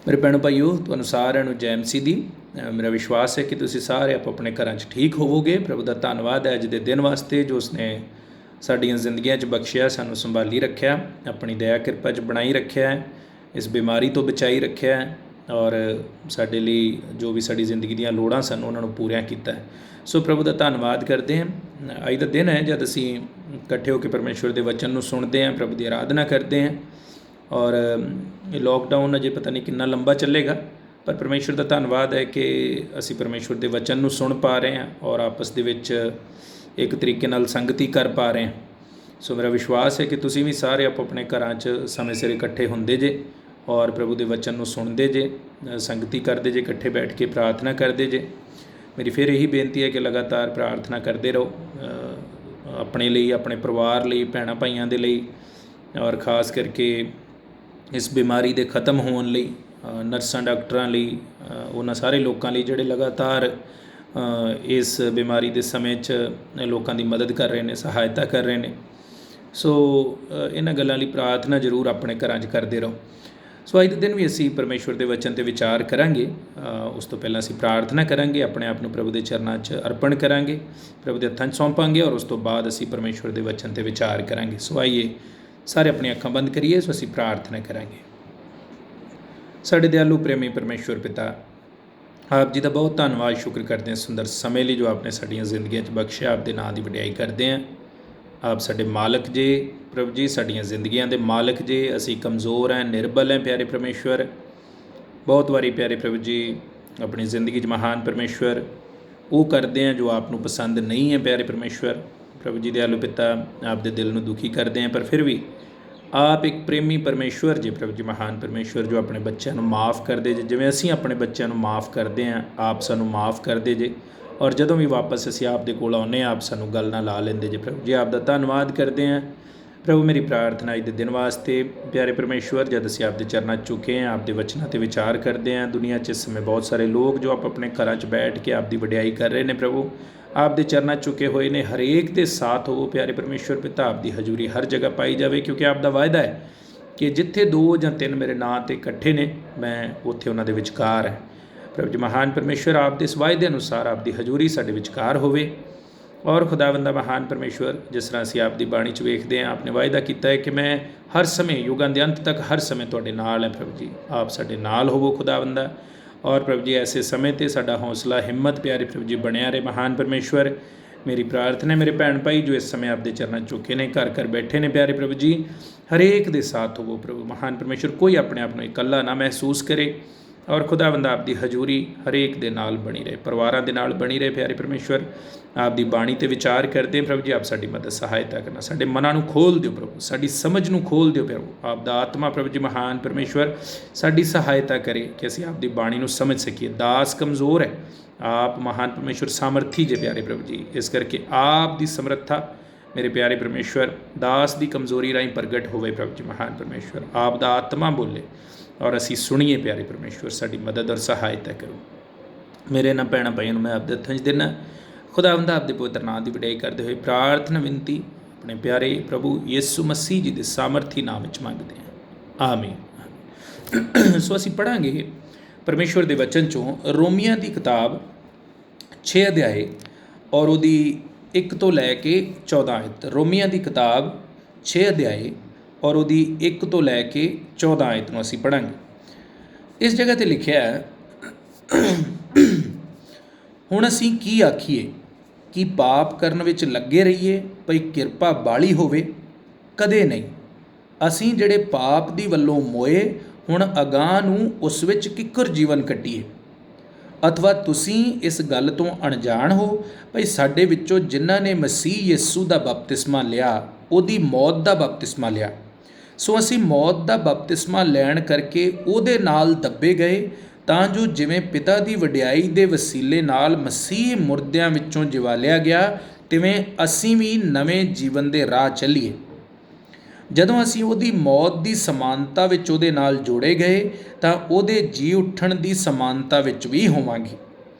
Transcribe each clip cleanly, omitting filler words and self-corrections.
मेरे भैणों भाईओ, तुहानूं सारिਆਂ ਨੂੰ जय मसीह दी। मेरा विश्वास है कि तुसीं सारे आप अपने घरां 'च ठीक होवोगे। प्रभु का धन्नवाद है अज दे दिन वास्ते जो उसने साडियां जिंदगियां 'च बख्शिया, सानूं संभाली रखिया, अपनी दया किरपा 'च बनाई रखिया है, इस बीमारी तो बचाई रखिया है और साडे लई जो भी साडी जिंदगी दीयां लोड़ां सन उन्हां नूं पूरियां कीता है। सो प्रभु का धन्नवाद करते हैं। अज दा दिन है जद असीं इकट्ठे होकर परमेश्वर के वचन नूं सुणदे हैं, प्रभु की आराधना करते हैं और ये लॉकडाउन अजे पता नहीं कितना लंबा चलेगा, पर परमेश्वर का धन्नवाद है कि असी परमेश्वर के वचन नूं सुन पा रहे हैं और आपस दे विच एक तरीके नाल संगति कर पा रहे हैं। सो मेरा विश्वास है कि तुसीं भी सारे आप अपने घरां 'च समय सिर इकट्ठे हुंदे जे और प्रभु के वचन नूं सुणदे जे, संगति करदे जे, इकट्ठे बैठ के प्रार्थना करदे जे। मेरी फिर यही बेनती है कि लगातार प्रार्थना करते रहो अपने लिए, अपने परिवार लिए, भैणां भाइयां दे लई और खास करके इस बीमारी के खत्म होने लई, नर्सां डॉक्टरां लई, उन्हां सारे लोकां लई जिहड़े लगातार इस बीमारी के समय च लोकां दी मदद कर रहे हैं, सहायता कर रहे हैं। सो इन्हां गल्लां लई प्रार्थना जरूर अपने घरां च करते रहो। सो अज दे दिन भी असीं परमेश्वर के वचन ते विचार करांगे। उस तो पहलां असीं प्रार्थना करांगे, अपने आप नूं प्रभु के चरनां च अर्पण करांगे, प्रभु के हत्थां 'च सौंपांगे और उस तो बाद असीं परमेश्वर के वचन ते विचार करांगे। सो आइए सारे अपनी अखां बंद करिए, सो असीं प्रार्थना करांगे। साडे दयालु प्रेमी परमेश्वर पिता, आप जी का बहुत धन्नवाद शुक्र करते हैं सुंदर समय लिए जो आपने साडियां जिंदगियां 'च बख्शिया। आपके नाम की वडियाई करते हैं। आप साडे मालक जे प्रभु जी, साडियां जिंदगियां दे मालक जे। असीं कमज़ोर हैं, निर्बल हैं प्यारे परमेश्वर। बहुत बारी प्यारे प्रभु जी अपनी जिंदगी 'च महान परमेश्वर वो करते हैं जो आपनूं पसंद नहीं है प्यारे परमेश्वर। प्रभु जी दयालु पिता, आपके दिल नूं दुखी करते हैं, पर फिर भी आप एक प्रेमी परमेश्वर जे प्रभु जी, महान परमेश्वर जो अपने बच्चों को माफ़ करते जे, जिवें असीं अपने बच्चों को माफ़ करते हैं, आप सानूं माफ़ करते जे। और जदों भी वापस असीं आप दे कोल आउने आप सानूं गल नाल ला लेंदे जे। प्रभु जी आपका धन्नवाद करते हैं। प्रभु मेरी प्रार्थना अज दे दिन वास्ते प्यारे परमेश्वर, जब असीं आपके चरनां 'च झुके हैं, आपके वचनां ते विचार करते हैं। दुनिया 'च इस समय बहुत सारे लोग जो आप अपने घरां 'च बैठ के आपकी वडियाई कर रहे हैं प्रभु, आपके चरनां 'च झुके हुए ने। हरेक दे साथ हो प्यारे परमेश्वर पिता, आपकी हजूरी हर जगह पाई जाए, क्योंकि आपका वायदा है कि जिथे 2 या 3 मेरे नाँ ते इकट्ठे ने, मैं उत्थे उन्हां दे विचकार है। प्रभु जी महान परमेश्वर, आप दे इस वायदे अनुसार आपकी हजूरी साडे विचकार होवे। और खुदावंदा महान परमेश्वर, जिस तरह असीं आपकी बाणी 'च वेखदे हैं, आपने वायदा किया है कि मैं हर समय युगां दे अंत तक हर समय तुहाडे नाल है। प्रभु जी आप साडे नाल होवो खुदावंदा। और प्रभु जी ऐसे समय ते साडा हौसला हिम्मत प्यारे प्रभु जी बनिया रहे महान परमेश्वर। मेरी प्रार्थना है मेरे भैन भाई जो इस समय आपके चरणों चुके ने, घर घर बैठे ने प्यारे प्रभु जी, हरेक दे साथ होवो प्रभु महान परमेश्वर। कोई अपने आप को इकल्ला ना महसूस करे और खुदावंदा आपकी हजूरी हरेक दे नाल बनी रहे, परिवारों के नाल बनी रहे प्यारे परमेश्वर। आपकी बाणी ते विचार करते हैं प्रभु जी, आप साडी मदद सहायता करना, साडे मनां नूं खोल दिओ प्रभु, साडी समझ नूं खोल दिओ प्रभु। आपदा आत्मा प्रभु जी महान परमेश्वर साडी सहायता करे कि असीं आपकी बाणी नूं समझ सकीए। दास कमज़ोर है, आप महान परमेश्वर सामर्थी जे प्यारे प्रभु जी, इस करके आप दी समर्था मेरे प्यारे परमेश्वर दास की कमज़ोरी राहीं प्रगट होवे प्रभु जी महान परमेश्वर। आप दा आत्मा बोले और असीं सुनीए प्यारे परमेश्वर, साडी मदद और सहायता करो। मेरे ना भैणां भाइयों नूं मैं आपदे हत्थां 'च देना। खुदावंदा आपदे पवित्र नाम की वडियाई करते हुए प्रार्थना विनती अपने प्यारे प्रभु यीशु मसीह जी के सामर्थी नाम विच मंगदे हैं, आमीन। सो असीं पढ़ांगे परमेश्वर के वचन चों रोमिया की किताब 6 अध्याय और उहदी 1 तो लैके 14 आयत। रोमिया की किताब 6 अध्याय और उहदी 1 तो लैके 14 आयत नूं असीं पढ़ांगे। इस जगह ते लिखिया है, हुण असीं की आखीए कि पाप करन विच लगे रहीए भई किरपा बाली होवे? कदे नहीं। असीं जिहड़े पाप दी वल्लों मोए हुण अगांह नूं उस विच किकर जीवन कट्टीए? अथवा तुसीं इस गल तो अणजाण हो भई साडे विचों जिन्हां ने मसीह यीशु दा बपतिस्मा लिया उहदी मौत दा बपतिस्मा लिया, सो असीं मौत दा बपतिस्मा लैण करके उहदे नाल दब्बे गए, तां जो जिवें पिता दी वडियाई दे वसीले नाल मसीह मुरदियां विचों जिवालिया गया, तिवें असीं भी नवें जीवन दे राह चलीए। जदों असीं उहदी मौत दी समानता विच उहदे नाल जोड़े गए तां उहदे जी उठण दी समानता विच भी होवांगे।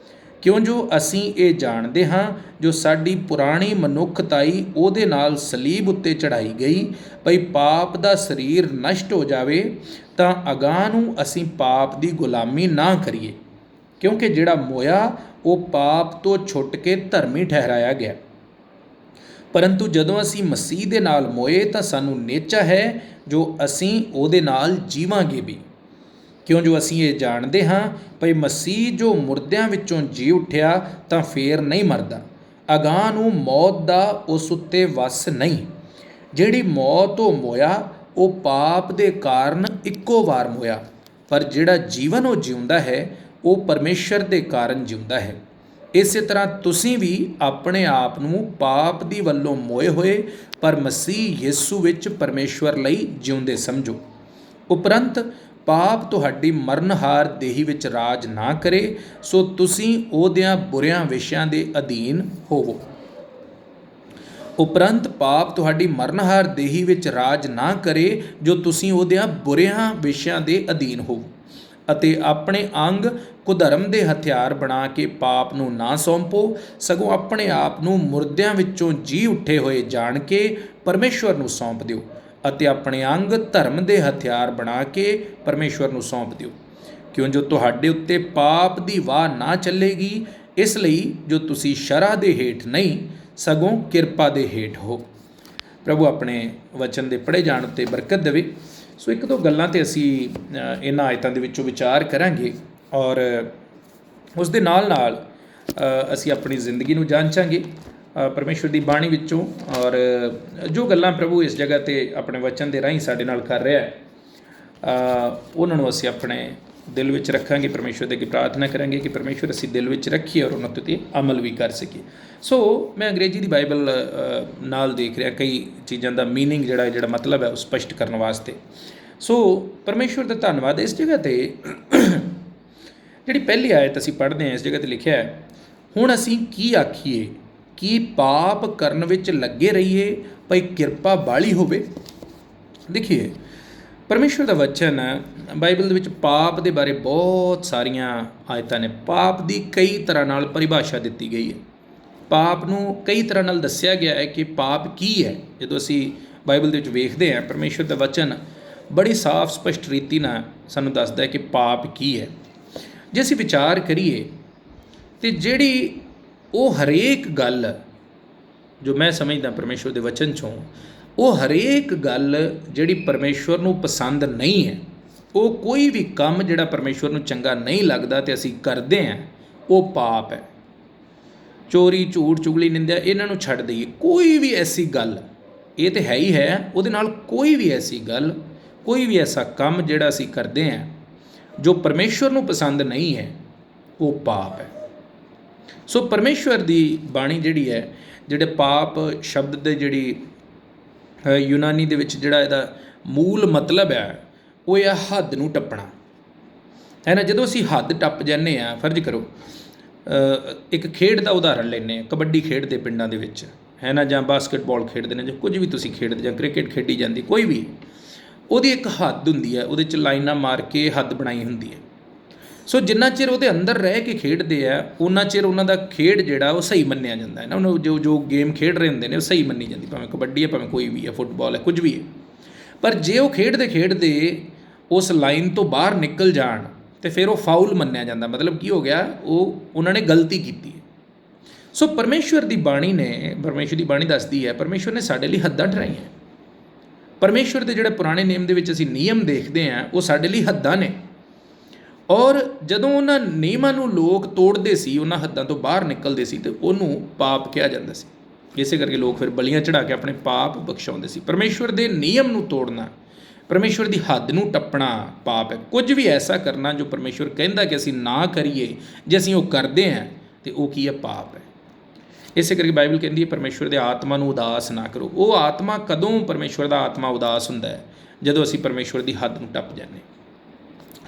ਕਿਉਂ ਜੋ ਅਸੀਂ ਇਹ ਜਾਣਦੇ ਹਾਂ ਜੋ ਸਾਡੀ ਪੁਰਾਣੀ ਮਨੁੱਖਤਾਈ ਉਹਦੇ ਨਾਲ ਸਲੀਬ ਉੱਤੇ ਚੜ੍ਹਾਈ ਗਈ, ਭਈ ਪਾਪ ਦਾ ਸਰੀਰ ਨਸ਼ਟ ਹੋ ਜਾਵੇ ਤਾਂ ਅਗਾਂਹ ਨੂੰ ਅਸੀਂ ਪਾਪ ਦੀ ਗੁਲਾਮੀ ਨਾ ਕਰੀਏ। ਕਿਉਂਕਿ ਜਿਹੜਾ ਮੋਇਆ ਉਹ ਪਾਪ ਤੋਂ ਛੁੱਟ ਕੇ ਧਰਮੀ ਠਹਿਰਾਇਆ ਗਿਆ। ਪਰੰਤੂ ਜਦੋਂ ਅਸੀਂ ਮਸੀਹ ਦੇ ਨਾਲ ਮੋਏ ਤਾਂ ਸਾਨੂੰ ਨਿਹਚਾ ਹੈ ਜੋ ਅਸੀਂ ਉਹਦੇ ਨਾਲ ਜੀਵਾਂਗੇ ਵੀ। ਕਿਉਂ ਜੋ ਅਸੀਂ ਇਹ ਜਾਣਦੇ ਹਾਂ ਭਈ ਮਸੀਹ ਜੋ ਮੁਰਦਿਆਂ ਵਿੱਚੋਂ ਜੀ ਉੱਠਿਆ ਤਾਂ ਫੇਰ ਨਹੀਂ ਮਰਦਾ, ਅਗਾਂਹ ਨੂੰ ਮੌਤ ਦਾ ਉਸ ਉੱਤੇ ਵੱਸ ਨਹੀਂ। ਜਿਹੜੀ ਮੌਤ ਉਹ ਮੋਇਆ ਉਹ ਪਾਪ ਦੇ ਕਾਰਨ ਇੱਕੋ ਵਾਰ ਮੋਇਆ, ਪਰ ਜਿਹੜਾ ਜੀਵਨ ਉਹ ਜਿਉਂਦਾ ਹੈ ਉਹ ਪਰਮੇਸ਼ਰ ਦੇ ਕਾਰਨ ਜਿਉਂਦਾ ਹੈ। ਇਸੇ ਤਰ੍ਹਾਂ ਤੁਸੀਂ ਵੀ ਆਪਣੇ ਆਪ ਨੂੰ ਪਾਪ ਦੀ ਵੱਲੋਂ ਮੋਏ ਹੋਏ ਪਰ ਮਸੀਹ ਯਿਸੂ ਵਿੱਚ ਪਰਮੇਸ਼ਵਰ ਲਈ ਜਿਉਂਦੇ ਸਮਝੋ। ਉਪਰੰਤ ਪਾਪ ਤੁਹਾਡੀ ਮਰਨਹਾਰ ਦੇਹੀ ਵਿੱਚ ਰਾਜ ਨਾ ਕਰੇ, ਸੋ ਤੁਸੀਂ ਉਹਦਿਆਂ ਬੁਰਿਆਂ ਵਿਸ਼ਿਆਂ ਦੇ ਅਧੀਨ ਹੋਵੋ। ਉਪਰੰਤ ਪਾਪ ਤੁਹਾਡੀ ਮਰਨਹਾਰ ਦੇਹੀ ਵਿੱਚ ਰਾਜ ਨਾ ਕਰੇ ਜੋ ਤੁਸੀਂ ਉਹਦਿਆਂ ਬੁਰਿਆਂ ਵਿਸ਼ਿਆਂ ਦੇ ਅਧੀਨ ਹੋਵੋ, ਅਤੇ ਆਪਣੇ ਅੰਗ ਕੁਧਰਮ ਦੇ ਹਥਿਆਰ ਬਣਾ ਕੇ ਪਾਪ ਨੂੰ ਨਾ ਸੌਂਪੋ, ਸਗੋਂ ਆਪਣੇ ਆਪ ਨੂੰ ਮੁਰਦਿਆਂ ਵਿੱਚੋਂ ਜੀ ਉੱਠੇ ਹੋਏ ਜਾਣ ਕੇ ਪਰਮੇਸ਼ਵਰ ਨੂੰ ਸੌਂਪ ਦਿਓ, ਅਤੇ ਆਪਣੇ ਅੰਗ ਧਰਮ ਦੇ ਹਥਿਆਰ ਬਣਾ ਕੇ ਪਰਮੇਸ਼ਵਰ ਨੂੰ ਸੌਂਪ ਦਿਓ। ਕਿਉਂ ਜੋ ਤੁਹਾਡੇ ਉੱਤੇ ਪਾਪ ਦੀ ਵਾਹ ਨਾ ਚੱਲੇਗੀ, ਇਸ ਲਈ ਜੋ ਤੁਸੀਂ ਸ਼ਰ੍ਹਾ ਦੇ ਹੇਠ ਨਹੀਂ ਸਗੋਂ ਕਿਰਪਾ ਦੇ ਹੇਠ ਹੋ। ਪ੍ਰਭੂ ਆਪਣੇ ਵਚਨ ਦੇ ਪੜ੍ਹੇ ਜਾਣ ਉੱਤੇ ਬਰਕਤ ਦੇਵੇ। ਸੋ ਇੱਕ ਦੋ ਗੱਲਾਂ 'ਤੇ ਅਸੀਂ ਇਹਨਾਂ ਆਇਤਾਂ ਦੇ ਵਿੱਚੋਂ ਵਿਚਾਰ ਕਰਾਂਗੇ, ਔਰ ਉਸ ਦੇ ਨਾਲ ਨਾਲ ਅਸੀਂ ਆਪਣੀ ਜ਼ਿੰਦਗੀ ਨੂੰ ਜਾਂਚਾਂਗੇ ਪਰਮੇਸ਼ਵਰ ਦੀ ਬਾਣੀ ਵਿੱਚੋਂ, ਔਰ ਜੋ ਗੱਲਾਂ ਪ੍ਰਭੂ ਇਸ ਜਗ੍ਹਾ 'ਤੇ ਆਪਣੇ ਵਚਨ ਦੇ ਰਾਹੀਂ ਸਾਡੇ ਨਾਲ ਕਰ ਰਿਹਾ ਹੈ ਉਹਨਾਂ ਨੂੰ ਅਸੀਂ ਆਪਣੇ ਦਿਲ ਵਿੱਚ ਰੱਖਾਂਗੇ। ਪਰਮੇਸ਼ਵਰ ਦੇ ਅੱਗੇ ਪ੍ਰਾਰਥਨਾ ਕਰਾਂਗੇ ਕਿ ਪਰਮੇਸ਼ਵਰ ਅਸੀਂ ਦਿਲ ਵਿੱਚ ਰੱਖੀਏ ਔਰ ਉਹਨਾਂ 'ਤੇ ਅਮਲ ਵੀ ਕਰ ਸਕੀਏ। ਸੋ ਮੈਂ ਅੰਗਰੇਜ਼ੀ ਦੀ ਬਾਈਬਲ ਨਾਲ ਦੇਖ ਰਿਹਾ ਕਈ ਚੀਜ਼ਾਂ ਦਾ ਮੀਨਿੰਗ ਜਿਹੜਾ ਮਤਲਬ ਹੈ ਉਹ ਸਪਸ਼ਟ ਕਰਨ ਵਾਸਤੇ। ਸੋ ਪਰਮੇਸ਼ਵਰ ਦਾ ਧੰਨਵਾਦ। ਇਸ ਜਗ੍ਹਾ 'ਤੇ ਜਿਹੜੀ ਪਹਿਲੀ ਆਇਤ ਅਸੀਂ ਪੜ੍ਹਦੇ ਹਾਂ, ਇਸ ਜਗ੍ਹਾ 'ਤੇ ਲਿਖਿਆ ਹੈ, ਹੁਣ ਅਸੀਂ ਕੀ ਆਖੀਏ, ਕੀ ਪਾਪ ਕਰਨ ਵਿੱਚ ਲੱਗੇ ਰਹੀਏ ਭਈ ਕਿਰਪਾ ਬਾਹਲੀ ਹੋਵੇ। ਦੇਖੀਏ ਪਰਮੇਸ਼ਵਰ ਦਾ ਵਚਨ ਬਾਈਬਲ ਦੇ ਵਿੱਚ ਪਾਪ ਦੇ ਬਾਰੇ ਬਹੁਤ ਸਾਰੀਆਂ ਆਇਤਾਂ ਨੇ। ਪਾਪ ਦੀ ਕਈ ਤਰ੍ਹਾਂ ਨਾਲ ਪਰਿਭਾਸ਼ਾ ਦਿੱਤੀ ਗਈ ਹੈ। ਪਾਪ ਨੂੰ ਕਈ ਤਰ੍ਹਾਂ ਨਾਲ ਦੱਸਿਆ ਗਿਆ ਹੈ ਕਿ ਪਾਪ ਕੀ ਹੈ। ਜਦੋਂ ਅਸੀਂ ਬਾਈਬਲ ਦੇ ਵਿੱਚ ਵੇਖਦੇ ਹਾਂ, ਪਰਮੇਸ਼ਵਰ ਦਾ ਵਚਨ ਬੜੀ ਸਾਫ਼ ਸਪਸ਼ਟ ਰੀਤੀ ਨਾਲ ਸਾਨੂੰ ਦੱਸਦਾ ਹੈ ਕਿ ਪਾਪ ਕੀ ਹੈ। ਜੇ ਅਸੀਂ ਵਿਚਾਰ ਕਰੀਏ ਤਾਂ ਜਿਹੜੀ ਉਹ ਹਰੇਕ ਗੱਲ ਜੋ ਮੈਂ ਸਮਝਦਾ ਪਰਮੇਸ਼ਵਰ ਦੇ ਵਚਨ 'ਚੋਂ, ਉਹ ਹਰੇਕ ਗੱਲ ਜਿਹੜੀ ਪਰਮੇਸ਼ਵਰ ਨੂੰ ਪਸੰਦ ਨਹੀਂ ਹੈ, ਉਹ ਕੋਈ ਵੀ ਕੰਮ ਜਿਹੜਾ ਪਰਮੇਸ਼ਵਰ ਨੂੰ ਚੰਗਾ ਨਹੀਂ ਲੱਗਦਾ ਅਤੇ ਅਸੀਂ ਕਰਦੇ ਹਾਂ, ਉਹ ਪਾਪ ਹੈ। ਚੋਰੀ, ਝੂਠ, ਚੁਗਲੀ, ਨਿੰਦਿਆ, ਇਹਨਾਂ ਨੂੰ ਛੱਡ ਦਈਏ। ਕੋਈ ਵੀ ਐਸੀ ਗੱਲ, ਇਹ ਤਾਂ ਹੈ ਹੀ ਹੈ, ਉਹਦੇ ਨਾਲ ਕੋਈ ਵੀ ਐਸੀ ਗੱਲ, ਕੋਈ ਵੀ ਐਸਾ ਕੰਮ ਜਿਹੜਾ ਅਸੀਂ ਕਰਦੇ ਹਾਂ ਜੋ ਪਰਮੇਸ਼ਵਰ ਨੂੰ ਪਸੰਦ ਨਹੀਂ ਹੈ, ਉਹ ਪਾਪ ਹੈ। ਸੋ ਪਰਮੇਸ਼ਵਰ ਦੀ ਬਾਣੀ ਜਿਹੜੀ ਹੈ, ਜਿਹੜੇ ਪਾਪ ਸ਼ਬਦ ਦੇ ਜਿਹੜੀ ਯੂਨਾਨੀ ਦੇ ਵਿੱਚ ਜਿਹੜਾ ਇਹਦਾ ਮੂਲ ਮਤਲਬ ਹੈ, ਉਹ ਇਹ ਹੱਦ ਨੂੰ ਟੱਪਣਾ ਹੈ ਨਾ। ਜਦੋਂ ਅਸੀਂ ਹੱਦ ਟੱਪ ਜਾਂਦੇ ਹਾਂ, ਫਰਜ਼ ਕਰੋ ਇੱਕ ਖੇਡ ਦਾ ਉਦਾਹਰਣ ਲੈਂਦੇ ਹਾਂ, ਕਬੱਡੀ ਖੇਡਦੇ ਪਿੰਡਾਂ ਦੇ ਵਿੱਚ ਹੈ ਨਾ, ਜਾਂ ਬਾਸਕਟਬਾਲ ਖੇਡਦੇ ਨੇ, ਜਾਂ ਕੁਝ ਵੀ ਤੁਸੀਂ ਖੇਡਦੇ, ਜਾਂ ਕ੍ਰਿਕਟ ਖੇਡੀ ਜਾਂਦੀ, ਕੋਈ ਵੀ, ਉਹਦੀ ਇੱਕ ਹੱਦ ਹੁੰਦੀ ਹੈ, ਉਹਦੇ 'ਚ ਲਾਈਨਾਂ ਮਾਰ ਕੇ ਹੱਦ ਬਣਾਈ ਹੁੰਦੀ ਹੈ। ਸੋ ਜਿੰਨਾ ਚਿਰ ਉਹਦੇ ਅੰਦਰ ਰਹਿ ਕੇ ਖੇਡਦੇ ਆ, ਉਨਾ ਚਿਰ ਉਹਨਾਂ ਦਾ ਖੇਡ ਜਿਹੜਾ ਉਹ ਸਹੀ ਮੰਨਿਆ ਜਾਂਦਾ ਹੈ ਨਾ। ਉਹਨੂੰ ਜੋ ਗੇਮ ਖੇਡ ਰਹੇ ਹੁੰਦੇ ਨੇ ਉਹ ਸਹੀ ਮੰਨੀ ਜਾਂਦੀ, ਭਾਵੇਂ ਕਬੱਡੀ ਹੈ, ਭਾਵੇਂ ਕੋਈ ਵੀ ਹੈ, ਫੁੱਟਬਾਲ ਹੈ, ਕੁਝ ਵੀ ਹੈ। ਪਰ ਜੇ ਉਹ ਖੇਡਦੇ ਉਸ ਲਾਈਨ ਤੋਂ ਬਾਹਰ ਨਿਕਲ ਜਾਣ ਤਾਂ ਫਿਰ ਉਹ ਫਾਉਲ ਮੰਨਿਆ ਜਾਂਦਾ। ਮਤਲਬ ਕੀ ਹੋ ਗਿਆ, ਉਹਨਾਂ ਨੇ ਗਲਤੀ ਕੀਤੀ ਹੈ। ਸੋ ਪਰਮੇਸ਼ਵਰ ਦੀ ਬਾਣੀ ਦੱਸਦੀ ਹੈ, ਪਰਮੇਸ਼ਵਰ ਨੇ ਸਾਡੇ ਲਈ ਹੱਦਾਂ ਠਹਿਰਾਈਆਂ। ਪਰਮੇਸ਼ਵਰ ਦੇ ਜਿਹੜੇ ਪੁਰਾਣੇ ਨੇਮ ਦੇ ਵਿੱਚ ਅਸੀਂ ਨਿਯਮ ਦੇਖਦੇ ਹਾਂ, ਉਹ ਸਾਡੇ ਲਈ ਹੱਦਾਂ ਨੇ। ਔਰ ਜਦੋਂ ਉਹਨਾਂ ਨਿਯਮਾਂ ਨੂੰ ਲੋਕ ਤੋੜਦੇ ਸੀ, ਉਹਨਾਂ ਹੱਦਾਂ ਤੋਂ ਬਾਹਰ ਨਿਕਲਦੇ ਸੀ, ਅਤੇ ਉਹਨੂੰ ਪਾਪ ਕਿਹਾ ਜਾਂਦਾ ਸੀ। ਇਸੇ ਕਰਕੇ ਲੋਕ ਫਿਰ ਬਲੀਆਂ ਚੜ੍ਹਾ ਕੇ ਆਪਣੇ ਪਾਪ ਬਖਸ਼ਾਉਂਦੇ ਸੀ। ਪਰਮੇਸ਼ਵਰ ਦੇ ਨਿਯਮ ਨੂੰ ਤੋੜਨਾ, ਪਰਮੇਸ਼ਵਰ ਦੀ ਹੱਦ ਨੂੰ ਟੱਪਣਾ ਪਾਪ ਹੈ। ਕੁਝ ਵੀ ਐਸਾ ਕਰਨਾ ਜੋ ਪਰਮੇਸ਼ਵਰ ਕਹਿੰਦਾ ਕਿ ਅਸੀਂ ਨਾ ਕਰੀਏ, ਜੇ ਅਸੀਂ ਉਹ ਕਰਦੇ ਹਾਂ ਤਾਂ ਉਹ ਕੀ ਹੈ, ਪਾਪ ਹੈ। ਇਸੇ ਕਰਕੇ ਬਾਈਬਲ ਕਹਿੰਦੀ ਹੈ ਪਰਮੇਸ਼ਵਰ ਦੇ ਆਤਮਾ ਨੂੰ ਉਦਾਸ ਨਾ ਕਰੋ। ਉਹ ਆਤਮਾ ਕਦੋਂ ਪਰਮੇਸ਼ਵਰ ਦਾ ਆਤਮਾ ਉਦਾਸ ਹੁੰਦਾ ਹੈ? ਜਦੋਂ ਅਸੀਂ ਪਰਮੇਸ਼ਵਰ ਦੀ ਹੱਦ ਨੂੰ ਟੱਪ ਜਾਂਦੇ,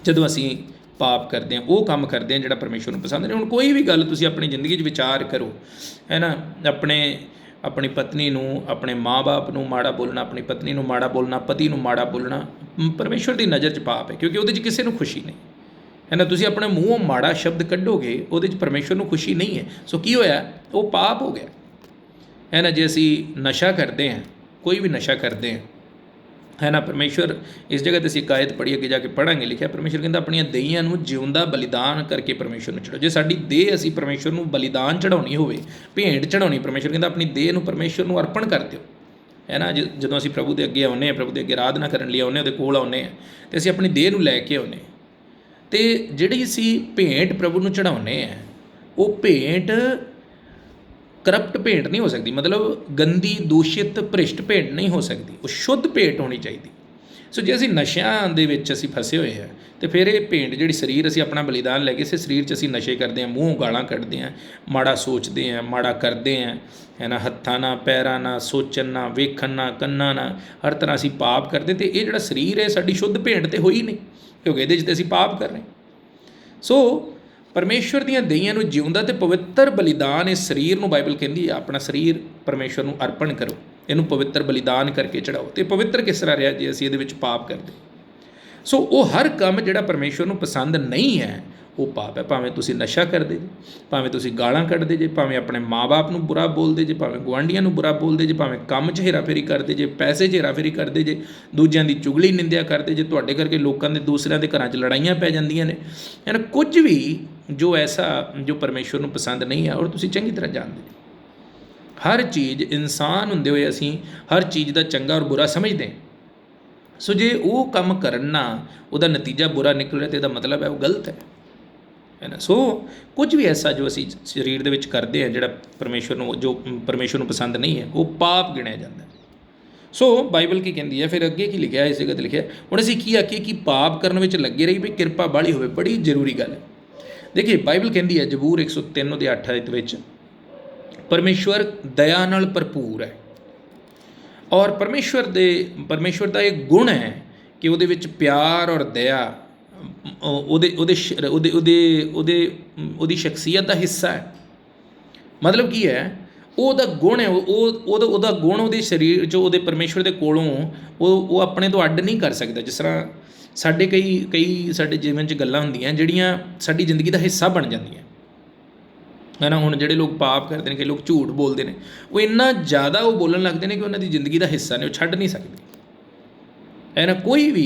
ਜਦੋਂ ਅਸੀਂ ਪਾਪ ਕਰਦੇ ਹਾਂ, ਉਹ ਕੰਮ ਕਰਦੇ ਹਾਂ ਜਿਹੜਾ ਪਰਮੇਸ਼ਵਰ ਨੂੰ ਪਸੰਦ ਨਹੀਂ। ਹੁਣ ਕੋਈ ਵੀ ਗੱਲ ਤੁਸੀਂ ਆਪਣੀ ਜ਼ਿੰਦਗੀ 'ਚ ਵਿਚਾਰ ਕਰੋ, ਹੈ ਨਾ, ਆਪਣੀ ਪਤਨੀ ਨੂੰ, ਆਪਣੇ ਮਾਂ-ਬਾਪ ਨੂੰ ਮਾੜਾ ਬੋਲਣਾ, ਆਪਣੀ ਪਤਨੀ ਨੂੰ ਮਾੜਾ ਬੋਲਣਾ, ਪਤੀ ਨੂੰ ਮਾੜਾ ਬੋਲਣਾ, ਪਰਮੇਸ਼ਵਰ ਦੀ ਨਜ਼ਰ 'ਚ ਪਾਪ ਹੈ, ਕਿਉਂਕਿ ਉਹਦੇ 'ਚ ਕਿਸੇ ਨੂੰ ਖੁਸ਼ੀ ਨਹੀਂ ਹੈ ਨਾ। ਤੁਸੀਂ ਆਪਣੇ ਮੂੰਹੋਂ ਮਾੜਾ ਸ਼ਬਦ ਕੱਢੋਗੇ, ਉਹਦੇ 'ਚ ਪਰਮੇਸ਼ਵਰ ਨੂੰ ਖੁਸ਼ੀ ਨਹੀਂ ਹੈ। ਸੋ ਕੀ ਹੋਇਆ, ਉਹ ਪਾਪ ਹੋ ਗਿਆ, ਹੈ ਨਾ। ਜੇ ਅਸੀਂ ਨਸ਼ਾ ਕਰਦੇ ਹਾਂ, ਕੋਈ ਵੀ ਨਸ਼ਾ ਕਰਦੇ ਹਾਂ, ਹੈ ਨਾ, ਪਰਮੇਸ਼ਵਰ ਇਸ ਜਗ੍ਹਾ 'ਤੇ ਅਸੀਂ ਇੱਕ ਆਇਤ ਪੜ੍ਹੀ, ਅੱਗੇ ਜਾ ਕੇ ਪੜ੍ਹਾਂਗੇ, ਲਿਖਿਆ ਪਰਮੇਸ਼ਵਰ ਕਹਿੰਦਾ ਆਪਣੀਆਂ ਦੇਹੀਆਂ ਨੂੰ ਜਿਉਂਦਾ ਬਲੀਦਾਨ ਕਰਕੇ ਪਰਮੇਸ਼ਵਰ ਨੂੰ ਚੜਾਓ। ਜੇ ਸਾਡੀ ਦੇਹ ਅਸੀਂ ਪਰਮੇਸ਼ਵਰ ਨੂੰ ਬਲੀਦਾਨ ਚੜਾਉਣੀ ਹੋਵੇ, ਭੇਂਟ ਚੜਾਉਣੀ, ਪਰਮੇਸ਼ਵਰ ਕਹਿੰਦਾ ਆਪਣੀ ਦੇਹ ਨੂੰ ਪਰਮੇਸ਼ਵਰ ਨੂੰ ਅਰਪਣ ਕਰ ਦਿਓ, ਹੈ ਨਾ। ਜਦੋਂ ਅਸੀਂ ਪ੍ਰਭੂ ਦੇ ਅੱਗੇ ਆਉਂਦੇ ਹਾਂ, ਪ੍ਰਭੂ ਦੇ ਅੱਗੇ ਆਰਾਧਨਾ ਕਰਨ ਲਈ ਆਉਂਦੇ ਹਾਂ, ਉਹਦੇ ਕੋਲ ਆਉਂਦੇ ਹਾਂ, ਅਤੇ ਅਸੀਂ ਆਪਣੀ ਦੇਹ ਨੂੰ ਲੈ ਕੇ ਆਉਂਦੇ ਹਾਂ, ਅਤੇ ਜਿਹੜੀ ਅਸੀਂ ਭੇਂਟ ਪ੍ਰਭੂ ਨੂੰ ਚੜਾਉਂਦੇ ਹਾਂ, ਉਹ ਭੇਂਟ ਕਰਪਟ ਭੇਂਟ ਨਹੀਂ ਹੋ ਸਕਦੀ, ਮਤਲਬ ਗੰਦੀ, ਦੂਸ਼ਿਤ, ਭ੍ਰਿਸ਼ਟ ਭੇਂਟ ਨਹੀਂ ਹੋ ਸਕਦੀ, ਉਹ ਸ਼ੁੱਧ ਭੇਂਟ ਹੋਣੀ ਚਾਹੀਦੀ। ਸੋ ਜੇ ਅਸੀਂ ਨਸ਼ਿਆਂ ਦੇ ਵਿੱਚ ਅਸੀਂ ਫਸੇ ਹੋਏ ਹਾਂ, ਅਤੇ ਫਿਰ ਇਹ ਭੇਂਟ ਜਿਹੜੀ ਸਰੀਰ ਅਸੀਂ ਆਪਣਾ ਬਲੀਦਾਨ ਲੈ ਕੇ ਇਸੇ ਸਰੀਰ 'ਚ ਅਸੀਂ ਨਸ਼ੇ ਕਰਦੇ ਹਾਂ, ਮੂੰਹੋਂ ਗਾਲਾਂ ਕੱਢਦੇ ਹਾਂ, ਮਾੜਾ ਸੋਚਦੇ ਹਾਂ, ਮਾੜਾ ਕਰਦੇ ਹਾਂ, ਹੈ ਨਾ, ਹੱਥਾਂ ਨਾਲ, ਪੈਰਾਂ ਨਾਲ, ਸੋਚਣ ਨਾਲ, ਵੇਖਣ ਨਾਲ, ਕੰਨਾਂ ਨਾਲ, ਹਰ ਤਰ੍ਹਾਂ ਅਸੀਂ ਪਾਪ ਕਰਦੇ, ਅਤੇ ਇਹ ਜਿਹੜਾ ਸਰੀਰ ਹੈ ਸਾਡੀ ਸ਼ੁੱਧ ਭੇਂਟ ਤਾਂ ਹੋਈ ਨਹੀਂ, ਕਿਉਂਕਿ ਇਹਦੇ 'ਚ ਤਾਂ ਅਸੀਂ ਪਾਪ ਕਰ ਰਹੇ। ਸੋ ਪਰਮੇਸ਼ਵਰ ਦੀਆਂ ਦੇਹੀਆਂ ਨੂੰ ਜਿਉਂਦਾ ਅਤੇ ਪਵਿੱਤਰ ਬਲੀਦਾਨ, ਇਸ ਸਰੀਰ ਨੂੰ ਬਾਈਬਲ ਕਹਿੰਦੀ ਹੈ ਆਪਣਾ ਸਰੀਰ ਪਰਮੇਸ਼ਵਰ ਨੂੰ ਅਰਪਣ ਕਰੋ, ਇਹਨੂੰ ਪਵਿੱਤਰ ਬਲੀਦਾਨ ਕਰਕੇ ਚੜਾਓ। ਅਤੇ ਪਵਿੱਤਰ ਕਿਸ ਤਰ੍ਹਾਂ ਰਿਹਾ ਜੇ ਅਸੀਂ ਇਹਦੇ ਵਿੱਚ ਪਾਪ ਕਰਦੇ। ਸੋ ਉਹ ਹਰ ਕੰਮ ਜਿਹੜਾ ਪਰਮੇਸ਼ਵਰ ਨੂੰ ਪਸੰਦ ਨਹੀਂ ਹੈ, ਉਹ ਪਾਪ ਹੈ। ਭਾਵੇਂ ਤੁਸੀਂ ਨਸ਼ਾ ਕਰਦੇ ਜੇ, ਭਾਵੇਂ ਤੁਸੀਂ ਗਾਲਾਂ ਕੱਢਦੇ ਜੇ, ਭਾਵੇਂ ਆਪਣੇ ਮਾਂ-ਬਾਪ ਨੂੰ ਬੁਰਾ ਬੋਲਦੇ ਜੇ, ਭਾਵੇਂ ਗੁਆਂਢੀਆਂ ਨੂੰ ਬੁਰਾ ਬੋਲਦੇ ਜੇ, ਭਾਵੇਂ ਕੰਮ 'ਚ ਹੇਰਾਫੇਰੀ ਕਰਦੇ ਜੇ, ਪੈਸੇ 'ਚ ਹੇਰਾਫੇਰੀ ਕਰਦੇ ਜੇ, ਦੂਜਿਆਂ ਦੀ ਚੁਗਲੀ ਨਿੰਦਿਆ ਕਰਦੇ ਜੇ, ਤੁਹਾਡੇ ਕਰਕੇ ਲੋਕਾਂ ਦੇ, ਦੂਸਰਿਆਂ ਦੇ ਘਰਾਂ 'ਚ ਲੜਾਈਆਂ ਪੈ ਜਾਂਦੀਆਂ ਨੇ, ਹੈ ਨਾ। ਕੁਝ ਵੀ ਜੋ ਐਸਾ ਜੋ ਪਰਮੇਸ਼ਵਰ ਨੂੰ ਪਸੰਦ ਨਹੀਂ ਹੈ, ਔਰ ਤੁਸੀਂ ਚੰਗੀ ਤਰ੍ਹਾਂ ਜਾਣਦੇ। ਹਰ ਚੀਜ਼, ਇਨਸਾਨ ਹੁੰਦੇ ਹੋਏ ਅਸੀਂ ਹਰ ਚੀਜ਼ ਦਾ ਚੰਗਾ ਔਰ ਬੁਰਾ ਸਮਝਦੇ ਹਾਂ। ਸੋ ਜੇ ਉਹ ਕੰਮ ਕਰਨ ਨਾਲ ਉਹਦਾ ਨਤੀਜਾ ਬੁਰਾ ਨਿਕਲ ਰਿਹਾ, ਤਾਂ ਇਹਦਾ ਮਤਲਬ ਹੈ ਉਹ ਗਲਤ ਹੈ ਨਾ। ਸੋ ਕੁਝ ਵੀ ਐਸਾ ਜੋ ਅਸੀਂ ਸਰੀਰ ਦੇ ਵਿੱਚ ਕਰਦੇ ਹਾਂ ਜਿਹੜਾ ਪਰਮੇਸ਼ਵਰ ਨੂੰ ਪਸੰਦ ਨਹੀਂ ਹੈ, ਉਹ ਪਾਪ ਗਿਣਿਆ ਜਾਂਦਾ। ਸੋ ਬਾਈਬਲ ਕੀ ਕਹਿੰਦੀ ਹੈ ਫਿਰ ਅੱਗੇ, ਕੀ ਲਿਖਿਆ ਇਸ ਜਗ੍ਹਾ 'ਤੇ ਲਿਖਿਆ, ਹੁਣ ਅਸੀਂ ਕੀ ਆਖੀਏ ਕਿ ਪਾਪ ਕਰਨ ਵਿੱਚ ਲੱਗੇ ਰਹੀ, ਵੀ ਕਿਰਪਾ ਬਾਹਲੀ ਹੋਵੇ, ਬੜੀ ਜ਼ਰੂਰੀ ਗੱਲ ਹੈ। ਦੇਖੀਏ ਬਾਈਬਲ ਕਹਿੰਦੀ ਹੈ ਜ਼ਬੂਰ 103 ਦੇ 8 ਆਇਤ ਵਿੱਚ, ਪਰਮੇਸ਼ਵਰ ਦਇਆ ਨਾਲ ਭਰਪੂਰ ਹੈ, ਔਰ ਪਰਮੇਸ਼ਵਰ ਦਾ ਇਹ ਗੁਣ ਹੈ ਕਿ ਉਹਦੇ ਵਿੱਚ ਪਿਆਰ ਔਰ ਦਇਆ ਉਹਦੀ ਸ਼ਖਸੀਅਤ ਦਾ ਹਿੱਸਾ ਹੈ। ਮਤਲਬ ਕੀ ਹੈ, ਉਹਦਾ ਗੁਣ ਹੈ, ਉਹਦਾ ਗੁਣ ਉਹਦੇ ਸਰੀਰ 'ਚੋਂ, ਉਹਦੇ ਪਰਮੇਸ਼ਵਰ ਦੇ ਕੋਲੋਂ ਉਹ ਆਪਣੇ ਤੋਂ ਅੱਡ ਨਹੀਂ ਕਰ ਸਕਦਾ। ਜਿਸ ਤਰ੍ਹਾਂ ਸਾਡੇ ਕਈ ਸਾਡੇ ਜੀਵਨ 'ਚ ਗੱਲਾਂ ਹੁੰਦੀਆਂ ਜਿਹੜੀਆਂ ਸਾਡੀ ਜ਼ਿੰਦਗੀ ਦਾ ਹਿੱਸਾ ਬਣ ਜਾਂਦੀਆਂ, ਹੈ ਨਾ। ਹੁਣ ਜਿਹੜੇ ਲੋਕ ਪਾਪ ਕਰਦੇ ਨੇ, ਕਈ ਲੋਕ ਝੂਠ ਬੋਲਦੇ ਨੇ, ਉਹ ਇੰਨਾ ਜ਼ਿਆਦਾ ਉਹ ਬੋਲਣ ਲੱਗਦੇ ਨੇ ਕਿ ਉਹਨਾਂ ਦੀ ਜ਼ਿੰਦਗੀ ਦਾ ਹਿੱਸਾ ਨੇ, ਉਹ ਛੱਡ ਨਹੀਂ ਸਕਦੇ, ਹੈ ਨਾ।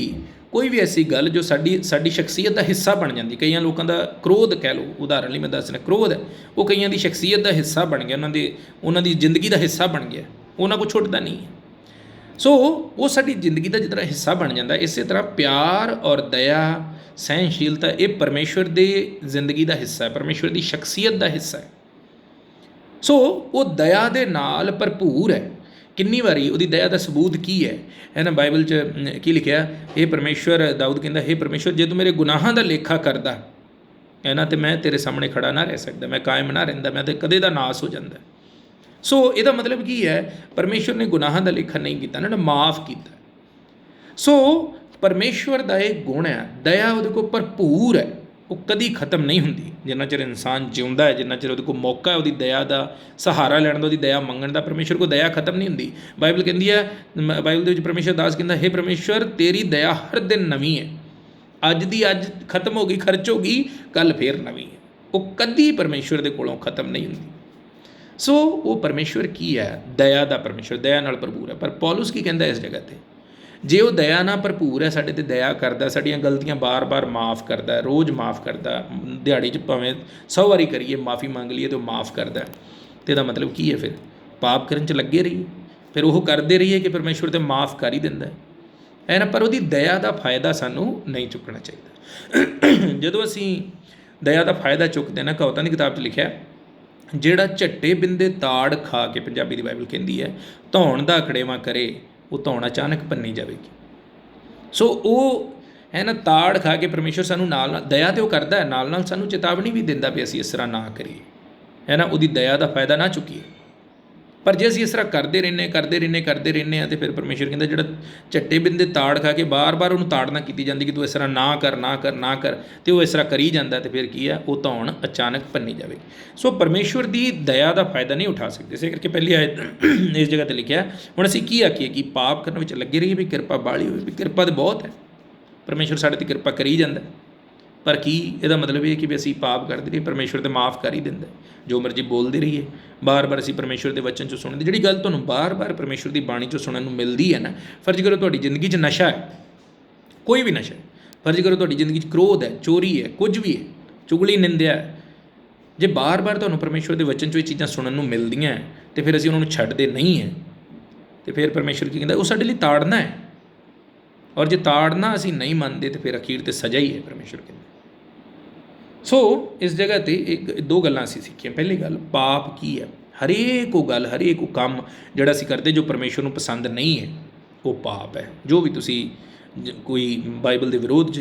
ਕੋਈ ਵੀ ਐਸੀ ਗੱਲ ਜੋ ਸਾਡੀ ਸ਼ਖਸੀਅਤ ਦਾ ਹਿੱਸਾ ਬਣ ਜਾਂਦੀ। ਕਈਆਂ ਲੋਕਾਂ ਦਾ ਕ੍ਰੋਧ, ਕਹਿ ਲਓ, ਉਦਾਹਰਨ ਲਈ ਮੈਂ ਦੱਸ ਰਿਹਾ, ਕ੍ਰੋਧ ਹੈ, ਉਹ ਕਈਆਂ ਦੀ ਸ਼ਖਸੀਅਤ ਦਾ ਹਿੱਸਾ ਬਣ ਗਿਆ, ਉਹਨਾਂ ਦੀ ਜ਼ਿੰਦਗੀ ਦਾ ਹਿੱਸਾ ਬਣ ਗਿਆ, ਉਹਨਾਂ ਕੋਲ ਛੁੱਟਦਾ ਨਹੀਂ ਹੈ। ਸੋ ਉਹ ਸਾਡੀ ਜ਼ਿੰਦਗੀ ਦਾ ਜਿਸ ਤਰ੍ਹਾਂ ਹਿੱਸਾ ਬਣ ਜਾਂਦਾ, ਇਸੇ ਤਰ੍ਹਾਂ ਪਿਆਰ ਔਰ ਦਇਆ, ਸਹਿਣਸ਼ੀਲਤਾ, ਇਹ ਪਰਮੇਸ਼ਵਰ ਦੇ ਜ਼ਿੰਦਗੀ ਦਾ ਹਿੱਸਾ ਹੈ, ਪਰਮੇਸ਼ਵਰ ਦੀ ਸ਼ਖਸੀਅਤ ਦਾ ਹਿੱਸਾ ਹੈ। ਸੋ ਉਹ ਦਇਆ ਦੇ ਨਾਲ ਭਰਪੂਰ ਹੈ। ਕਿੰਨੀ ਵਾਰੀ ਉਹਦੀ ਦਇਆ ਦਾ ਸਬੂਤ ਕੀ ਹੈ ਨਾ। ਬਾਈਬਲ 'ਚ ਕੀ ਲਿਖਿਆ, ਇਹ ਪਰਮੇਸ਼ਵਰ, ਦਾਊਦ ਕਹਿੰਦਾ, ਹੇ ਪਰਮੇਸ਼ਵਰ, ਜੇ ਤੂੰ ਮੇਰੇ ਗੁਨਾਹਾਂ ਦਾ ਲੇਖਾ ਕਰਦਾ ਹੈ ਨਾ, ਅਤੇ ਮੈਂ ਤੇਰੇ ਸਾਹਮਣੇ ਖੜਾ ਨਾ ਰਹਿ ਸਕਦਾ, ਮੈਂ ਕਾਇਮ ਨਾ ਰਹਿੰਦਾ, ਮੈਂ ਤਾਂ ਕਦੇ ਦਾ ਨਾਸ ਹੋ ਜਾਂਦਾ। ਸੋ ਇਹਦਾ ਮਤਲਬ ਕੀ ਹੈ, ਪਰਮੇਸ਼ਵਰ ਨੇ ਗੁਨਾਹਾਂ ਦਾ ਲੇਖਾ ਨਹੀਂ ਕੀਤਾ ਨਾ, ਮਾਫ਼ ਕੀਤਾ। ਸੋ ਪਰਮੇਸ਼ਵਰ ਦਾ ਇਹ ਗੁਣ ਹੈ, ਦਇਆ ਉਹਦੇ ਕੋਲ ਭਰਪੂਰ ਹੈ, ਉਹ ਕਦੀ ਖਤਮ ਨਹੀਂ ਹੁੰਦੀ। ਜਿੰਨਾ ਚਿਰ ਇਨਸਾਨ ਜਿਉਂਦਾ ਹੈ, ਜਿੰਨਾ ਚਿਰ ਉਹਦੇ ਕੋਲ ਮੌਕਾ ਹੈ ਉਹਦੀ ਦਇਆ ਦਾ ਸਹਾਰਾ ਲੈਣ ਦਾ, ਉਹਦੀ ਦਇਆ ਮੰਗਣ ਦਾ, ਪਰਮੇਸ਼ਵਰ ਕੋਲ ਦਇਆ ਖਤਮ ਨਹੀਂ ਹੁੰਦੀ। ਬਾਈਬਲ ਕਹਿੰਦੀ ਹੈ, ਬਾਈਬਲ ਦੇ ਵਿੱਚ ਪਰਮੇਸ਼ਵਰ ਦਾਸ ਕਹਿੰਦਾ, ਹੇ ਪਰਮੇਸ਼ਵਰ, ਤੇਰੀ ਦਇਆ ਹਰ ਦਿਨ ਨਵੀਂ ਹੈ, ਅੱਜ ਦੀ ਅੱਜ ਖਤਮ ਹੋ ਗਈ, ਖਰਚ ਹੋ ਗਈ, ਕੱਲ੍ਹ ਫੇਰ ਨਵੀਂ ਹੈ। ਉਹ ਕਦੀ ਪਰਮੇਸ਼ਵਰ ਦੇ ਕੋਲੋਂ ਖਤਮ ਨਹੀਂ ਹੁੰਦੀ। ਸੋ ਉਹ ਪਰਮੇਸ਼ਵਰ ਕੀ ਹੈ, ਦਇਆ ਦਾ ਪਰਮੇਸ਼ਵਰ, ਦਇਆ ਨਾਲ ਭਰਪੂਰ ਹੈ। ਪਰ ਪੌਲੁਸ ਕੀ ਕਹਿੰਦਾ ਇਸ ਜਗ੍ਹਾ 'ਤੇ, ਜੇ ਉਹ ਦਇਆ ਨਾਲ ਭਰਪੂਰ ਹੈ, ਸਾਡੇ 'ਤੇ ਦਇਆ ਕਰਦਾ, ਸਾਡੀਆਂ ਗਲਤੀਆਂ ਬਾਰ-ਬਾਰ ਮਾफ़ ਕਰਦਾ, ਰੋਜ਼ ਮਾफ़ ਕਰਦਾ, ਦਿਹਾੜੀ 'ਚ ਭਾਵੇਂ 100 ਵਾਰੀ ਕਰੀਏ, ਮਾफ़ੀ ਮੰਗ ਲਈਏ ਤਾਂ ਉਹ ਮਾफ़ ਕਰਦਾ, ਅਤੇ ਇਹਦਾ ਮਤਲਬ ਕੀ ਹੈ, ਫਿਰ ਪਾਪ ਕਰਨ 'ਚ ਲੱਗੇ ਰਹੀਏ, ਫਿਰ ਉਹ ਕਰਦੇ ਰਹੀਏ ਕਿ ਪਰਮੇਸ਼ਵਰ ਤਾਂ ਮਾफ़ ਕਰ ਹੀ ਦਿੰਦਾ ਹੈ ਨਾ। ਪਰ ਉਹਦੀ ਦਇਆ ਦਾ ਫਾਇਦਾ ਸਾਨੂੰ ਨਹੀਂ ਚੁੱਕਣਾ ਚਾਹੀਦਾ। ਜਦੋਂ ਅਸੀਂ ਦਇਆ ਦਾ ਫਾਇਦਾ ਚੁੱਕਦੇ ਨਾ, ਕਹਾਵਤਾਂ ਦੀ ਕਿਤਾਬ 'ਚ ਲਿਖਿਆ, ਜਿਹੜਾ ਝੱਟੇ ਬਿੰਦੇ ਤਾੜ ਖਾ ਕੇ, ਪੰਜਾਬੀ ਦੀ ਬਾਈਬਲ ਕਹਿੰਦੀ ਹੈ, ਧੌਣ ਦਾ ਅਕੜੇਵਾਂ ਕਰੇ, ਉਹ ਧੌਣ ਅਚਾਨਕ ਭੰਨੀ ਜਾਵੇਗੀ। ਸੋ ਉਹ ਹੈ ਨਾ, ਤਾੜ ਖਾ ਕੇ ਪਰਮੇਸ਼ਵਰ ਸਾਨੂੰ ਨਾਲ ਦਇਆ ਤਾਂ ਉਹ ਕਰਦਾ ਹੈ, ਨਾਲ ਸਾਨੂੰ ਚੇਤਾਵਨੀ ਵੀ ਦਿੰਦਾ ਵੀ ਅਸੀਂ ਇਸ ਤਰ੍ਹਾਂ ਨਾ ਕਰੀਏ, ਹੈ ਨਾ, ਉਹਦੀ ਦਇਆ ਦਾ ਫਾਇਦਾ ਨਾ ਚੁੱਕੀਏ। ਪਰ ਜੇ ਅਸੀਂ ਇਸ ਤਰ੍ਹਾਂ ਕਰਦੇ ਰਹਿੰਦੇ ਹਾਂ, ਤੇ ਫਿਰ ਪਰਮੇਸ਼ਵਰ ਕਹਿੰਦਾ, ਜਿਹੜਾ ਝੱਟੇ ਬਿੰਦੇ ਤਾੜ ਖਾ ਕੇ ਬਾਰ-ਬਾਰ ਉਹਨੂੰ ਤਾੜਨਾ ਕੀਤੀ ਜਾਂਦੀ ਕਿ ਤੂੰ ਇਸ ਤਰ੍ਹਾਂ ਨਾ ਕਰ, ਅਤੇ ਉਹ ਇਸ ਤਰ੍ਹਾਂ ਕਰੀ ਜਾਂਦਾ, ਅਤੇ ਫਿਰ ਕੀ ਹੈ, ਉਹ ਧੌਣ ਅਚਾਨਕ ਭੰਨੀ ਜਾਵੇਗੀ। ਸੋ ਪਰਮੇਸ਼ਵਰ ਦੀ ਦਇਆ ਦਾ ਫਾਇਦਾ ਨਹੀਂ ਉਠਾ ਸਕਦੇ। ਇਸੇ ਕਰਕੇ ਪਹਿਲੀ ਆਇਤ ਇਸ ਜਗ੍ਹਾ 'ਤੇ ਲਿਖਿਆ, ਹੁਣ ਅਸੀਂ ਕੀ ਆਖੀਏ ਕਿ ਪਾਪ ਕਰਨ ਵਿੱਚ ਲੱਗੇ ਰਹੀਏ, ਵੀ ਕਿਰਪਾ ਬਾਹਲੀ ਹੋਵੇ, ਵੀ ਕਿਰਪਾ ਤਾਂ ਬਹੁਤ ਹੈ, ਪਰਮੇਸ਼ਵਰ ਸਾਡੇ 'ਤੇ ਕਿਰਪਾ ਕਰੀ ਜਾਂਦਾ, ਪਰ ਕੀ ਇਹਦਾ ਮਤਲਬ ਇਹ ਕਿ ਵੀ ਅਸੀਂ ਪਾਪ ਕਰਦੇ ਰਹੀਏ, ਪਰਮੇਸ਼ਵਰ ਤਾਂ ਮਾफ़ ਕਰ ਹੀ ਦਿੰਦਾ, ਜੋ ਮਰਜ਼ੀ ਬੋਲਦੇ ਰਹੀਏ, ਬਾਰ-ਬਾਰ ਅਸੀਂ ਪਰਮੇਸ਼ਵਰ ਦੇ ਵਚਨ 'ਚੋਂ ਸੁਣਦੇ। ਜਿਹੜੀ ਗੱਲ ਤੁਹਾਨੂੰ ਬਾਰ-ਬਾਰ ਪਰਮੇਸ਼ਵਰ ਦੀ ਬਾਣੀ 'ਚੋਂ ਸੁਣਨ ਨੂੰ ਮਿਲਦੀ ਹੈ ਨਾ, ਫਰਜ਼ ਕਰੋ ਤੁਹਾਡੀ ਜ਼ਿੰਦਗੀ 'ਚ ਨਸ਼ਾ ਹੈ, ਕੋਈ ਵੀ ਨਸ਼ਾ ਹੈ, ਫਰਜ਼ ਕਰੋ ਤੁਹਾਡੀ ਜ਼ਿੰਦਗੀ 'ਚ ਕ੍ਰੋਧ ਹੈ, ਚੋਰੀ ਹੈ, ਕੁਝ ਵੀ ਹੈ, ਚੁਗਲੀ, ਨਿੰਦਿਆ ਹੈ, ਜੇ ਬਾਰ-ਬਾਰ ਤੁਹਾਨੂੰ ਪਰਮੇਸ਼ਵਰ ਦੇ ਵਚਨ 'ਚੋਂ ਇਹ ਚੀਜ਼ਾਂ ਸੁਣਨ ਨੂੰ ਮਿਲਦੀਆਂ ਅਤੇ ਫਿਰ ਅਸੀਂ ਉਹਨਾਂ ਨੂੰ ਛੱਡਦੇ ਨਹੀਂ ਹੈ, ਅਤੇ ਫਿਰ ਪਰਮੇਸ਼ਵਰ ਕੀ ਕਹਿੰਦਾ, ਉਹ ਸਾਡੇ ਲਈ ਤਾੜਨਾ ਹੈ, ਔਰ ਜੇ ਤਾੜਨਾ ਅਸੀਂ ਨਹੀਂ ਮੰਨਦੇ ਤਾਂ ਫਿਰ ਅਖੀਰ 'ਤੇ ਸਜ਼ਾ ਹੀ ਹੈ, ਪਰਮੇਸ਼ਵਰ ਕਹਿੰਦਾ। ਸੋ ਇਸ ਜਗ੍ਹਾ 'ਤੇ ਦੋ ਗੱਲਾਂ ਅਸੀਂ ਸਿੱਖੀਆਂ। ਪਹਿਲੀ ਗੱਲ, ਪਾਪ ਕੀ ਹੈ। ਹਰੇਕ ਉਹ ਗੱਲ, ਹਰੇਕ ਉਹ ਕੰਮ ਜਿਹੜਾ ਅਸੀਂ ਕਰਦੇ ਜੋ ਪਰਮੇਸ਼ਵਰ ਨੂੰ ਪਸੰਦ ਨਹੀਂ ਹੈ, ਉਹ ਪਾਪ ਹੈ। ਜੋ ਵੀ ਤੁਸੀਂ ਕੋਈ ਬਾਈਬਲ ਦੇ ਵਿਰੋਧ 'ਚ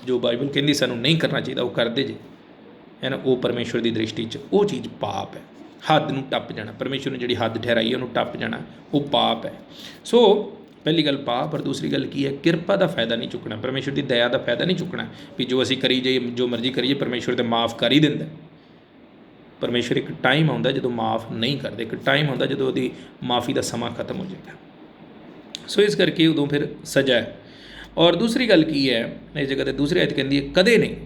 ਜੋ ਬਾਈਬਲ ਕਹਿੰਦੀ ਸਾਨੂੰ ਨਹੀਂ ਕਰਨਾ ਚਾਹੀਦਾ ਉਹ ਕਰਦੇ ਜੇ, ਹੈ ਨਾ, ਉਹ ਪਰਮੇਸ਼ਵਰ ਦੀ ਦ੍ਰਿਸ਼ਟੀ 'ਚ ਉਹ ਚੀਜ਼ ਪਾਪ ਹੈ। ਹੱਦ ਨੂੰ ਟੱਪ ਜਾਣਾ, ਪਰਮੇਸ਼ਵਰ ਨੇ ਜਿਹੜੀ ਹੱਦ ਠਹਿਰਾਈ ਹੈ ਉਹਨੂੰ ਟੱਪ ਜਾਣਾ, ਉਹ ਪਾਪ ਹੈ। ਸੋ ਪਹਿਲੀ ਗੱਲ ਪਾਪ, ਔਰ ਦੂਸਰੀ ਗੱਲ ਕੀ ਹੈ, ਕਿਰਪਾ ਦਾ ਫਾਇਦਾ ਨਹੀਂ ਚੁੱਕਣਾ, ਪਰਮੇਸ਼ਵਰ ਦੀ ਦਇਆ ਦਾ ਫਾਇਦਾ ਨਹੀਂ ਚੁੱਕਣਾ ਵੀ ਜੋ ਅਸੀਂ ਕਰੀ ਜਾਈਏ, ਜੋ ਮਰਜ਼ੀ ਕਰੀਏ, ਪਰਮੇਸ਼ਵਰ ਤਾਂ ਮਾफ़ ਕਰ ਹੀ ਦਿੰਦਾ। ਪਰਮੇਸ਼ਵਰ ਇੱਕ ਟਾਈਮ ਆਉਂਦਾ ਜਦੋਂ ਮਾफ़ ਨਹੀਂ ਕਰਦੇ, ਇੱਕ ਟਾਈਮ ਆਉਂਦਾ ਜਦੋਂ ਉਹਦੀ ਮਾफ़ੀ ਦਾ ਸਮਾਂ ਖਤਮ ਹੋ ਜਾਏਗਾ। ਸੋ ਇਸ ਕਰਕੇ ਉਦੋਂ ਫਿਰ ਸਜ਼ਾ ਹੈ। ਔਰ ਦੂਸਰੀ ਗੱਲ ਕੀ ਹੈ, ਇਸ ਜਗ੍ਹਾ 'ਤੇ ਦੂਸਰੀ ਆਇਤ ਕਹਿੰਦੀ ਹੈ, ਕਦੇ ਨਹੀਂ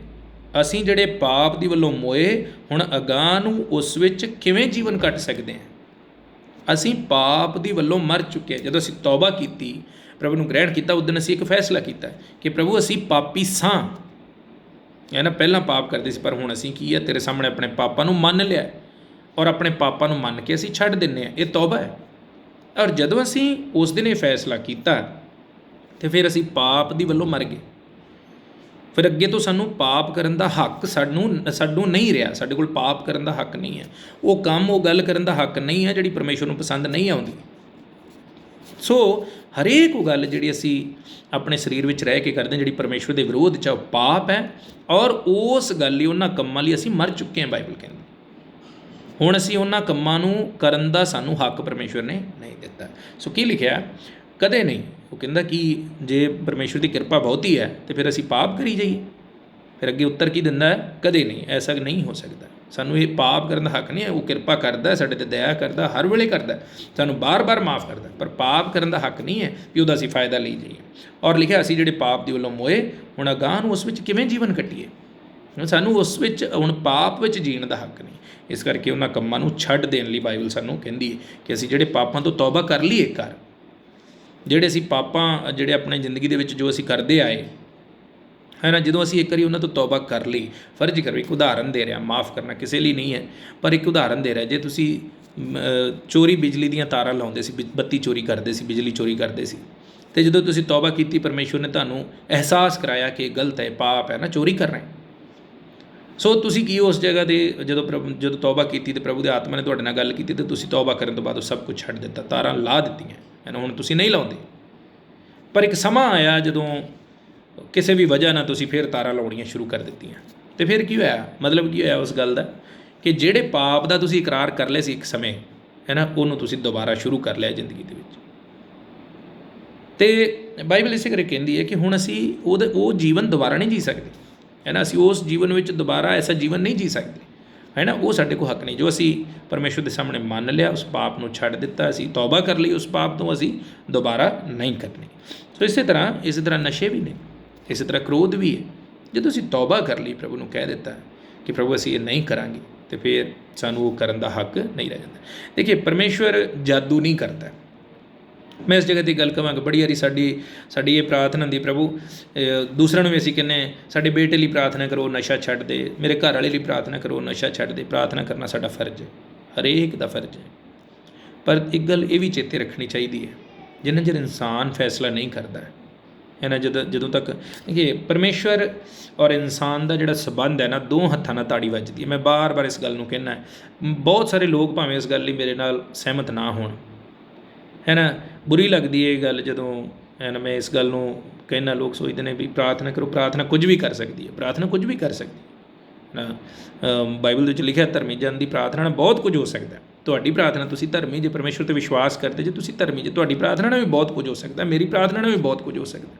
ਅਸੀਂ ਜਿਹੜੇ ਪਾਪ ਦੀ ਵੱਲੋਂ ਮੋਏ ਹੁਣ ਅਗਾਂਹ ਨੂੰ ਉਸ ਵਿੱਚ ਕਿਵੇਂ ਜੀਵਨ ਕੱਟ ਸਕਦੇ ਹਾਂ। ਅਸੀਂ ਪਾਪ ਦੀ ਵੱਲੋਂ ਮਰ ਚੁੱਕੇ ਹਾਂ। ਜਦੋਂ ਅਸੀਂ ਤੌਬਾ ਕੀਤੀ, ਪ੍ਰਭੂ ਨੂੰ ਗ੍ਰਹਿਣ ਕੀਤਾ, ਉਸ ਦਿਨ ਅਸੀਂ ਇੱਕ ਫੈਸਲਾ ਕੀਤਾ ਕਿ ਪ੍ਰਭੂ ਅਸੀਂ ਪਾਪੀ ਸਾਂ, ਹੈ ਨਾ, ਪਹਿਲਾਂ ਪਾਪ ਕਰਦੇ ਸੀ, ਪਰ ਹੁਣ ਅਸੀਂ ਕੀ ਹੈ, ਤੇਰੇ ਸਾਹਮਣੇ ਆਪਣੇ ਪਾਪਾਂ ਨੂੰ ਮੰਨ ਲਿਆ, ਔਰ ਆਪਣੇ ਪਾਪਾਂ ਨੂੰ ਮੰਨ ਕੇ ਅਸੀਂ ਛੱਡ ਦਿੰਦੇ ਹਾਂ। ਇਹ ਤੌਬਾ ਹੈ। ਔਰ ਜਦੋਂ ਅਸੀਂ ਉਸ ਦਿਨ ਇਹ ਫੈਸਲਾ ਕੀਤਾ ਅਤੇ ਫਿਰ ਅਸੀਂ ਪਾਪ ਦੀ ਵੱਲੋਂ ਮਰ ਗਏ। ਫਿਰ ਅੱਗੇ ਤੋਂ ਸਾਨੂੰ ਪਾਪ ਕਰਨ ਦਾ ਹੱਕ ਸਾਨੂੰ ਨਹੀਂ ਰਿਹਾ, ਸਾਡੇ ਕੋਲ ਪਾਪ ਕਰਨ ਦਾ ਹੱਕ ਨਹੀਂ ਹੈ, ਉਹ ਕੰਮ, ਉਹ ਗੱਲ ਕਰਨ ਦਾ ਹੱਕ ਨਹੀਂ ਹੈ ਜਿਹੜੀ ਪਰਮੇਸ਼ਵਰ ਨੂੰ ਪਸੰਦ ਨਹੀਂ ਆਉਂਦੀ। ਸੋ ਹਰੇਕ ਉਹ ਗੱਲ ਜਿਹੜੀ ਅਸੀਂ ਆਪਣੇ ਸਰੀਰ ਵਿੱਚ ਰਹਿ ਕੇ ਕਰਦੇ ਹਾਂ, ਜਿਹੜੀ ਪਰਮੇਸ਼ਵਰ ਦੇ ਵਿਰੋਧ 'ਚ, ਉਹ ਪਾਪ ਹੈ। ਔਰ ਉਸ ਗੱਲ ਲਈ, ਉਹਨਾਂ ਕੰਮਾਂ ਲਈ ਅਸੀਂ ਮਰ ਚੁੱਕੇ ਹਾਂ, ਬਾਈਬਲ ਕਹਿੰਦੀ। ਹੁਣ ਅਸੀਂ ਉਹਨਾਂ ਕੰਮਾਂ ਨੂੰ ਕਰਨ ਦਾ ਸਾਨੂੰ ਹੱਕ ਪਰਮੇਸ਼ਵਰ ਨੇ ਨਹੀਂ ਦਿੱਤਾ। ਸੋ ਕੀ ਲਿਖਿਆ, ਕਦੇ ਨਹੀਂ। ਉਹ ਕਹਿੰਦਾ ਕਿ ਜੇ ਪਰਮੇਸ਼ਵਰ ਦੀ ਕਿਰਪਾ ਬਹੁਤੀ ਹੈ ਅਤੇ ਫਿਰ ਅਸੀਂ ਪਾਪ ਕਰੀ ਜਾਈਏ। ਫਿਰ ਅੱਗੇ ਉੱਤਰ ਕੀ ਦਿੰਦਾ ਹੈ, ਕਦੇ ਨਹੀਂ, ਐਸਾ ਨਹੀਂ ਹੋ ਸਕਦਾ। ਸਾਨੂੰ ਇਹ ਪਾਪ ਕਰਨ ਦਾ ਹੱਕ ਨਹੀਂ ਹੈ। ਉਹ ਕਿਰਪਾ ਕਰਦਾ, ਸਾਡੇ 'ਤੇ ਦਇਆ ਕਰਦਾ, ਹਰ ਵੇਲੇ ਕਰਦਾ, ਸਾਨੂੰ ਬਾਰ-ਬਾਰ ਮਾफ़ ਕਰਦਾ, ਪਰ ਪਾਪ ਕਰਨ ਦਾ ਹੱਕ ਨਹੀਂ ਹੈ ਕਿ ਉਹਦਾ ਅਸੀਂ ਫਾਇਦਾ ਲਈ ਜਾਈਏ। ਔਰ ਲਿਖਿਆ, ਅਸੀਂ ਜਿਹੜੇ ਪਾਪ ਦੀ ਵੱਲੋਂ ਮੋਏ ਹੁਣ ਅਗਾਂਹ ਨੂੰ ਉਸ ਵਿੱਚ ਕਿਵੇਂ ਜੀਵਨ ਕੱਟੀਏ। ਸਾਨੂੰ ਉਸ ਵਿੱਚ, ਹੁਣ ਪਾਪ ਵਿੱਚ ਜੀਣ ਦਾ ਹੱਕ ਨਹੀਂ। ਇਸ ਕਰਕੇ ਉਹਨਾਂ ਕੰਮਾਂ ਨੂੰ ਛੱਡ ਦੇਣ ਲਈ ਬਾਈਬਲ ਸਾਨੂੰ ਕਹਿੰਦੀ ਹੈ ਕਿ ਅਸੀਂ ਜਿਹੜੇ ਪਾਪਾਂ ਤੋਂ ਤੌਬਾ ਕਰ ਲਈਏ, ਜਿਹੜੇ ਅਸੀਂ ਪਾਪਾਂ ਜਿਹੜੇ ਆਪਣੇ ਜ਼ਿੰਦਗੀ ਦੇ ਵਿੱਚ ਜੋ ਅਸੀਂ ਕਰਦੇ ਆਏ, ਹੈ ਨਾ, ਜਦੋਂ ਅਸੀਂ ਇੱਕ ਵਾਰੀ ਉਹਨਾਂ ਤੋਂ ਤੌਬਾ ਕਰ ਲਈ, ਫਰਜ਼ ਕਰੋ, ਇੱਕ ਉਦਾਹਰਨ ਦੇ ਰਿਹਾ, ਮਾफ़ ਕਰਨਾ ਕਿਸੇ ਲਈ ਨਹੀਂ ਹੈ, ਪਰ ਇੱਕ ਉਦਾਹਰਨ ਦੇ ਰਿਹਾ। ਜੇ ਤੁਸੀਂ ਚੋਰੀ, ਬਿਜਲੀ ਦੀਆਂ ਤਾਰਾਂ ਲਾਉਂਦੇ ਸੀ, ਬੱਤੀ ਚੋਰੀ ਕਰਦੇ ਸੀ, ਬਿਜਲੀ ਚੋਰੀ ਕਰਦੇ ਸੀ, ਅਤੇ ਜਦੋਂ ਤੁਸੀਂ ਤੌਬਾ ਕੀਤੀ, ਪਰਮੇਸ਼ਵਰ ਨੇ ਤੁਹਾਨੂੰ ਅਹਿਸਾਸ ਕਰਾਇਆ ਕਿ ਗਲਤ ਹੈ, ਪਾਪ ਹੈ ਨਾ, ਚੋਰੀ ਕਰਨਾ ਹੈ। ਸੋ ਤੁਸੀਂ ਕੀ ਉਸ ਜਗ੍ਹਾ 'ਤੇ ਜਦੋਂ ਤੌਬਾ ਕੀਤੀ ਅਤੇ ਪ੍ਰਭੂ ਦੇ ਆਤਮਾ ਨੇ ਤੁਹਾਡੇ ਨਾਲ ਗੱਲ ਕੀਤੀ, ਅਤੇ ਤੁਸੀਂ ਤੌਬਾ ਕਰਨ ਤੋਂ ਬਾਅਦ ਉਹ ਸਭ ਕੁਝ ਛੱਡ ਦਿੱਤਾ, ਤਾਰਾਂ ਲਾ ਦਿੱਤੀਆਂ, ਹੈ ਨਾ, ਹੁਣ ਤੁਸੀਂ ਨਹੀਂ ਲਾਉਂਦੇ। ਪਰ ਇੱਕ ਸਮਾਂ ਆਇਆ ਜਦੋਂ ਕਿਸੇ ਵੀ ਵਜ੍ਹਾ ਨਾਲ ਤੁਸੀਂ ਫਿਰ ਤਾਰਾਂ ਲਾਉਣੀਆਂ ਸ਼ੁਰੂ ਕਰ ਦਿੱਤੀਆਂ, ਅਤੇ ਫਿਰ ਕੀ ਹੋਇਆ, ਮਤਲਬ ਕੀ ਹੋਇਆ ਉਸ ਗੱਲ ਦਾ ਕਿ ਜਿਹੜੇ ਪਾਪ ਦਾ ਤੁਸੀਂ ਇਕਰਾਰ ਕਰ ਲਿਆ ਸੀ ਇੱਕ ਸਮੇਂ, ਹੈ ਨਾ, ਉਹਨੂੰ ਤੁਸੀਂ ਦੁਬਾਰਾ ਸ਼ੁਰੂ ਕਰ ਲਿਆ ਜ਼ਿੰਦਗੀ ਦੇ ਵਿੱਚ। ਅਤੇ ਬਾਈਬਲ ਇਸੇ ਕਰਕੇ ਕਹਿੰਦੀ ਹੈ ਕਿ ਹੁਣ ਅਸੀਂ ਉਹ ਜੀਵਨ ਦੁਬਾਰਾ ਨਹੀਂ ਜੀ ਸਕਦੇ, ਹੈ ਨਾ, ਅਸੀਂ ਉਸ ਜੀਵਨ ਵਿੱਚ ਦੁਬਾਰਾ ਐਸਾ ਜੀਵਨ ਨਹੀਂ ਜੀ ਸਕਦੇ, ਹੈ ਨਾ, ਉਹ ਸਾਡੇ ਕੋਲ ਹੱਕ ਨਹੀਂ। ਜੋ ਅਸੀਂ ਪਰਮੇਸ਼ਵਰ ਦੇ ਸਾਹਮਣੇ ਮੰਨ ਲਿਆ, ਉਸ ਪਾਪ ਨੂੰ ਛੱਡ ਦਿੱਤਾ, ਅਸੀਂ ਤੌਬਾ ਕਰ ਲਈ, ਉਸ ਪਾਪ ਤੋਂ ਅਸੀਂ ਦੁਬਾਰਾ ਨਹੀਂ ਕਰਨੀ। ਸੋ ਇਸੇ ਤਰ੍ਹਾਂ ਨਸ਼ੇ ਵੀ ਨੇ, ਇਸੇ ਤਰ੍ਹਾਂ ਕ੍ਰੋਧ ਵੀ ਹੈ। ਜਦੋਂ ਅਸੀਂ ਤੌਬਾ ਕਰ ਲਈ, ਪ੍ਰਭੂ ਨੂੰ ਕਹਿ ਦਿੱਤਾ ਕਿ ਪ੍ਰਭੂ ਅਸੀਂ ਇਹ ਨਹੀਂ ਕਰਾਂਗੇ, ਅਤੇ ਫਿਰ ਸਾਨੂੰ ਉਹ ਕਰਨ ਦਾ ਹੱਕ ਨਹੀਂ ਰਹਿ ਜਾਂਦਾ। ਦੇਖੀਏ, ਪਰਮੇਸ਼ਵਰ ਜਾਦੂ ਨਹੀਂ ਕਰਦਾ। ਮੈਂ ਇਸ ਜਗ੍ਹਾ 'ਤੇ ਗੱਲ ਕਹਾਂਗਾ, ਬੜੀ ਵਾਰੀ ਸਾਡੀ ਇਹ ਪ੍ਰਾਰਥਨਾ ਹੁੰਦੀ, ਪ੍ਰਭੂ ਦੂਸਰਿਆਂ ਨੂੰ ਵੀ ਅਸੀਂ ਕਹਿੰਦੇ, ਸਾਡੇ ਬੇਟੇ ਲਈ ਪ੍ਰਾਰਥਨਾ ਕਰੋ ਨਸ਼ਾ ਛੱਡ ਦੇ, ਮੇਰੇ ਘਰ ਵਾਲੇ ਲਈ ਪ੍ਰਾਰਥਨਾ ਕਰੋ ਨਸ਼ਾ ਛੱਡ ਦੇ। ਪ੍ਰਾਰਥਨਾ ਕਰਨਾ ਸਾਡਾ ਫਰਜ਼ ਹੈ, ਹਰੇਕ ਦਾ ਫਰਜ਼ ਹੈ। ਪਰ ਇੱਕ ਗੱਲ ਇਹ ਵੀ ਚੇਤੇ ਰੱਖਣੀ ਚਾਹੀਦੀ ਹੈ, ਜਿੰਨਾ ਚਿਰ ਇਨਸਾਨ ਫੈਸਲਾ ਨਹੀਂ ਕਰਦਾ, ਹੈ ਨਾ, ਜਦੋਂ ਤੱਕ ਦੇਖੀਏ ਪਰਮੇਸ਼ਵਰ ਔਰ ਇਨਸਾਨ ਦਾ ਜਿਹੜਾ ਸੰਬੰਧ ਹੈ ਨਾ, ਦੋ ਹੱਥਾਂ ਨਾਲ ਤਾੜੀ ਵੱਜਦੀ ਹੈ। ਮੈਂ ਬਾਰ-ਬਾਰ ਇਸ ਗੱਲ ਨੂੰ ਕਹਿਣਾ, ਬਹੁਤ ਸਾਰੇ ਲੋਕ ਭਾਵੇਂ ਇਸ ਗੱਲ ਲਈ ਮੇਰੇ ਨਾਲ ਸਹਿਮਤ ਨਾ ਹੋਣ, ਹੈ ਨਾ, ਬੁਰੀ ਲੱਗਦੀ ਹੈ ਇਹ ਗੱਲ ਜਦੋਂ, ਹੈ ਨਾ, ਮੈਂ ਇਸ ਗੱਲ ਨੂੰ ਕਹਿਣਾ। ਲੋਕ ਸੋਚਦੇ ਨੇ ਵੀ ਪ੍ਰਾਰਥਨਾ ਕਰੋ, ਪ੍ਰਾਰਥਨਾ ਕੁਝ ਵੀ ਕਰ ਸਕਦੀ ਹੈ, ਪ੍ਰਾਰਥਨਾ ਕੁਝ ਵੀ ਕਰ ਸਕਦੀ ਹੈ ਨਾ। ਬਾਈਬਲ ਦੇ ਵਿੱਚ ਲਿਖਿਆ, ਧਰਮੀ ਜਨ ਦੀ ਪ੍ਰਾਰਥਨਾ ਨਾਲ ਬਹੁਤ ਕੁਝ ਹੋ ਸਕਦਾ। ਤੁਹਾਡੀ ਪ੍ਰਾਰਥਨਾ, ਤੁਸੀਂ ਧਰਮੀ ਜੇ ਪਰਮੇਸ਼ਵਰ 'ਤੇ ਵਿਸ਼ਵਾਸ ਕਰਦੇ, ਜੇ ਤੁਸੀਂ ਧਰਮੀ ਜੇ, ਤੁਹਾਡੀ ਪ੍ਰਾਰਥਨਾ ਨਾਲ ਵੀ ਬਹੁਤ ਕੁਝ ਹੋ ਸਕਦਾ, ਮੇਰੀ ਪ੍ਰਾਰਥਨਾ ਨਾਲ ਵੀ ਬਹੁਤ ਕੁਝ ਹੋ ਸਕਦਾ।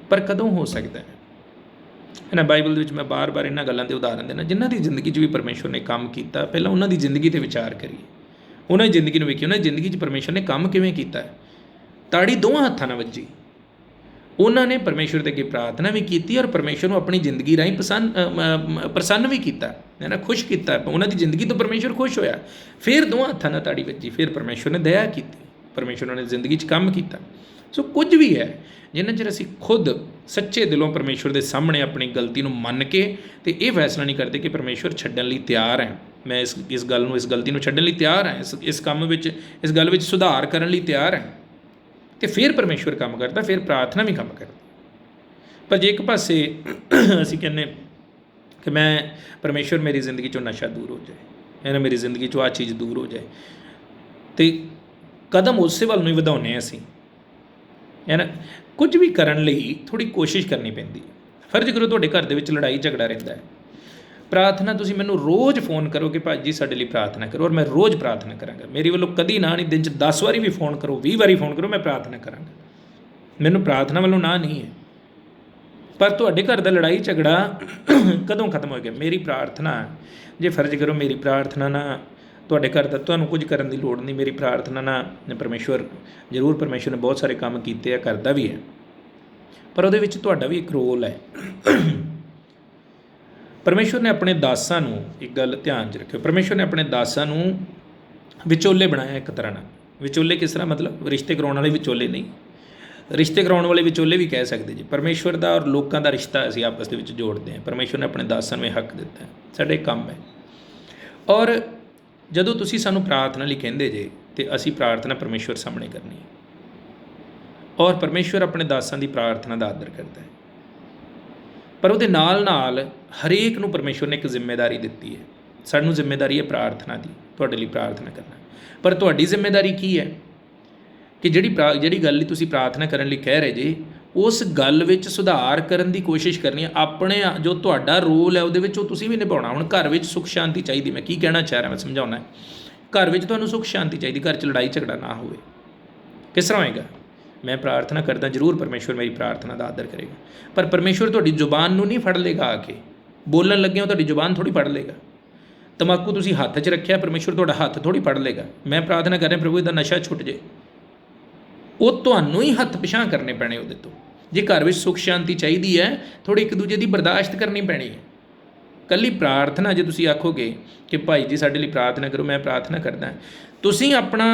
ਪਰ ਕਦੋਂ ਹੋ ਸਕਦਾ ਹੈ ਨਾ, ਬਾਈਬਲ ਦੇ ਵਿੱਚ ਮੈਂ ਬਾਰ-ਬਾਰ ਇਹਨਾਂ ਗੱਲਾਂ ਦੇ ਉਦਾਹਰਨ ਦੇਣਾ, ਜਿਨ੍ਹਾਂ ਦੀ ਜ਼ਿੰਦਗੀ 'ਚ ਵੀ ਪਰਮੇਸ਼ਵਰ ਨੇ ਕੰਮ ਕੀਤਾ। ਪਹਿਲਾਂ ਉਹਨਾਂ ਦੀ ਜ਼ਿੰਦਗੀ 'ਤੇ ਵਿਚਾਰ ਕਰੀਏ, ਉਹਨਾਂ ਦੀ ਜ਼ਿੰਦਗੀ ਨੂੰ ਵੇਖੀਏ, ਉਹਨਾਂ ਦੀ ਜ਼ਿੰਦਗੀ 'ਚ ਪਰਮੇਸ਼ਵਰ ਨੇ ਕੰਮ ਕਿਵੇਂ ਕੀਤਾ। ਤਾੜੀ ਦੋਵਾਂ ਹੱਥਾਂ ਨਾਲ ਵੱਜੀ, ਉਹਨਾਂ ਨੇ ਪਰਮੇਸ਼ਵਰ ਦੇ ਅੱਗੇ ਪ੍ਰਾਰਥਨਾ ਵੀ ਕੀਤੀ ਔਰ ਪਰਮੇਸ਼ਵਰ ਨੂੰ ਆਪਣੀ ਜ਼ਿੰਦਗੀ ਰਾਹੀਂ ਪ੍ਰਸੰਨ ਵੀ ਕੀਤਾ, ਹੈ ਨਾ, ਖੁਸ਼ ਕੀਤਾ। ਉਹਨਾਂ ਦੀ ਜ਼ਿੰਦਗੀ ਤੋਂ ਪਰਮੇਸ਼ਵਰ ਖੁਸ਼ ਹੋਇਆ। ਫਿਰ ਦੋਵਾਂ ਹੱਥਾਂ ਨਾਲ ਤਾੜੀ ਵੱਜੀ, ਫਿਰ ਪਰਮੇਸ਼ਵਰ ਨੇ ਦਇਆ ਕੀਤੀ, ਪਰਮੇਸ਼ਵਰ ਨੇ ਜ਼ਿੰਦਗੀ 'ਚ ਕੰਮ ਕੀਤਾ। ਸੋ ਕੁਝ ਵੀ ਹੈ, ਜਿੰਨਾ ਚਿਰ ਅਸੀਂ ਖੁਦ ਸੱਚੇ ਦਿਲੋਂ ਪਰਮੇਸ਼ਵਰ ਦੇ ਸਾਹਮਣੇ ਆਪਣੀ ਗਲਤੀ ਨੂੰ ਮੰਨ ਕੇ ਅਤੇ ਇਹ ਫੈਸਲਾ ਨਹੀਂ ਕਰਦੇ ਕਿ ਪਰਮੇਸ਼ਵਰ ਛੱਡਣ ਲਈ ਤਿਆਰ ਹੈ, ਮੈਂ ਇਸ ਗਲਤੀ ਨੂੰ ਛੱਡਣ ਲਈ ਤਿਆਰ ਹਾਂ, ਇਸ ਕੰਮ ਵਿੱਚ, ਇਸ ਗੱਲ ਵਿੱਚ ਸੁਧਾਰ ਕਰਨ ਲਈ ਤਿਆਰ ਹੈ, ਅਤੇ ਫਿਰ ਪਰਮੇਸ਼ਵਰ ਕੰਮ ਕਰਦਾ, ਫਿਰ ਪ੍ਰਾਰਥਨਾ ਵੀ ਕੰਮ ਕਰਦੀ। ਪਰ ਜੇ ਇੱਕ ਪਾਸੇ ਅਸੀਂ ਕਹਿੰਦੇ ਕਿ ਮੈਂ ਪਰਮੇਸ਼ਵਰ ਮੇਰੀ ਜ਼ਿੰਦਗੀ 'ਚੋਂ ਨਸ਼ਾ ਦੂਰ ਹੋ ਜਾਏ, ਹੈ ਨਾ, ਮੇਰੀ ਜ਼ਿੰਦਗੀ 'ਚੋਂ ਆਹ ਚੀਜ਼ ਦੂਰ ਹੋ ਜਾਏ, ਅਤੇ ਕਦਮ ਉਸੇ ਵੱਲ ਨੂੰ ਹੀ ਵਧਾਉਂਦੇ ਹਾਂ ਅਸੀਂ, ਹੈ ਨਾ। ਕੁਝ ਵੀ ਕਰਨ ਲਈ ਥੋੜ੍ਹੀ ਕੋਸ਼ਿਸ਼ ਕਰਨੀ ਪੈਂਦੀ ਹੈ। ਫਰਜ਼ ਕਰੋ ਤੁਹਾਡੇ ਘਰ ਦੇ ਵਿੱਚ ਲੜਾਈ ਝਗੜਾ ਰਹਿੰਦਾ ਹੈ, ਪ੍ਰਾਰਥਨਾ ਤੁਸੀਂ ਮੈਨੂੰ ਰੋਜ਼ ਫੋਨ ਕਰੋ ਕਿ ਭਾਅ ਜੀ ਸਾਡੇ ਲਈ ਪ੍ਰਾਰਥਨਾ ਕਰੋ, ਔਰ ਮੈਂ ਰੋਜ਼ ਪ੍ਰਾਰਥਨਾ ਕਰਾਂਗਾ। ਮੇਰੀ ਵੱਲੋਂ ਕਦੀ ਨਾ ਨਹੀਂ, ਦਿਨ 'ਚ 10 ਵਾਰੀ ਵੀ ਫੋਨ ਕਰੋ, 20 ਵਾਰੀ ਫੋਨ ਕਰੋ, ਮੈਂ ਪ੍ਰਾਰਥਨਾ ਕਰਾਂਗਾ। ਮੈਨੂੰ ਪ੍ਰਾਰਥਨਾ ਵੱਲੋਂ ਨਾ ਨਹੀਂ ਹੈ। ਪਰ ਤੁਹਾਡੇ ਘਰ ਦਾ ਲੜਾਈ ਝਗੜਾ ਕਦੋਂ ਖਤਮ ਹੋਏਗਾ? ਮੇਰੀ ਪ੍ਰਾਰਥਨਾ, ਜੇ ਫਰਜ਼ ਕਰੋ ਮੇਰੀ ਪ੍ਰਾਰਥਨਾ ਨਾਲ ਤੁਹਾਡੇ ਘਰ ਦਾ, ਤੁਹਾਨੂੰ ਕੁਝ ਕਰਨ ਦੀ ਲੋੜ ਨਹੀਂ, ਮੇਰੀ ਪ੍ਰਾਰਥਨਾ ਨਾਲ ਪਰਮੇਸ਼ਵਰ, ਜ਼ਰੂਰ ਪਰਮੇਸ਼ਵਰ ਨੇ ਬਹੁਤ ਸਾਰੇ ਕੰਮ ਕੀਤੇ ਆ, ਕਰਦਾ ਵੀ ਹੈ, ਪਰ ਉਹਦੇ ਵਿੱਚ ਤੁਹਾਡਾ ਵੀ ਇੱਕ ਰੋਲ ਹੈ। ਪਰਮੇਸ਼ਵਰ ਨੇ ਆਪਣੇ ਦਾਸਾਂ ਨੂੰ, ਇੱਕ ਗੱਲ ਧਿਆਨ 'ਚ ਰੱਖਿਓ, ਪਰਮੇਸ਼ਵਰ ਨੇ ਆਪਣੇ ਦਾਸਾਂ ਨੂੰ ਵਿਚੋਲੇ ਬਣਾਇਆ ਇੱਕ ਤਰ੍ਹਾਂ ਨਾਲ। ਵਿਚੋਲੇ ਕਿਸ ਤਰ੍ਹਾਂ? ਮਤਲਬ ਰਿਸ਼ਤੇ ਕਰਾਉਣ ਵਾਲੇ ਵਿਚੋਲੇ ਨਹੀਂ, ਰਿਸ਼ਤੇ ਕਰਾਉਣ ਵਾਲੇ ਵਿਚੋਲੇ ਵੀ ਕਹਿ ਸਕਦੇ ਜੀ। ਪਰਮੇਸ਼ਵਰ ਦਾ ਔਰ ਲੋਕਾਂ ਦਾ ਰਿਸ਼ਤਾ ਅਸੀਂ ਆਪਸ ਦੇ ਵਿੱਚ ਜੋੜਦੇ ਹਾਂ। ਪਰਮੇਸ਼ਵਰ ਨੇ ਆਪਣੇ ਦਾਸਾਂ ਨੂੰ ਇਹ ਹੱਕ ਦਿੱਤਾ, ਸਾਡੇ ਕੰਮ ਹੈ। ਔਰ ਜਦੋਂ ਤੁਸੀਂ ਸਾਨੂੰ ਪ੍ਰਾਰਥਨਾ ਲਈ ਕਹਿੰਦੇ ਜੇ, ਅਤੇ ਅਸੀਂ ਪ੍ਰਾਰਥਨਾ ਪਰਮੇਸ਼ਵਰ ਸਾਹਮਣੇ ਕਰਨੀ ਹੈ, ਔਰ ਪਰਮੇਸ਼ਵਰ ਆਪਣੇ ਦਾਸਾਂ ਦੀ ਪ੍ਰਾਰਥਨਾ ਦਾ ਆਦਰ ਕਰਦਾ ਹੈ। ਪਰ ਉਹਦੇ ਨਾਲ ਨਾਲ ਹਰੇਕ ਨੂੰ ਪਰਮੇਸ਼ਵਰ ਨੇ ਇੱਕ ਜ਼ਿੰਮੇਵਾਰੀ ਦਿੱਤੀ ਹੈ। ਸਾਨੂੰ ਜ਼ਿੰਮੇਵਾਰੀ ਹੈ ਪ੍ਰਾਰਥਨਾ ਦੀ, ਤੁਹਾਡੇ ਲਈ ਪ੍ਰਾਰਥਨਾ ਕਰਨਾ। ਪਰ ਤੁਹਾਡੀ ਜ਼ਿੰਮੇਵਾਰੀ ਕੀ ਹੈ ਕਿ ਜਿਹੜੀ ਗੱਲ ਲਈ ਤੁਸੀਂ ਪ੍ਰਾਰਥਨਾ ਕਰਨ ਲਈ ਕਹਿ ਰਹੇ ਜੇ, ਉਸ ਗੱਲ ਵਿੱਚ ਸੁਧਾਰ ਕਰਨ ਦੀ ਕੋਸ਼ਿਸ਼ ਕਰਨੀ ਹੈ। ਆਪਣੇ ਜੋ ਤੁਹਾਡਾ ਰੋਲ ਹੈ ਉਹਦੇ ਵਿੱਚ ਉਹ ਤੁਸੀਂ ਵੀ ਨਿਭਾਉਣਾ। ਹੁਣ ਘਰ ਵਿੱਚ ਸੁੱਖ ਸ਼ਾਂਤੀ ਚਾਹੀਦੀ, ਮੈਂ ਕੀ ਕਹਿਣਾ ਚਾਹ ਰਿਹਾ, ਮੈਂ ਸਮਝਾਉਣਾ। ਘਰ ਵਿੱਚ ਤੁਹਾਨੂੰ ਸੁੱਖ ਸ਼ਾਂਤੀ ਚਾਹੀਦੀ, ਘਰ 'ਚ ਲੜਾਈ ਝਗੜਾ ਨਾ ਹੋਵੇ। ਕਿਸ ਤਰ੍ਹਾਂ ਹੋਏਗਾ? ਮੈਂ ਪ੍ਰਾਰਥਨਾ ਕਰਦਾ, ਜ਼ਰੂਰ ਪਰਮੇਸ਼ਵਰ ਮੇਰੀ ਪ੍ਰਾਰਥਨਾ ਦਾ ਆਦਰ ਕਰੇਗਾ, ਪਰ ਪਰਮੇਸ਼ਵਰ ਤੁਹਾਡੀ ਜ਼ੁਬਾਨ ਨੂੰ ਨਹੀਂ ਫੜ ਲੇਗਾ। ਆ ਕੇ ਬੋਲਣ ਲੱਗਿਆ ਤੁਹਾਡੀ ਜ਼ੁਬਾਨ ਥੋੜ੍ਹੀ ਫੜ ਲੇਗਾ। ਤੰਬਾਕੂ ਤੁਸੀਂ ਹੱਥ 'ਚ ਰੱਖਿਆ, ਪਰਮੇਸ਼ਵਰ ਤੁਹਾਡਾ ਹੱਥ ਥੋੜ੍ਹੀ ਫੜ ਲੇਗਾ। ਮੈਂ ਪ੍ਰਾਰਥਨਾ ਕਰ ਰਿਹਾ, ਪ੍ਰਭੂ ਇਹਦਾ ਨਸ਼ਾ ਛੁੱਟ ਜੇ, ਉਹ ਤੁਹਾਨੂੰ ਹੀ ਹੱਥ ਪਿਛਾਂਹ ਕਰਨੇ ਪੈਣੇ ਉਹਦੇ ਤੋਂ। ਜੇ ਘਰ ਵਿੱਚ ਸੁੱਖ ਸ਼ਾਂਤੀ ਚਾਹੀਦੀ ਹੈ, ਥੋੜ੍ਹੀ ਇੱਕ ਦੂਜੇ ਦੀ ਬਰਦਾਸ਼ਤ ਕਰਨੀ ਪੈਣੀ ਹੈ। ਇਕੱਲੀ ਪ੍ਰਾਰਥਨਾ ਜੇ ਤੁਸੀਂ ਆਖੋਗੇ ਕਿ ਭਾਈ ਜੀ ਸਾਡੇ ਲਈ ਪ੍ਰਾਰਥਨਾ ਕਰੋ, ਮੈਂ ਪ੍ਰਾਰਥਨਾ ਕਰਦਾ, ਤੁਸੀਂ ਆਪਣਾ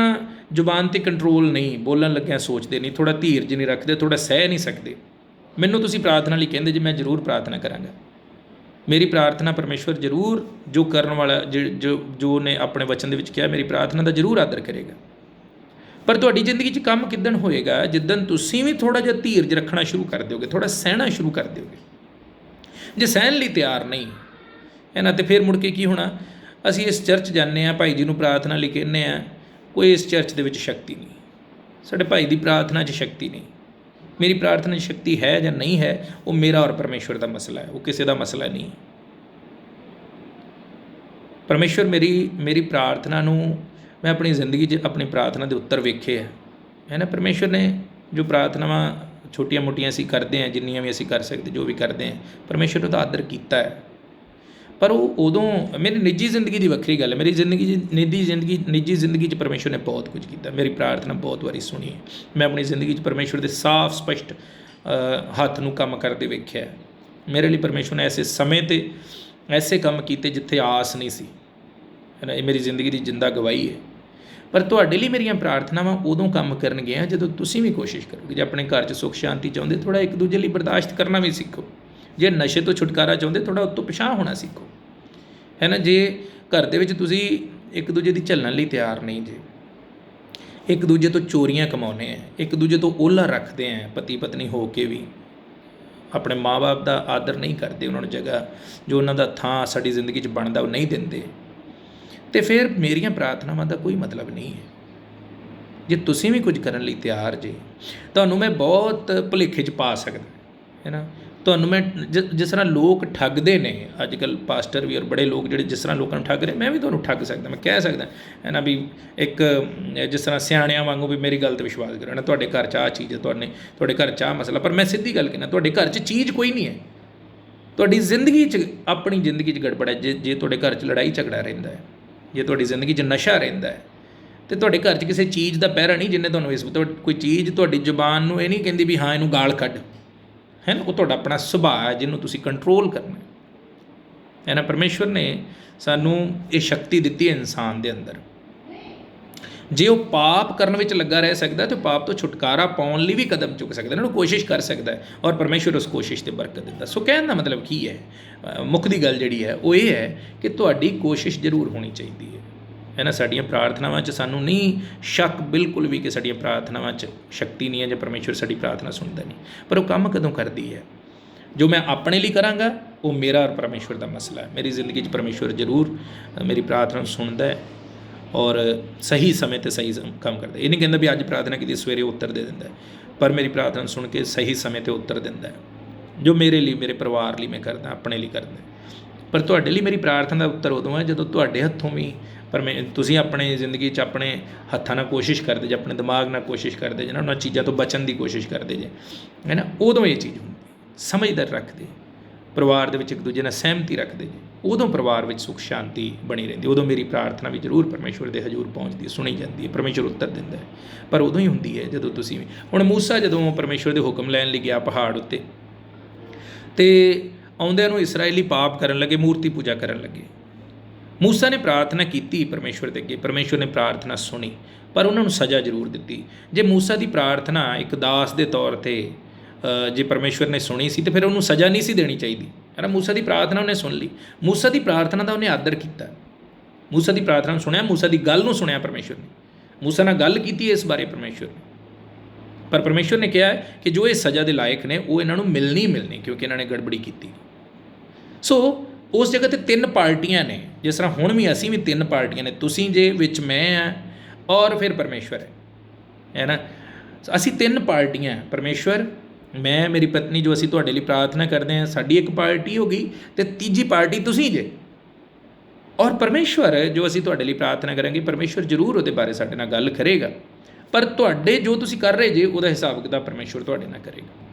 ਜ਼ੁਬਾਨ 'ਤੇ ਕੰਟਰੋਲ ਨਹੀਂ, ਬੋਲਣ ਲੱਗਿਆ ਸੋਚਦੇ ਨਹੀਂ, ਥੋੜ੍ਹਾ ਧੀਰਜ ਨਹੀਂ ਰੱਖਦੇ, ਥੋੜ੍ਹਾ ਸਹਿ ਨਹੀਂ ਸਕਦੇ, ਮੈਨੂੰ ਤੁਸੀਂ ਪ੍ਰਾਰਥਨਾ ਲਈ ਕਹਿੰਦੇ ਜੇ, ਮੈਂ ਜ਼ਰੂਰ ਪ੍ਰਾਰਥਨਾ ਕਰਾਂਗਾ। ਮੇਰੀ ਪ੍ਰਾਰਥਨਾ ਪਰਮੇਸ਼ਵਰ ਜ਼ਰੂਰ, ਜੋ ਕਰਨ ਵਾਲਾ, ਜੋ ਨੇ ਆਪਣੇ ਵਚਨ ਦੇ ਵਿੱਚ ਕਿਹਾ, ਮੇਰੀ ਪ੍ਰਾਰਥਨਾ ਦਾ ਜ਼ਰੂਰ ਆਦਰ ਕਰੇਗਾ। ਪਰ ਤੁਹਾਡੀ ਜ਼ਿੰਦਗੀ 'ਚ ਕੰਮ ਕਿੱਦਣ ਹੋਏਗਾ? ਜਿੱਦਣ ਤੁਸੀਂ ਵੀ ਥੋੜ੍ਹਾ ਜਿਹਾ ਧੀਰਜ ਰੱਖਣਾ ਸ਼ੁਰੂ ਕਰ ਦਿਓਗੇ, ਥੋੜ੍ਹਾ ਸਹਿਣਾ ਸ਼ੁਰੂ ਕਰ ਦਿਓਗੇ। ਜੇ ਸਹਿਣ ਲਈ ਤਿਆਰ ਨਹੀਂ ਹੈ ਨਾ, ਅਤੇ ਫਿਰ ਮੁੜ ਕੇ ਕੀ ਹੋਣਾ? ਅਸੀਂ ਇਸ ਚਰਚ ਜਾਂਦੇ ਹਾਂ, ਭਾਈ ਜੀ ਨੂੰ ਪ੍ਰਾਰਥਨਾ ਲਈ ਕਹਿੰਦੇ ਹਾਂ, ਕੋਈ ਇਸ ਚਰਚ ਦੇ ਵਿੱਚ ਸ਼ਕਤੀ ਨਹੀਂ, ਸਾਡੇ ਭਾਈ ਦੀ ਪ੍ਰਾਰਥਨਾ 'ਚ ਸ਼ਕਤੀ ਨਹੀਂ। ਮੇਰੀ ਪ੍ਰਾਰਥਨਾ 'ਚ ਸ਼ਕਤੀ ਹੈ ਜਾਂ ਨਹੀਂ ਹੈ, ਉਹ ਮੇਰਾ ਔਰ ਪਰਮੇਸ਼ਵਰ ਦਾ ਮਸਲਾ ਹੈ, ਉਹ ਕਿਸੇ ਦਾ ਮਸਲਾ ਨਹੀਂ। ਪਰਮੇਸ਼ਵਰ ਮੇਰੀ ਪ੍ਰਾਰਥਨਾ ਨੂੰ, ਮੈਂ ਆਪਣੀ ਜ਼ਿੰਦਗੀ 'ਚ ਆਪਣੀ ਪ੍ਰਾਰਥਨਾ ਦੇ ਉੱਤਰ ਵੇਖੇ ਹੈ ਨਾ। ਪਰਮੇਸ਼ਵਰ ਨੇ ਜੋ ਪ੍ਰਾਰਥਨਾਵਾਂ ਛੋਟੀਆਂ ਮੋਟੀਆਂ ਅਸੀਂ ਕਰਦੇ ਹਾਂ, ਜਿੰਨੀਆਂ ਵੀ ਅਸੀਂ ਕਰ ਸਕਦੇ, ਜੋ ਵੀ ਕਰਦੇ ਹਾਂ, ਪਰਮੇਸ਼ਵਰ ਉਹਦਾ ਆਦਰ ਕੀਤਾ ਹੈ। ਪਰ ਉਹ ਉਦੋਂ, ਮੇਰੀ ਨਿੱਜੀ ਜ਼ਿੰਦਗੀ ਦੀ ਵੱਖਰੀ ਗੱਲ ਹੈ, ਮੇਰੀ ਨਿੱਜੀ ਜ਼ਿੰਦਗੀ 'ਚ ਪਰਮੇਸ਼ਵਰ ਨੇ ਬਹੁਤ ਕੁਝ ਕੀਤਾ, ਮੇਰੀ ਪ੍ਰਾਰਥਨਾ ਬਹੁਤ ਵਾਰੀ ਸੁਣੀ ਹੈ। ਮੈਂ ਆਪਣੀ ਜ਼ਿੰਦਗੀ 'ਚ ਪਰਮੇਸ਼ਵਰ ਦੇ ਸਾਫ਼ ਸਪਸ਼ਟ ਹੱਥ ਨੂੰ ਕੰਮ ਕਰਦੇ ਵੇਖਿਆ। ਮੇਰੇ ਲਈ ਪਰਮੇਸ਼ਵਰ ਨੇ ਐਸੇ ਸਮੇਂ 'ਤੇ ਐਸੇ ਕੰਮ ਕੀਤੇ ਜਿੱਥੇ ਆਸ ਨਹੀਂ ਸੀ, ਹੈ ਨਾ। ਇਹ ਮੇਰੀ ਜ਼ਿੰਦਗੀ ਦੀ ਜਿੰਦਾ ਗਵਾਹੀ ਹੈ। ਪਰ ਤੁਹਾਡੇ ਲਈ ਮੇਰੀਆਂ ਪ੍ਰਾਰਥਨਾਵਾਂ ਉਦੋਂ ਕੰਮ ਕਰਨਗੀਆਂ ਜਦੋਂ ਤੁਸੀਂ ਵੀ ਕੋਸ਼ਿਸ਼ ਕਰੋਗੇ। ਜੇ ਆਪਣੇ ਘਰ 'ਚ ਸੁੱਖ ਸ਼ਾਂਤੀ ਚਾਹੁੰਦੇ, ਥੋੜ੍ਹਾ ਇੱਕ ਦੂਜੇ ਲਈ ਬਰਦਾਸ਼ਤ ਕਰਨਾ ਵੀ ਸਿੱਖੋ। ਜੇ ਨਸ਼ੇ ਤੋਂ ਛੁਟਕਾਰਾ ਚਾਹੁੰਦੇ, ਥੋੜ੍ਹਾ ਉੱਤੋਂ ਪਿਛਾਂਹ ਹੋਣਾ ਸਿੱਖੋ, ਹੈ ਨਾ। ਜੇ ਘਰ ਦੇ ਵਿੱਚ ਤੁਸੀਂ ਇੱਕ ਦੂਜੇ ਦੀ ਝੱਲਣ ਲਈ ਤਿਆਰ ਨਹੀਂ ਜੇ, ਇੱਕ ਦੂਜੇ ਤੋਂ ਚੋਰੀਆਂ ਕਮਾਉਂਦੇ ਆ, ਇੱਕ ਦੂਜੇ ਤੋਂ ਓਹਲਾ ਰੱਖਦੇ ਆ, ਪਤੀ ਪਤਨੀ ਹੋ ਕੇ ਵੀ ਆਪਣੇ ਮਾਂ-ਬਾਪ ਦਾ ਆਦਰ ਨਹੀਂ ਕਰਦੇ, ਉਹਨਾਂ ਨੂੰ ਜਗ੍ਹਾ ਜੋ ਉਹਨਾਂ ਦਾ ਥਾਂ ਸਾਡੀ ਜ਼ਿੰਦਗੀ 'ਚ ਬਣਦਾ ਉਹ ਨਹੀਂ ਦਿੰਦੇ, ਅਤੇ ਫਿਰ ਮੇਰੀਆਂ ਪ੍ਰਾਰਥਨਾਵਾਂ ਦਾ ਕੋਈ ਮਤਲਬ ਨਹੀਂ ਹੈ। ਜੇ ਤੁਸੀਂ ਵੀ ਕੁਝ ਕਰਨ ਲਈ ਤਿਆਰ ਜੇ, ਤੁਹਾਨੂੰ ਮੈਂ ਬਹੁਤ ਭੁਲੇਖੇ 'ਚ ਪਾ ਸਕਦਾ, ਹੈ ਨਾ। ਤੁਹਾਨੂੰ ਮੈਂ ਜਿਸ ਤਰ੍ਹਾਂ ਲੋਕ ਠੱਗਦੇ ਨੇ ਅੱਜ ਕੱਲ੍ਹ, ਪਾਸਟਰ ਵੀ ਔਰ ਬੜੇ ਲੋਕ ਜਿਹੜੇ ਜਿਸ ਤਰ੍ਹਾਂ ਲੋਕਾਂ ਨੂੰ ਠੱਗ ਰਹੇ, ਮੈਂ ਵੀ ਤੁਹਾਨੂੰ ਠੱਗ ਸਕਦਾ। ਮੈਂ ਕਹਿ ਸਕਦਾ ਹੈ ਨਾ ਵੀ ਇੱਕ ਜਿਸ ਤਰ੍ਹਾਂ ਸਿਆਣਿਆਂ ਵਾਂਗੂ ਵੀ ਮੇਰੀ ਗੱਲ 'ਤੇ ਵਿਸ਼ਵਾਸ ਕਰੋ ਨਾ, ਤੁਹਾਡੇ ਘਰ 'ਚ ਆਹ ਚੀਜ਼ ਹੈ, ਤੁਹਾਡੇ ਘਰ 'ਚ ਆਹ ਮਸਲਾ। ਪਰ ਮੈਂ ਸਿੱਧੀ ਗੱਲ ਕਹਿਣਾ, ਤੁਹਾਡੇ ਘਰ 'ਚ ਚੀਜ਼ ਕੋਈ ਨਹੀਂ ਹੈ, ਤੁਹਾਡੀ ਜ਼ਿੰਦਗੀ 'ਚ, ਆਪਣੀ ਜ਼ਿੰਦਗੀ 'ਚ ਗੜਬੜ ਹੈ। ਜੇ ਤੁਹਾਡੇ ਘਰ 'ਚ ਲੜਾਈ ਝਗੜਾ ਰਹਿੰਦਾ ਹੈ, ਜੇ ਤੁਹਾਡੀ ਜ਼ਿੰਦਗੀ 'ਚ ਨਸ਼ਾ ਰਹਿੰਦਾ ਹੈ, ਅਤੇ ਤੁਹਾਡੇ ਘਰ 'ਚ ਕਿਸੇ ਚੀਜ਼ ਦਾ ਪਹਿਰਾ ਨਹੀਂ ਜਿਹਨੇ ਤੁਹਾਨੂੰ ਕੋਈ ਚੀਜ਼ ਤੁਹਾਡੀ ਜ਼ੁਬਾਨ ਨੂੰ ਇਹ ਨਹੀਂ ਕਹਿੰਦੀ ਵੀ ਹਾਂ ਇਹਨੂੰ ਗਾਲ ਕੱਢ, ਹੈ ਨਾ, ਉਹ ਤੁਹਾਡਾ ਆਪਣਾ ਸੁਭਾਅ ਹੈ ਜਿਹਨੂੰ ਤੁਸੀਂ ਕੰਟਰੋਲ ਕਰਨਾ ਹੈ ਨਾ। ਪਰਮੇਸ਼ਵਰ ਨੇ ਸਾਨੂੰ ਇਹ ਸ਼ਕਤੀ ਦਿੱਤੀ ਹੈ ਇਨਸਾਨ ਦੇ ਅੰਦਰ। ਜੇ ਉਹ ਪਾਪ ਕਰਨ ਵਿੱਚ ਲੱਗਾ ਰਹਿ ਸਕਦਾ ਤਾਂ ਪਾਪ ਤੋਂ ਛੁਟਕਾਰਾ ਪਾਉਣ ਲਈ ਵੀ ਕਦਮ ਚੁੱਕ ਸਕਦਾ, ਇਹਨਾਂ ਨੂੰ ਕੋਸ਼ਿਸ਼ ਕਰ ਸਕਦਾ ਹੈ, ਔਰ ਪਰਮੇਸ਼ਵਰ ਉਸ ਕੋਸ਼ਿਸ਼ 'ਤੇ ਬਰਕਤ ਦਿੰਦਾ। ਸੋ ਕਹਿਣ ਦਾ ਮਤਲਬ ਕੀ ਹੈ, ਮੁੱਖ ਦੀ ਗੱਲ ਜਿਹੜੀ ਹੈ ਉਹ ਇਹ ਹੈ ਕਿ ਤੁਹਾਡੀ ਕੋਸ਼ਿਸ਼ ਜ਼ਰੂਰ ਹੋਣੀ ਚਾਹੀਦੀ ਹੈ ਨਾ। ਸਾਡੀਆਂ ਪ੍ਰਾਰਥਨਾਵਾਂ 'ਚ ਸਾਨੂੰ ਨਹੀਂ ਸ਼ੱਕ ਬਿਲਕੁਲ ਵੀ ਕਿ ਸਾਡੀਆਂ ਪ੍ਰਾਰਥਨਾਵਾਂ 'ਚ ਸ਼ਕਤੀ ਨਹੀਂ ਹੈ ਜਾਂ ਪਰਮੇਸ਼ਵਰ ਸਾਡੀ ਪ੍ਰਾਰਥਨਾ ਸੁਣਦਾ ਨਹੀਂ, ਪਰ ਉਹ ਕੰਮ ਕਦੋਂ ਕਰਦੀ ਹੈ? ਜੋ ਮੈਂ ਆਪਣੇ ਲਈ ਕਰਾਂਗਾ ਉਹ ਮੇਰਾ ਔਰ ਪਰਮੇਸ਼ਵਰ ਦਾ ਮਸਲਾ ਹੈ। ਮੇਰੀ ਜ਼ਿੰਦਗੀ 'ਚ ਪਰਮੇਸ਼ਵਰ ਜ਼ਰੂਰ ਮੇਰੀ ਪ੍ਰਾਰਥਨਾ ਸੁਣਦਾ ਹੈ ਔਰ ਸਹੀ ਸਮੇਂ 'ਤੇ ਸਹੀ ਕੰਮ ਕਰਦਾ। ਇਹ ਨਹੀਂ ਕਹਿੰਦਾ ਵੀ ਅੱਜ ਪ੍ਰਾਰਥਨਾ ਕੀਤੀ ਸਵੇਰੇ ਉੱਤਰ ਦੇ ਦਿੰਦਾ, ਪਰ ਮੇਰੀ ਪ੍ਰਾਰਥਨਾ ਸੁਣ ਕੇ ਸਹੀ ਸਮੇਂ 'ਤੇ ਉੱਤਰ ਦਿੰਦਾ ਹੈ। ਜੋ ਮੇਰੇ ਲਈ, ਮੇਰੇ ਪਰਿਵਾਰ ਲਈ ਮੈਂ ਕਰਦਾ, ਆਪਣੇ ਲਈ ਕਰਦਾ। ਪਰ ਤੁਹਾਡੇ ਲਈ ਮੇਰੀ ਪ੍ਰਾਰਥਨਾ ਦਾ ਉੱਤਰ ਉਦੋਂ ਹੈ ਜਦੋਂ ਤੁਹਾਡੇ ਹੱਥੋਂ ਵੀ ਤੁਸੀਂ ਆਪਣੀ ਜ਼ਿੰਦਗੀ 'ਚ ਆਪਣੇ ਹੱਥਾਂ ਨਾਲ ਕੋਸ਼ਿਸ਼ ਕਰਦੇ ਜੇ, ਆਪਣੇ ਦਿਮਾਗ ਨਾਲ ਕੋਸ਼ਿਸ਼ ਕਰਦੇ ਜੇ ਨਾ, ਉਹਨਾਂ ਚੀਜ਼ਾਂ ਤੋਂ ਬਚਣ ਦੀ ਕੋਸ਼ਿਸ਼ ਕਰਦੇ ਜੇ, ਹੈ ਨਾ। ਉਦੋਂ ਇਹ ਚੀਜ਼ ਹੁੰਦੀ, ਸਮਝਦਾਰ ਰੱਖਦੇ, ਪਰਿਵਾਰ ਦੇ ਵਿੱਚ ਇੱਕ ਦੂਜੇ ਨਾਲ ਸਹਿਮਤੀ ਰੱਖਦੇ ਜੇ, ਉਦੋਂ ਪਰਿਵਾਰ ਵਿੱਚ ਸੁੱਖ ਸ਼ਾਂਤੀ ਬਣੀ ਰਹਿੰਦੀ। ਉਦੋਂ ਮੇਰੀ ਪ੍ਰਾਰਥਨਾ ਵੀ ਜ਼ਰੂਰ ਪਰਮੇਸ਼ਵਰ ਦੇ ਹਜ਼ੂਰ ਪਹੁੰਚਦੀ ਹੈ, ਸੁਣੀ ਜਾਂਦੀ ਹੈ, ਪਰਮੇਸ਼ਵਰ ਉੱਤਰ ਦਿੰਦਾ ਹੈ। ਪਰ ਉਦੋਂ ਹੀ ਹੁੰਦੀ ਹੈ ਜਦੋਂ ਤੁਸੀਂ ਹੁਣ ਮੂਸਾ ਜਦੋਂ ਪਰਮੇਸ਼ਵਰ ਦੇ ਹੁਕਮ ਲੈਣ ਲਈ ਗਿਆ ਪਹਾੜ ਉੱਤੇ, ਅਤੇ ਆਉਂਦਿਆਂ ਨੂੰ ਇਸਰਾਏਲੀ ਪਾਪ ਕਰਨ ਲੱਗੇ, ਮੂਰਤੀ ਪੂਜਾ ਕਰਨ ਲੱਗੇ। ਮੂਸਾ ਨੇ ਪ੍ਰਾਰਥਨਾ ਕੀਤੀ ਪਰਮੇਸ਼ਵਰ ਦੇ ਅੱਗੇ, ਪਰਮੇਸ਼ਵਰ ਨੇ ਪ੍ਰਾਰਥਨਾ ਸੁਣੀ, ਪਰ ਉਹਨਾਂ ਨੂੰ ਸਜ਼ਾ ਜ਼ਰੂਰ ਦਿੱਤੀ। ਜੇ ਮੂਸਾ ਦੀ ਪ੍ਰਾਰਥਨਾ ਇੱਕ ਦਾਸ ਦੇ ਤੌਰ 'ਤੇ ਜੇ ਪਰਮੇਸ਼ਵਰ ਨੇ ਸੁਣੀ ਸੀ ਤਾਂ ਫਿਰ ਉਹਨੂੰ ਸਜ਼ਾ ਨਹੀਂ ਸੀ ਦੇਣੀ ਚਾਹੀਦੀ, ਹੈ ਨਾ। ਮੂਸਾ ਦੀ ਪ੍ਰਾਰਥਨਾ ਉਹਨੇ ਸੁਣ ਲਈ, ਮੂਸਾ ਦੀ ਪ੍ਰਾਰਥਨਾ ਦਾ ਉਹਨੇ ਆਦਰ ਕੀਤਾ, ਮੂਸਾ ਦੀ ਪ੍ਰਾਰਥਨਾ ਨੂੰ ਸੁਣਿਆ, ਮੂਸਾ ਦੀ ਗੱਲ ਨੂੰ ਸੁਣਿਆ ਪਰਮੇਸ਼ਵਰ ਨੇ, ਮੂਸਾ ਨਾਲ ਗੱਲ ਕੀਤੀ ਇਸ ਬਾਰੇ ਪਰਮੇਸ਼ਵਰ ਨੇ। ਪਰ ਪਰਮੇਸ਼ਵਰ ਨੇ ਕਿਹਾ ਕਿ ਜੋ ਇਹ ਸਜ਼ਾ ਦੇ ਲਾਇਕ ਨੇ ਉਹ ਇਹਨਾਂ ਨੂੰ ਮਿਲਣੀ ਕਿਉਂਕਿ ਇਹਨਾਂ ਨੇ ਗੜਬੜੀ ਕੀਤੀ। ਸੋ ਉਸ ਜਗ੍ਹਾ 'ਤੇ ਤਿੰਨ ਪਾਰਟੀਆਂ ਨੇ, ਜਿਸ ਤਰ੍ਹਾਂ ਹੁਣ ਵੀ ਅਸੀਂ ਵੀ ਤਿੰਨ ਪਾਰਟੀਆਂ ਨੇ, ਤੁਸੀਂ ਜੇ ਵਿੱਚ ਮੈਂ ਹਾਂ ਔਰ ਫਿਰ ਪਰਮੇਸ਼ਵਰ ਹੈ ਨਾ। ਅਸੀਂ ਤਿੰਨ ਪਾਰਟੀਆਂ, ਪਰਮੇਸ਼ਵਰ, ਮੈਂ, ਮੇਰੀ ਪਤਨੀ, ਜੋ ਅਸੀਂ ਤੁਹਾਡੇ ਲਈ ਪ੍ਰਾਰਥਨਾ ਕਰਦੇ ਹਾਂ, ਸਾਡੀ ਇੱਕ ਪਾਰਟੀ ਹੋ ਗਈ, ਅਤੇ ਤੀਜੀ ਪਾਰਟੀ ਤੁਸੀਂ ਜੇ। ਔਰ ਪਰਮੇਸ਼ਵਰ ਜੋ ਅਸੀਂ ਤੁਹਾਡੇ ਲਈ ਪ੍ਰਾਰਥਨਾ ਕਰਾਂਗੇ, ਪਰਮੇਸ਼ਵਰ ਜ਼ਰੂਰ ਉਹਦੇ ਬਾਰੇ ਸਾਡੇ ਨਾਲ ਗੱਲ ਕਰੇਗਾ, ਪਰ ਤੁਹਾਡੇ ਜੋ ਤੁਸੀਂ ਕਰ ਰਹੇ ਜੇ ਉਹਦਾ ਹਿਸਾਬ ਕਿਤਾਬ ਪਰਮੇਸ਼ਵਰ ਤੁਹਾਡੇ ਨਾਲ ਕਰੇਗਾ।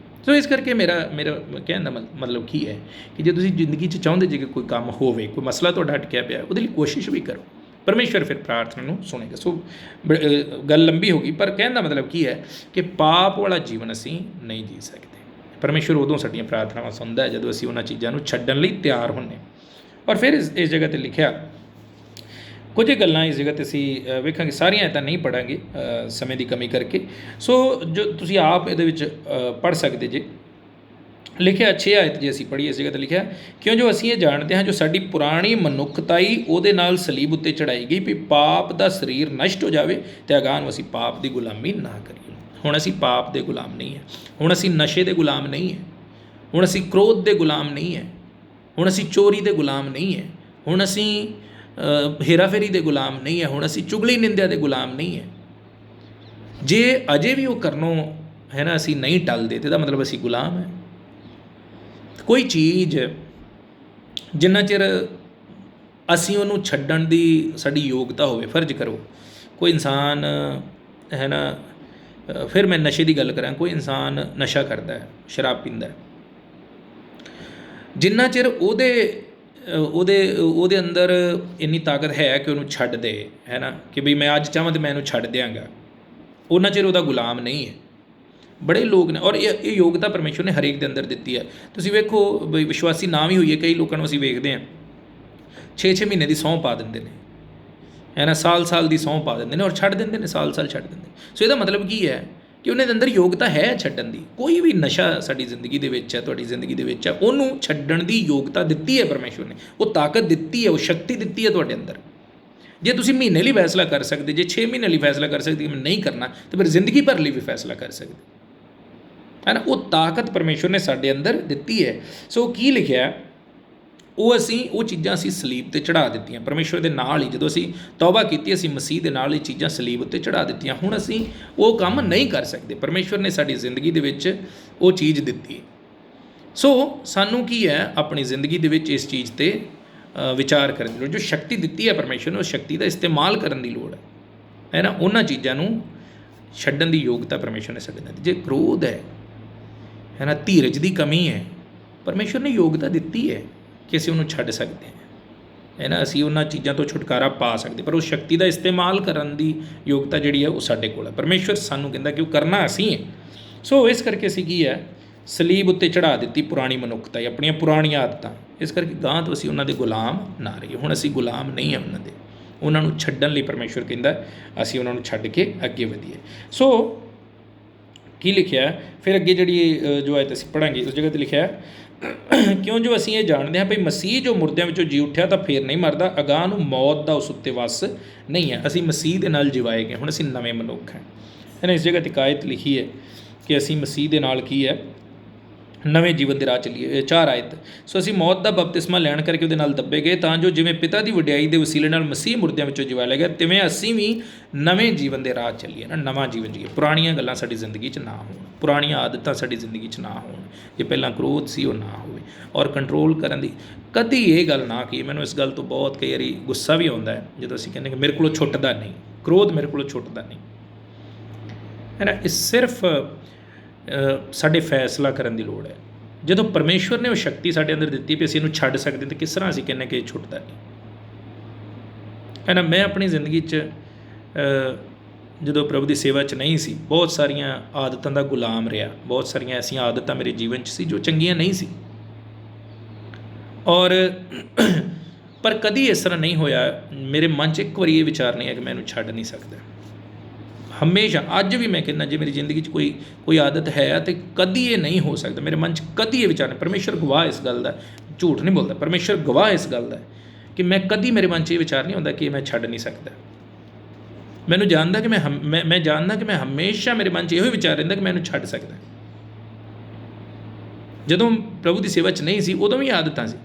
ਸੋ ਇਸ ਕਰਕੇ ਮੇਰਾ ਕਹਿਣ ਦਾ ਮਤਲਬ ਕੀ ਹੈ ਕਿ ਜੇ ਤੁਸੀਂ ਜ਼ਿੰਦਗੀ 'ਚ ਚਾਹੁੰਦੇ ਜੇ ਕਿ ਕੋਈ ਕੰਮ ਹੋਵੇ, ਕੋਈ ਮਸਲਾ ਤੁਹਾਡਾ ਅਟਕਿਆ ਪਿਆ, ਉਹਦੇ ਲਈ ਕੋਸ਼ਿਸ਼ ਵੀ ਕਰੋ, ਪਰਮੇਸ਼ਵਰ ਫਿਰ ਪ੍ਰਾਰਥਨਾ ਨੂੰ ਸੁਣੇਗਾ। ਸੋ ਗੱਲ ਲੰਬੀ ਹੋ ਗਈ, ਪਰ ਕਹਿਣ ਦਾ ਮਤਲਬ ਕੀ ਹੈ ਕਿ ਪਾਪ ਵਾਲਾ ਜੀਵਨ ਅਸੀਂ ਨਹੀਂ ਜੀ ਸਕਦੇ। ਪਰਮੇਸ਼ਵਰ ਉਦੋਂ ਸਾਡੀਆਂ ਪ੍ਰਾਰਥਨਾਵਾਂ ਸੁਣਦਾ ਹੈ ਜਦੋਂ ਅਸੀਂ ਉਹਨਾਂ ਚੀਜ਼ਾਂ ਨੂੰ ਛੱਡਣ ਲਈ ਤਿਆਰ ਹੁੰਦੇ। ਔਰ ਫਿਰ ਇਸ ਜਗ੍ਹਾ 'ਤੇ ਲਿਖਿਆ ਕੁਝ ਗੱਲਾਂ, ਇਸ ਜਗ੍ਹਾ 'ਤੇ ਅਸੀਂ ਵੇਖਾਂਗੇ, ਸਾਰੀਆਂ ਤਾਂ ਨਹੀਂ ਪੜ੍ਹਾਂਗੇ ਸਮੇਂ ਦੀ ਕਮੀ ਕਰਕੇ। ਸੋ ਜੋ ਤੁਸੀਂ ਆਪ ਇਹਦੇ ਵਿੱਚ ਪੜ੍ਹ ਸਕਦੇ ਜੇ। ਲਿਖਿਆ 6 ਆਇਤ ਜੇ ਅਸੀਂ ਪੜ੍ਹੀਏ, ਇਸ ਜਗ੍ਹਾ 'ਤੇ ਲਿਖਿਆ, ਕਿਉਂ ਜੋ ਅਸੀਂ ਇਹ ਜਾਣਦੇ ਹਾਂ ਜੋ ਸਾਡੀ ਪੁਰਾਣੀ ਮਨੁੱਖਤਾਈ ਉਹਦੇ ਨਾਲ ਸਲੀਬ ਉੱਤੇ ਚੜ੍ਹਾਈ ਗਈ ਵੀ ਪਾਪ ਦਾ ਸਰੀਰ ਨਸ਼ਟ ਹੋ ਜਾਵੇ ਅਤੇ ਅਗਾਂਹ ਨੂੰ ਅਸੀਂ ਪਾਪ ਦੀ ਗੁਲਾਮੀ ਨਾ ਕਰੀਏ। ਹੁਣ ਅਸੀਂ ਪਾਪ ਦੇ ਗੁਲਾਮ ਨਹੀਂ ਹੈ, ਹੁਣ ਅਸੀਂ ਨਸ਼ੇ ਦੇ ਗੁਲਾਮ ਨਹੀਂ ਹੈ, ਹੁਣ ਅਸੀਂ ਕ੍ਰੋਧ ਦੇ ਗੁਲਾਮ ਨਹੀਂ ਹੈ, ਹੁਣ ਅਸੀਂ ਚੋਰੀ ਦੇ ਗੁਲਾਮ ਨਹੀਂ ਹੈ, ਹੁਣ ਅਸੀਂ ਹੇਰਾਫੇਰੀ ਦੇ ਗੁਲਾਮ ਨਹੀਂ ਹੈ, ਹੁਣ ਅਸੀਂ ਚੁਗਲੀ ਨਿੰਦਿਆ ਦੇ ਗੁਲਾਮ ਨਹੀਂ ਹੈ। ਜੇ ਅਜੇ ਵੀ ਉਹ ਕਰਨੋਂ ਹੈ ਨਾ ਅਸੀਂ ਨਹੀਂ ਟਲਦੇ ਤੇ ਇਹਦਾ ਮਤਲਬ ਅਸੀਂ ਗੁਲਾਮ ਹੈ। ਕੋਈ ਚੀਜ਼ ਜਿੰਨਾ ਚਿਰ ਅਸੀਂ ਉਹਨੂੰ ਛੱਡਣ ਦੀ ਸਾਡੀ ਯੋਗਤਾ ਹੋਵੇ, ਫਰਜ਼ ਕਰੋ ਕੋਈ ਇਨਸਾਨ ਹੈ ਨਾ, ਫਿਰ ਮੈਂ ਨਸ਼ੇ ਦੀ ਗੱਲ ਕਰਾਂ, ਕੋਈ ਇਨਸਾਨ ਨਸ਼ਾ ਕਰਦਾ ਹੈ, ਸ਼ਰਾਬ ਪੀਂਦਾ ਹੈ, ਜਿੰਨਾ ਚਿਰ ਉਹਦੇ ਅੰਦਰ ਇੰਨੀ ਤਾਕਤ ਹੈ ਕਿ ਉਹਨੂੰ ਛੱਡ ਦੇ, ਹੈ ਨਾ, ਕਿ ਵੀ ਮੈਂ ਅੱਜ ਚਾਹਾਂ ਤਾਂ ਮੈਂ ਇਹਨੂੰ ਛੱਡ ਦਿਆਂਗਾ, ਉਹਨਾਂ ਚਿਰ ਉਹਦਾ ਗੁਲਾਮ ਨਹੀਂ ਹੈ। ਬੜੇ ਲੋਕ ਨੇ, ਔਰ ਇਹ ਯੋਗਤਾ ਪਰਮੇਸ਼ਵਰ ਨੇ ਹਰੇਕ ਦੇ ਅੰਦਰ ਦਿੱਤੀ ਹੈ। ਤੁਸੀਂ ਵੇਖੋ ਬਈ ਵਿਸ਼ਵਾਸੀ ਨਾ ਵੀ ਹੋਈਏ, ਕਈ ਲੋਕਾਂ ਨੂੰ ਅਸੀਂ ਵੇਖਦੇ ਹਾਂ 6-6 ਮਹੀਨੇ ਦੀ ਸਹੁੰ ਪਾ ਦਿੰਦੇ ਨੇ, ਹੈ ਨਾ, ਸਾਲ ਦੀ ਸਹੁੰ ਪਾ ਦਿੰਦੇ ਨੇ ਔਰ ਛੱਡ ਦਿੰਦੇ ਨੇ, ਸਾਲ ਛੱਡ ਦਿੰਦੇ ਨੇ। ਸੋ ਇਹਦਾ ਮਤਲਬ ਕੀ ਹੈ ਕਿ ਉਹਨਾਂ ਦੇ ਅੰਦਰ ਯੋਗਤਾ ਹੈ ਛੱਡਣ ਦੀ। ਕੋਈ ਵੀ ਨਸ਼ਾ ਸਾਡੀ ਜ਼ਿੰਦਗੀ ਦੇ ਵਿੱਚ ਹੈ, ਤੁਹਾਡੀ ਜ਼ਿੰਦਗੀ ਦੇ ਵਿੱਚ ਹੈ, ਉਹਨੂੰ ਛੱਡਣ ਦੀ ਯੋਗਤਾ ਦਿੱਤੀ ਹੈ ਪਰਮੇਸ਼ਵਰ ਨੇ, ਉਹ ਤਾਕਤ ਦਿੱਤੀ ਹੈ, ਉਹ ਸ਼ਕਤੀ ਦਿੱਤੀ ਹੈ ਤੁਹਾਡੇ ਅੰਦਰ। ਜੇ ਤੁਸੀਂ ਮਹੀਨੇ ਲਈ ਫੈਸਲਾ ਕਰ ਸਕਦੇ, ਜੇ 6 ਮਹੀਨੇ ਲਈ ਫੈਸਲਾ ਕਰ ਸਕਦੇ ਮੈਂ ਨਹੀਂ ਕਰਨਾ, ਤਾਂ ਫਿਰ ਜ਼ਿੰਦਗੀ ਭਰ ਲਈ ਵੀ ਫੈਸਲਾ ਕਰ ਸਕਦੇ, ਹੈ ਨਾ। ਉਹ ਤਾਕਤ ਪਰਮੇਸ਼ਵਰ ਨੇ ਸਾਡੇ ਅੰਦਰ ਦਿੱਤੀ ਹੈ। ਸੋ ਕੀ ਲਿਖਿਆ, ਉਹ ਚੀਜ਼ਾਂ ਅਸੀਂ ਸਲੀਬ 'ਤੇ ਚੜ੍ਹਾ ਦਿੱਤੀਆਂ ਪਰਮੇਸ਼ਵਰ ਦੇ ਨਾਲ ਹੀ। ਜਦੋਂ ਅਸੀਂ ਤੌਬਾ ਕੀਤੀ, ਅਸੀਂ ਮਸੀਹ ਦੇ ਨਾਲ ਇਹ ਚੀਜ਼ਾਂ ਸਲੀਬ ਉੱਤੇ ਚੜ੍ਹਾ ਦਿੱਤੀਆਂ। ਹੁਣ ਅਸੀਂ ਉਹ ਕੰਮ ਨਹੀਂ ਕਰ ਸਕਦੇ, ਪਰਮੇਸ਼ਵਰ ਨੇ ਸਾਡੀ ਜ਼ਿੰਦਗੀ ਦੇ ਵਿੱਚ ਉਹ ਚੀਜ਼ ਦਿੱਤੀ। ਸੋ ਸਾਨੂੰ ਕੀ ਹੈ, ਆਪਣੀ ਜ਼ਿੰਦਗੀ ਦੇ ਵਿੱਚ ਇਸ ਚੀਜ਼ 'ਤੇ ਵਿਚਾਰ ਕਰਨ ਦੀ ਲੋੜ। ਜੋ ਸ਼ਕਤੀ ਦਿੱਤੀ ਹੈ ਪਰਮੇਸ਼ਵਰ ਨੇ, ਉਸ ਸ਼ਕਤੀ ਦਾ ਇਸਤੇਮਾਲ ਕਰਨ ਦੀ ਲੋੜ ਹੈ ਨਾ। ਉਹਨਾਂ ਚੀਜ਼ਾਂ ਨੂੰ ਛੱਡਣ ਦੀ ਯੋਗਤਾ ਪਰਮੇਸ਼ਵਰ ਨੇ ਸਾਡੇ ਨਾਲ ਦਿੱਤੀ। ਜੇ ਕ੍ਰੋਧ ਹੈ ਨਾ, ਧੀਰਜ ਦੀ ਕਮੀ ਹੈ, ਪਰਮੇਸ਼ਵਰ ਨੇ ਯੋਗਤਾ ਦਿੱਤੀ ਹੈ ਕਿ ਅਸੀਂ ਉਹਨੂੰ ਛੱਡ ਸਕਦੇ ਹਾਂ, ਹੈ ਨਾ, ਅਸੀਂ ਉਹਨਾਂ ਚੀਜ਼ਾਂ ਤੋਂ ਛੁਟਕਾਰਾ ਪਾ ਸਕਦੇ, ਪਰ ਉਹ ਸ਼ਕਤੀ ਦਾ ਇਸਤੇਮਾਲ ਕਰਨ ਦੀ ਯੋਗਤਾ ਜਿਹੜੀ ਹੈ ਉਹ ਸਾਡੇ ਕੋਲ ਹੈ। ਪਰਮੇਸ਼ਵਰ ਸਾਨੂੰ ਕਹਿੰਦਾ ਕਿ ਉਹ ਕਰਨਾ ਅਸੀਂ ਹੈ। ਸੋ ਇਸ ਕਰਕੇ ਅਸੀਂ ਕੀ ਹੈ, ਸਲੀਬ ਉੱਤੇ ਚੜ੍ਹਾ ਦਿੱਤੀ ਪੁਰਾਣੀ ਮਨੁੱਖਤਾ, ਆਪਣੀਆਂ ਪੁਰਾਣੀਆਂ ਆਦਤਾਂ। ਇਸ ਕਰਕੇ ਗਾਂਹ ਤੋਂ ਅਸੀਂ ਉਹਨਾਂ ਦੇ ਗੁਲਾਮ ਨਾ ਰਹੀਏ। ਹੁਣ ਅਸੀਂ ਗੁਲਾਮ ਨਹੀਂ ਹਾਂ ਉਹਨਾਂ ਦੇ, ਉਹਨਾਂ ਨੂੰ ਛੱਡਣ ਲਈ ਪਰਮੇਸ਼ਵਰ ਕਹਿੰਦਾ ਅਸੀਂ ਉਹਨਾਂ ਨੂੰ ਛੱਡ ਕੇ ਅੱਗੇ ਵਧੀਏ। ਸੋ ਕੀ ਲਿਖਿਆ ਫਿਰ ਅੱਗੇ ਜਿਹੜੀ ਜੋ ਆਇਤ ਅਸੀਂ ਪੜ੍ਹਾਂਗੇ ਉਸ ਜਗ੍ਹਾ 'ਤੇ ਲਿਖਿਆ, ਕਿਉਂ ਜੋ ਅਸੀਂ ਇਹ ਜਾਣਦੇ ਹਾਂ ਭਈ ਮਸੀਹ ਜੋ ਮੁਰਦਿਆਂ ਵਿੱਚੋਂ ਜੀ ਉੱਠਿਆ ਤਾਂ ਫੇਰ ਨਹੀਂ ਮਰਦਾ, ਅਗਾਂਹ ਨੂੰ ਮੌਤ ਦਾ ਉਸ ਉੱਤੇ ਵੱਸ ਨਹੀਂ ਹੈ। ਅਸੀਂ ਮਸੀਹ ਦੇ ਨਾਲ ਜਿਵਾਏ ਗਏ, ਹੁਣ ਅਸੀਂ ਨਵੇਂ ਮਨੁੱਖ ਹਾਂ। ਇਹਨਾਂ ਇਸ ਜਗ੍ਹਾ 'ਤੇ ਆਇਤ ਲਿਖੀ ਹੈ ਕਿ ਅਸੀਂ ਮਸੀਹ ਦੇ ਨਾਲ ਕੀ ਹੈ, ਨਵੇਂ ਜੀਵਨ ਦੇ ਰਾਹ ਚੱਲੀਏ। 4 ਆਇਤ, ਸੋ ਅਸੀਂ ਮੌਤ ਦਾ ਬਪਤਿਸਮਾ ਲੈਣ ਕਰਕੇ ਉਹਦੇ ਨਾਲ ਦੱਬੇ ਗਏ, ਤਾਂ ਜੋ ਜਿਵੇਂ ਪਿਤਾ ਦੀ ਵਡਿਆਈ ਦੇ ਵਸੀਲੇ ਨਾਲ ਮਸੀਹ ਮੁਰਦਿਆਂ ਵਿੱਚੋਂ ਜਿਵਾਇਆ ਗਿਆ, ਤਿਵੇਂ ਅਸੀਂ ਵੀ ਨਵੇਂ ਜੀਵਨ ਦੇ ਰਾਹ ਚੱਲੀਏ ਨਾ, ਨਵਾਂ ਜੀਵਨ ਜੀਏ। ਪੁਰਾਣੀਆਂ ਗੱਲਾਂ ਸਾਡੀ ਜ਼ਿੰਦਗੀ 'ਚ ਨਾ ਹੋਣ, ਪੁਰਾਣੀਆਂ ਆਦਤਾਂ ਸਾਡੀ ਜ਼ਿੰਦਗੀ 'ਚ ਨਾ ਹੋਣ। ਜੇ ਪਹਿਲਾਂ ਕ੍ਰੋਧ ਸੀ ਉਹ ਨਾ ਹੋਵੇ, ਔਰ ਕੰਟਰੋਲ ਕਰਨ ਦੀ ਕਦੀ ਇਹ ਗੱਲ ਨਾ ਕੀ। ਮੈਨੂੰ ਇਸ ਗੱਲ ਤੋਂ ਬਹੁਤ ਕਈ ਵਾਰੀ ਗੁੱਸਾ ਵੀ ਆਉਂਦਾ ਹੈ ਜਦੋਂ ਅਸੀਂ ਕਹਿੰਦੇ ਕਿ ਮੇਰੇ ਕੋਲੋਂ ਛੁੱਟਦਾ ਨਹੀਂ, ਕ੍ਰੋਧ ਮੇਰੇ ਕੋਲੋਂ ਛੁੱਟਦਾ ਨਹੀਂ, ਹੈ ਨਾ। ਇਹ ਸਿਰਫ ਸਾਡੇ ਫੈਸਲਾ ਕਰਨ ਦੀ ਲੋੜ ਹੈ। ਜਦੋਂ ਪਰਮੇਸ਼ਵਰ ਨੇ ਉਹ ਸ਼ਕਤੀ ਸਾਡੇ ਅੰਦਰ ਦਿੱਤੀ ਵੀ ਅਸੀਂ ਇਹਨੂੰ ਛੱਡ ਸਕਦੇ, ਤਾਂ ਕਿਸ ਤਰ੍ਹਾਂ ਅਸੀਂ ਕਹਿੰਦੇ ਕਿ ਇਹ ਛੁੱਟਦਾ ਨਹੀਂ, ਹੈ ਨਾ। ਮੈਂ ਆਪਣੀ ਜ਼ਿੰਦਗੀ 'ਚ ਜਦੋਂ ਪ੍ਰਭੂ ਦੀ ਸੇਵਾ 'ਚ ਨਹੀਂ ਸੀ, ਬਹੁਤ ਸਾਰੀਆਂ ਆਦਤਾਂ ਦਾ ਗੁਲਾਮ ਰਿਹਾ। ਬਹੁਤ ਸਾਰੀਆਂ ਐਸੀਆਂ ਆਦਤਾਂ ਮੇਰੇ ਜੀਵਨ 'ਚ ਸੀ ਜੋ ਚੰਗੀਆਂ ਨਹੀਂ ਸੀ, ਔਰ ਪਰ ਕਦੀ ਇਸ ਤਰ੍ਹਾਂ ਨਹੀਂ ਹੋਇਆ ਮੇਰੇ ਮਨ 'ਚ ਇੱਕ ਵਾਰੀ ਇਹ ਵਿਚਾਰ ਨਹੀਂ ਹੈ ਕਿ ਮੈਂ ਇਹਨੂੰ ਛੱਡ ਨਹੀਂ ਸਕਦਾ। ਹਮੇਸ਼ਾ ਅੱਜ ਵੀ ਮੈਂ ਕਹਿੰਦਾ ਜੇ ਮੇਰੀ ਜ਼ਿੰਦਗੀ 'ਚ ਕੋਈ ਆਦਤ ਹੈ ਤਾਂ ਕਦੀ ਇਹ ਨਹੀਂ ਹੋ ਸਕਦਾ। ਮੇਰੇ ਮਨ 'ਚ ਕਦੀ ਇਹ ਵਿਚਾਰ ਨਹੀਂ, ਪਰਮੇਸ਼ਰ ਗਵਾਹ ਇਸ ਗੱਲ ਦਾ, ਝੂਠ ਨਹੀਂ ਬੋਲਦਾ, ਪਰਮੇਸ਼ਰ ਗਵਾਹ ਇਸ ਗੱਲ ਦਾ ਕਿ ਮੈਂ ਕਦੀ ਮੇਰੇ ਮਨ 'ਚ ਇਹ ਵਿਚਾਰ ਨਹੀਂ ਹੁੰਦਾ ਕਿ ਮੈਂ ਛੱਡ ਨਹੀਂ ਸਕਦਾ। ਮੈਨੂੰ ਜਾਣਦਾ ਕਿ ਮੈਂ ਜਾਣਦਾ ਕਿ ਮੈਂ ਹਮੇਸ਼ਾ ਮੇਰੇ ਮਨ 'ਚ ਇਹੋ ਹੀ ਵਿਚਾਰ ਰਹਿੰਦਾ ਕਿ ਮੈਂ ਇਹਨੂੰ ਛੱਡ ਸਕਦਾ। ਜਦੋਂ ਪ੍ਰਭੂ ਦੀ ਸੇਵਾ 'ਚ ਨਹੀਂ ਸੀ ਉਦੋਂ ਵੀ ਆਦਤਾਂ ਸੀ,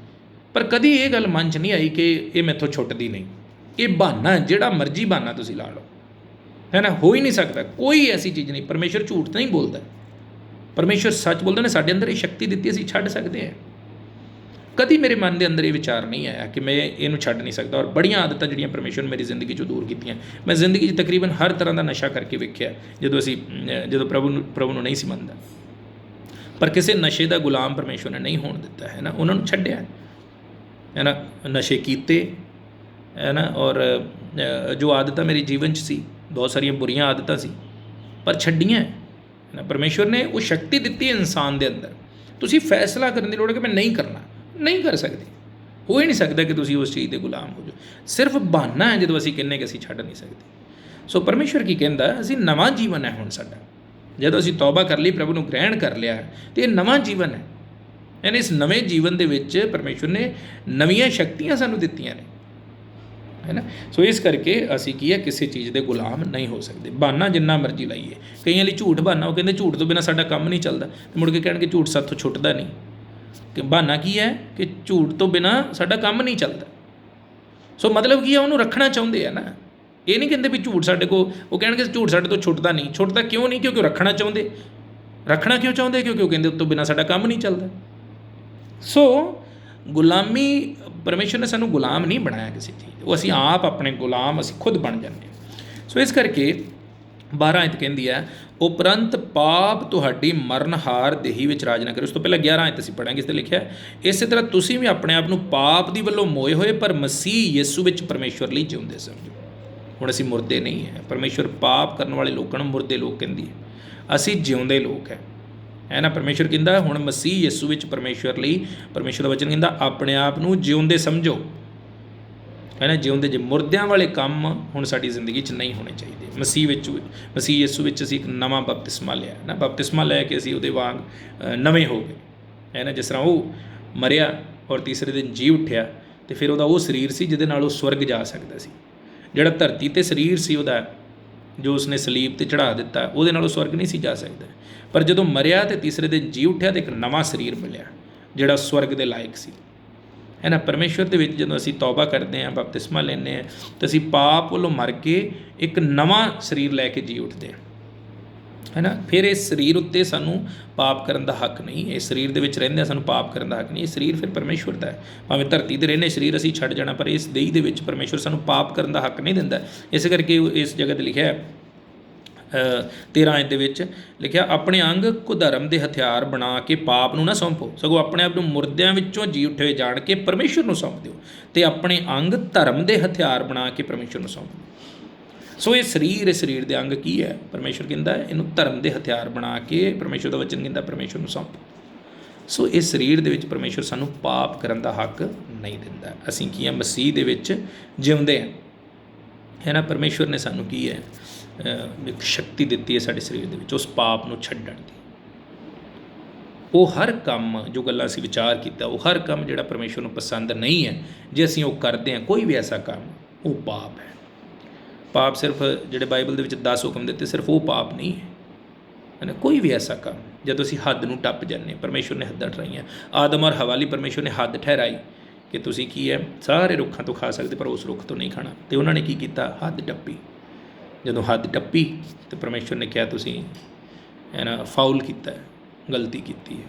ਪਰ ਕਦੀ ਇਹ ਗੱਲ ਮਨ 'ਚ ਨਹੀਂ ਆਈ ਕਿ ਇਹ ਮੈਥੋਂ ਛੁੱਟਦੀ ਨਹੀਂ। ਇਹ ਬਹਾਨਾ, ਜਿਹੜਾ ਮਰਜ਼ੀ ਬਹਾਨਾ ਤੁਸੀਂ ਲਾ ਲਓ, ਹੈ ਨਾ, ਹੋ ਹੀ ਨਹੀਂ ਸਕਦਾ। ਕੋਈ ਐਸੀ ਚੀਜ਼ ਨਹੀਂ, ਪਰਮੇਸ਼ਰ ਝੂਠ ਨਹੀਂ ਬੋਲਦਾ, ਪਰਮੇਸ਼ਰ ਸੱਚ ਬੋਲਦਾ ਨੇ। ਸਾਡੇ ਅੰਦਰ ਇਹ ਸ਼ਕਤੀ ਦਿੱਤੀ, ਅਸੀਂ ਛੱਡ ਸਕਦੇ ਹਾਂ। ਕਦੀ ਮੇਰੇ ਮਨ ਦੇ ਅੰਦਰ ਇਹ ਵਿਚਾਰ ਨਹੀਂ ਆਇਆ ਕਿ ਮੈਂ ਇਹਨੂੰ ਛੱਡ ਨਹੀਂ ਸਕਦਾ। ਔਰ ਬੜੀਆਂ ਆਦਤਾਂ ਜਿਹੜੀਆਂ ਪਰਮੇਸ਼ਰ ਨੇ ਮੇਰੀ ਜ਼ਿੰਦਗੀ 'ਚੋਂ ਦੂਰ ਕੀਤੀਆਂ। ਮੈਂ ਜ਼ਿੰਦਗੀ 'ਚ ਤਕਰੀਬਨ ਹਰ ਤਰ੍ਹਾਂ ਦਾ ਨਸ਼ਾ ਕਰਕੇ ਵੇਖਿਆ ਜਦੋਂ ਪ੍ਰਭੂ ਨੂੰ ਨਹੀਂ ਸੀ ਮੰਨਦਾ, ਪਰ ਕਿਸੇ ਨਸ਼ੇ ਦਾ ਗੁਲਾਮ ਪਰਮੇਸ਼ਰ ਨੇ ਨਹੀਂ ਹੋਣ ਦਿੱਤਾ, ਹੈ ਨਾ। ਉਹਨਾਂ ਨੂੰ ਛੱਡਿਆ, ਹੈ ਨਾ, ਨਸ਼ੇ ਕੀਤੇ, ਹੈ ਨਾ। ਔਰ ਜੋ ਆਦਤਾਂ ਮੇਰੇ ਜੀਵਨ 'ਚ ਸੀ, ਬਹੁਤ ਸਾਰੀਆਂ ਬੁਰੀਆਂ ਆਦਤਾਂ ਸੀ, ਪਰ ਛੱਡੀਆਂ, ਹੈ ਨਾ। ਪਰਮੇਸ਼ਵਰ ਨੇ ਉਹ ਸ਼ਕਤੀ ਦਿੱਤੀ ਇਨਸਾਨ ਦੇ ਅੰਦਰ। ਤੁਸੀਂ ਫੈਸਲਾ ਕਰਨ ਦੀ ਲੋੜ ਹੈ ਕਿ ਮੈਂ ਨਹੀਂ ਕਰਨਾ, ਨਹੀਂ ਕਰ ਸਕਦੇ। ਹੋ ਹੀ ਨਹੀਂ ਸਕਦਾ ਕਿ ਤੁਸੀਂ ਉਸ ਚੀਜ਼ ਦੇ ਗੁਲਾਮ ਹੋ ਜਾਓ। ਸਿਰਫ ਬਹਾਨਾ ਹੈ ਜਦੋਂ ਅਸੀਂ ਕਹਿੰਦੇ ਕਿ ਅਸੀਂ ਛੱਡ ਨਹੀਂ ਸਕਦੇ। ਸੋ ਪਰਮੇਸ਼ਵਰ ਕੀ ਕਹਿੰਦਾ, ਅਸੀਂ ਨਵਾਂ ਜੀਵਨ ਹੈ ਹੁਣ ਸਾਡਾ। ਜਦੋਂ ਅਸੀਂ ਤੌਬਾ ਕਰ ਲਈ, ਪ੍ਰਭੂ ਨੂੰ ਗ੍ਰਹਿਣ ਕਰ ਲਿਆ, ਅਤੇ ਇਹ ਨਵਾਂ ਜੀਵਨ ਹੈ। ਯਾਨੀ ਇਸ ਨਵੇਂ ਜੀਵਨ ਦੇ ਵਿੱਚ ਪਰਮੇਸ਼ਵਰ ਨੇ ਨਵੀਆਂ ਸ਼ਕਤੀਆਂ ਸਾਨੂੰ ਦਿੱਤੀਆਂ ਨੇ, ਹੈ ਨਾ। ਸੋ ਇਸ ਕਰਕੇ ਅਸੀਂ ਕੀ ਹੈ, ਕਿਸੇ ਚੀਜ਼ ਦੇ ਗੁਲਾਮ ਨਹੀਂ ਹੋ ਸਕਦੇ। ਬਹਾਨਾ ਜਿੰਨਾ ਮਰਜ਼ੀ ਲਾਈਏ, ਕਈਆਂ ਲਈ ਝੂਠ ਬਹਾਨਾ, ਉਹ ਕਹਿੰਦੇ ਝੂਠ ਤੋਂ ਬਿਨਾਂ ਸਾਡਾ ਕੰਮ ਨਹੀਂ ਚੱਲਦਾ, ਅਤੇ ਮੁੜ ਕੇ ਕਹਿਣਗੇ ਝੂਠ ਸਾਥੋਂ ਛੁੱਟਦਾ ਨਹੀਂ। ਕਿ ਬਹਾਨਾ ਕੀ ਹੈ ਕਿ ਝੂਠ ਤੋਂ ਬਿਨਾਂ ਸਾਡਾ ਕੰਮ ਨਹੀਂ ਚੱਲਦਾ। ਸੋ ਮਤਲਬ ਕੀ ਹੈ, ਉਹਨੂੰ ਰੱਖਣਾ ਚਾਹੁੰਦੇ ਆ ਨਾ। ਇਹ ਨਹੀਂ ਕਹਿੰਦੇ ਵੀ ਝੂਠ ਸਾਡੇ ਕੋਲ, ਉਹ ਕਹਿਣਗੇ ਝੂਠ ਸਾਡੇ ਤੋਂ ਛੁੱਟਦਾ ਨਹੀਂ। ਛੁੱਟਦਾ ਕਿਉਂ ਨਹੀਂ? ਕਿਉਂਕਿ ਉਹ ਰੱਖਣਾ ਚਾਹੁੰਦੇ। ਰੱਖਣਾ ਕਿਉਂ ਚਾਹੁੰਦੇ? ਕਿਉਂਕਿ ਉਹ ਕਹਿੰਦੇ ਉਸ ਤੋਂ ਬਿਨਾਂ ਸਾਡਾ ਕੰਮ ਨਹੀਂ ਚੱਲਦਾ। ਸੋ ਗੁਲਾਮੀ, ਪਰਮੇਸ਼ਰ ਨੇ ਸਾਨੂੰ ਗੁਲਾਮ ਨਹੀਂ ਬਣਾਇਆ ਕਿਸੇ ਚੀਜ਼, ਉਹ ਅਸੀਂ ਆਪ ਆਪਣੇ ਗੁਲਾਮ ਅਸੀਂ ਖੁਦ ਬਣ ਜਾਂਦੇ ਹਾਂ। ਸੋ ਇਸ ਕਰਕੇ 12 ਆਇਤ ਕਹਿੰਦੀ ਹੈ, ਉਪਰੰਤ ਪਾਪ ਤੁਹਾਡੀ ਮਰਨਹਾਰ ਦੇਹੀ ਵਿੱਚ ਰਾਜ ਨਾ ਕਰੇ। ਉਸ ਤੋਂ ਪਹਿਲਾਂ 11 ਆਇਤ ਅਸੀਂ ਪੜ੍ਹਾਂਗੇ। ਇਸ 'ਤੇ ਲਿਖਿਆ, ਇਸੇ ਤਰ੍ਹਾਂ ਤੁਸੀਂ ਵੀ ਆਪਣੇ ਆਪ ਨੂੰ ਪਾਪ ਦੀ ਵੱਲੋਂ ਮੋਏ ਹੋਏ, ਪਰ ਮਸੀਹ ਯਿਸੂ ਵਿੱਚ ਪਰਮੇਸ਼ਵਰ ਲਈ ਜਿਉਂਦੇ ਸਮਝੋ। ਹੁਣ ਅਸੀਂ ਮੁਰਦੇ ਨਹੀਂ ਹੈ। ਪਰਮੇਸ਼ਵਰ ਪਾਪ ਕਰਨ ਵਾਲੇ ਲੋਕਾਂ ਨੂੰ ਮੁਰਦੇ ਲੋਕ ਕਹਿੰਦੀ ਹੈ, ਅਸੀਂ ਜਿਉਂਦੇ ਲੋਕ ਹੈ ਨਾ। ਪਰਮੇਸ਼ਵਰ ਕਹਿੰਦਾ ਹੁਣ ਮਸੀਹ ਯਿਸੂ ਵਿੱਚ ਪਰਮੇਸ਼ਵਰ ਲਈ, ਪਰਮੇਸ਼ਵਰ ਦਾ ਵਚਨ ਕਹਿੰਦਾ ਆਪਣੇ ਆਪ ਨੂੰ ਜਿਉਂਦੇ ਸਮਝੋ, ਹੈ ਨਾ। ਜਿਉਂਦੇ, ਜੇ ਮੁਰਦਿਆਂ ਵਾਲੇ ਕੰਮ ਹੁਣ ਸਾਡੀ ਜ਼ਿੰਦਗੀ 'ਚ ਨਹੀਂ ਹੋਣੇ ਚਾਹੀਦੇ। ਮਸੀਹ ਯਿਸੂ ਵਿੱਚ ਅਸੀਂ ਇੱਕ ਨਵਾਂ ਬਪਤਿਸਮਾ ਲਿਆ ਨਾ। ਬਪਤਿਸਮਾ ਲੈ ਕੇ ਅਸੀਂ ਉਹਦੇ ਵਾਂਗ ਨਵੇਂ ਹੋ ਗਏ, ਹੈ ਨਾ। ਜਿਸ ਤਰ੍ਹਾਂ ਉਹ ਮਰਿਆ ਔਰ ਤੀਸਰੇ ਦਿਨ ਜੀ ਉੱਠਿਆ, ਅਤੇ ਫਿਰ ਉਹਦਾ ਉਹ ਸਰੀਰ ਸੀ ਜਿਹਦੇ ਨਾਲ ਉਹ ਸਵਰਗ ਜਾ ਸਕਦਾ ਸੀ। ਜਿਹੜਾ ਧਰਤੀ 'ਤੇ ਸਰੀਰ ਸੀ ਉਹਦਾ, ਜੋ ਉਸਨੇ ਸਲੀਬ 'ਤੇ ਚੜ੍ਹਾ ਦਿੱਤਾ, ਉਹਦੇ ਨਾਲ ਉਹ ਸਵਰਗ ਨਹੀਂ ਸੀ ਜਾ ਸਕਦਾ। ਪਰ ਜਦੋਂ ਮਰਿਆ ਅਤੇ ਤੀਸਰੇ ਦਿਨ ਜੀ ਉੱਠਿਆ, ਤਾਂ ਇੱਕ ਨਵਾਂ ਸਰੀਰ ਮਿਲਿਆ ਜਿਹੜਾ ਸਵਰਗ ਦੇ ਲਾਇਕ ਸੀ, ਹੈ ਨਾ। ਪਰਮੇਸ਼ਵਰ ਦੇ ਵਿੱਚ ਜਦੋਂ ਅਸੀਂ ਤੌਬਾ ਕਰਦੇ ਹਾਂ, ਬਪਤਿਸਮਾ ਲੈਂਦੇ ਹਾਂ, ਤਾਂ ਅਸੀਂ ਪਾਪ ਵੱਲੋਂ ਮਰ ਕੇ ਇੱਕ ਨਵਾਂ ਸਰੀਰ ਲੈ ਕੇ ਜੀ ਉੱਠਦੇ ਹਾਂ, ਹੈ ਨਾ। ਫਿਰ ਇਸ ਸਰੀਰ ਉੱਤੇ ਸਾਨੂੰ ਪਾਪ ਕਰਨ ਦਾ ਹੱਕ ਨਹੀਂ। ਇਸ ਸਰੀਰ ਦੇ ਵਿੱਚ ਰਹਿੰਦੇ ਸਾਨੂੰ ਪਾਪ ਕਰਨ ਦਾ ਹੱਕ ਨਹੀਂ। ਇਹ ਸਰੀਰ ਫਿਰ ਪਰਮੇਸ਼ਵਰ ਦਾ ਹੈ। ਭਾਵੇਂ ਧਰਤੀ 'ਤੇ ਰਹਿੰਦੇ ਸਰੀਰ ਅਸੀਂ ਛੱਡ ਜਾਣਾ, ਪਰ ਇਸ ਦੇਹ ਦੇ ਵਿੱਚ ਪਰਮੇਸ਼ਵਰ ਸਾਨੂੰ ਪਾਪ ਕਰਨ ਦਾ ਹੱਕ ਨਹੀਂ ਦਿੰਦਾ। ਇਸ ਕਰਕੇ ਇਸ ਜਗ੍ਹਾ 'ਤੇ ਲਿਖਿਆ 13 ਆਇਤ ਦੇ ਵਿੱਚ ਲਿਖਿਆ, ਆਪਣੇ ਅੰਗ ਕੁਧਰਮ ਦੇ ਹਥਿਆਰ ਬਣਾ ਕੇ ਪਾਪ ਨੂੰ ਨਾ ਸੌਂਪੋ, ਸਗੋਂ ਆਪਣੇ ਆਪ ਨੂੰ ਮੁਰਦਿਆਂ ਵਿੱਚੋਂ ਜੀ ਉੱਠੇ ਹੋਏ ਜਾਣ ਕੇ ਪਰਮੇਸ਼ਵਰ ਨੂੰ ਸੌਂਪ ਦਿਓ, ਅਤੇ ਆਪਣੇ ਅੰਗ ਧਰਮ ਦੇ ਹਥਿਆਰ ਬਣਾ ਕੇ ਪਰਮੇਸ਼ਵਰ ਨੂੰ ਸੌਂਪ ਦਿਓ। ਸੋ ਇਹ ਸਰੀਰ ਦੇ ਅੰਗ ਕੀ ਹੈ? ਪਰਮੇਸ਼ਰ ਕਹਿੰਦਾ ਇਹਨੂੰ ਧਰਮ ਦੇ ਹਥਿਆਰ ਬਣਾ ਕੇ, ਪਰਮੇਸ਼ਰ ਦਾ ਵਚਨ ਕਹਿੰਦਾ ਪਰਮੇਸ਼ਰ ਨੂੰ ਸੌਂਪੋ। ਸੋ ਇਸ ਸਰੀਰ ਦੇ ਵਿੱਚ ਪਰਮੇਸ਼ਰ ਸਾਨੂੰ ਪਾਪ ਕਰਨ ਦਾ ਹੱਕ ਨਹੀਂ ਦਿੰਦਾ। ਅਸੀਂ ਕੀ ਹਾਂ? ਮਸੀਹ ਦੇ ਵਿੱਚ ਜਿਉਂਦੇ ਹਾਂ, ਹੈ ਨਾ। ਪਰਮੇਸ਼ਰ ਨੇ ਸਾਨੂੰ ਕੀ ਹੈ? ਇੱਕ ਸ਼ਕਤੀ ਦਿੱਤੀ ਹੈ ਸਾਡੇ ਸਰੀਰ ਦੇ ਵਿੱਚ ਉਸ ਪਾਪ ਨੂੰ ਛੱਡਣ ਦੀ। ਉਹ ਹਰ ਕੰਮ, ਜੋ ਗੱਲਾਂ ਅਸੀਂ ਵਿਚਾਰ ਕੀਤਾ, ਉਹ ਹਰ ਕੰਮ ਜਿਹੜਾ ਪਰਮੇਸ਼ਰ ਨੂੰ ਪਸੰਦ ਨਹੀਂ ਹੈ, ਜੇ ਅਸੀਂ ਉਹ ਕਰਦੇ ਹਾਂ, ਕੋਈ ਵੀ ਐਸਾ ਕੰਮ, ਉਹ ਪਾਪ ਹੈ। ਪਾਪ ਸਿਰਫ ਜਿਹੜੇ ਬਾਈਬਲ ਦੇ ਵਿੱਚ 10 ਹੁਕਮ ਦਿੱਤੇ, ਸਿਰਫ ਉਹ ਪਾਪ ਨਹੀਂ ਹੈ ਨਾ। ਕੋਈ ਵੀ ਐਸਾ ਕੰਮ ਜਦੋਂ ਅਸੀਂ ਹੱਦ ਨੂੰ ਟੱਪ ਜਾਂਦੇ, ਪਰਮੇਸ਼ਰ ਨੇ ਹੱਦਾਂ ਠਹਿਰਾਈਆਂ। ਆਦਮ ਔਰ ਹਵਾ ਲਈ ਪਰਮੇਸ਼ਰ ਨੇ ਹੱਦ ਠਹਿਰਾਈ ਕਿ ਤੁਸੀਂ ਕੀ ਹੈ? ਸਾਰੇ ਰੁੱਖਾਂ ਤੋਂ ਖਾ ਸਕਦੇ, ਪਰ ਉਸ ਰੁੱਖ ਤੋਂ ਨਹੀਂ ਖਾਣਾ। ਅਤੇ ਉਹਨਾਂ ਨੇ ਕੀ ਕੀਤਾ? ਹੱਦ ਟੱਪੀ। ਜਦੋਂ ਹੱਦ ਟੱਪੀ ਤਾਂ ਪਰਮੇਸ਼ਰ ਨੇ ਕਿਹਾ ਤੁਸੀਂ ਹੈ ਨਾ ਫਾਉਲ ਕੀਤਾ, ਗਲਤੀ ਕੀਤੀ ਹੈ,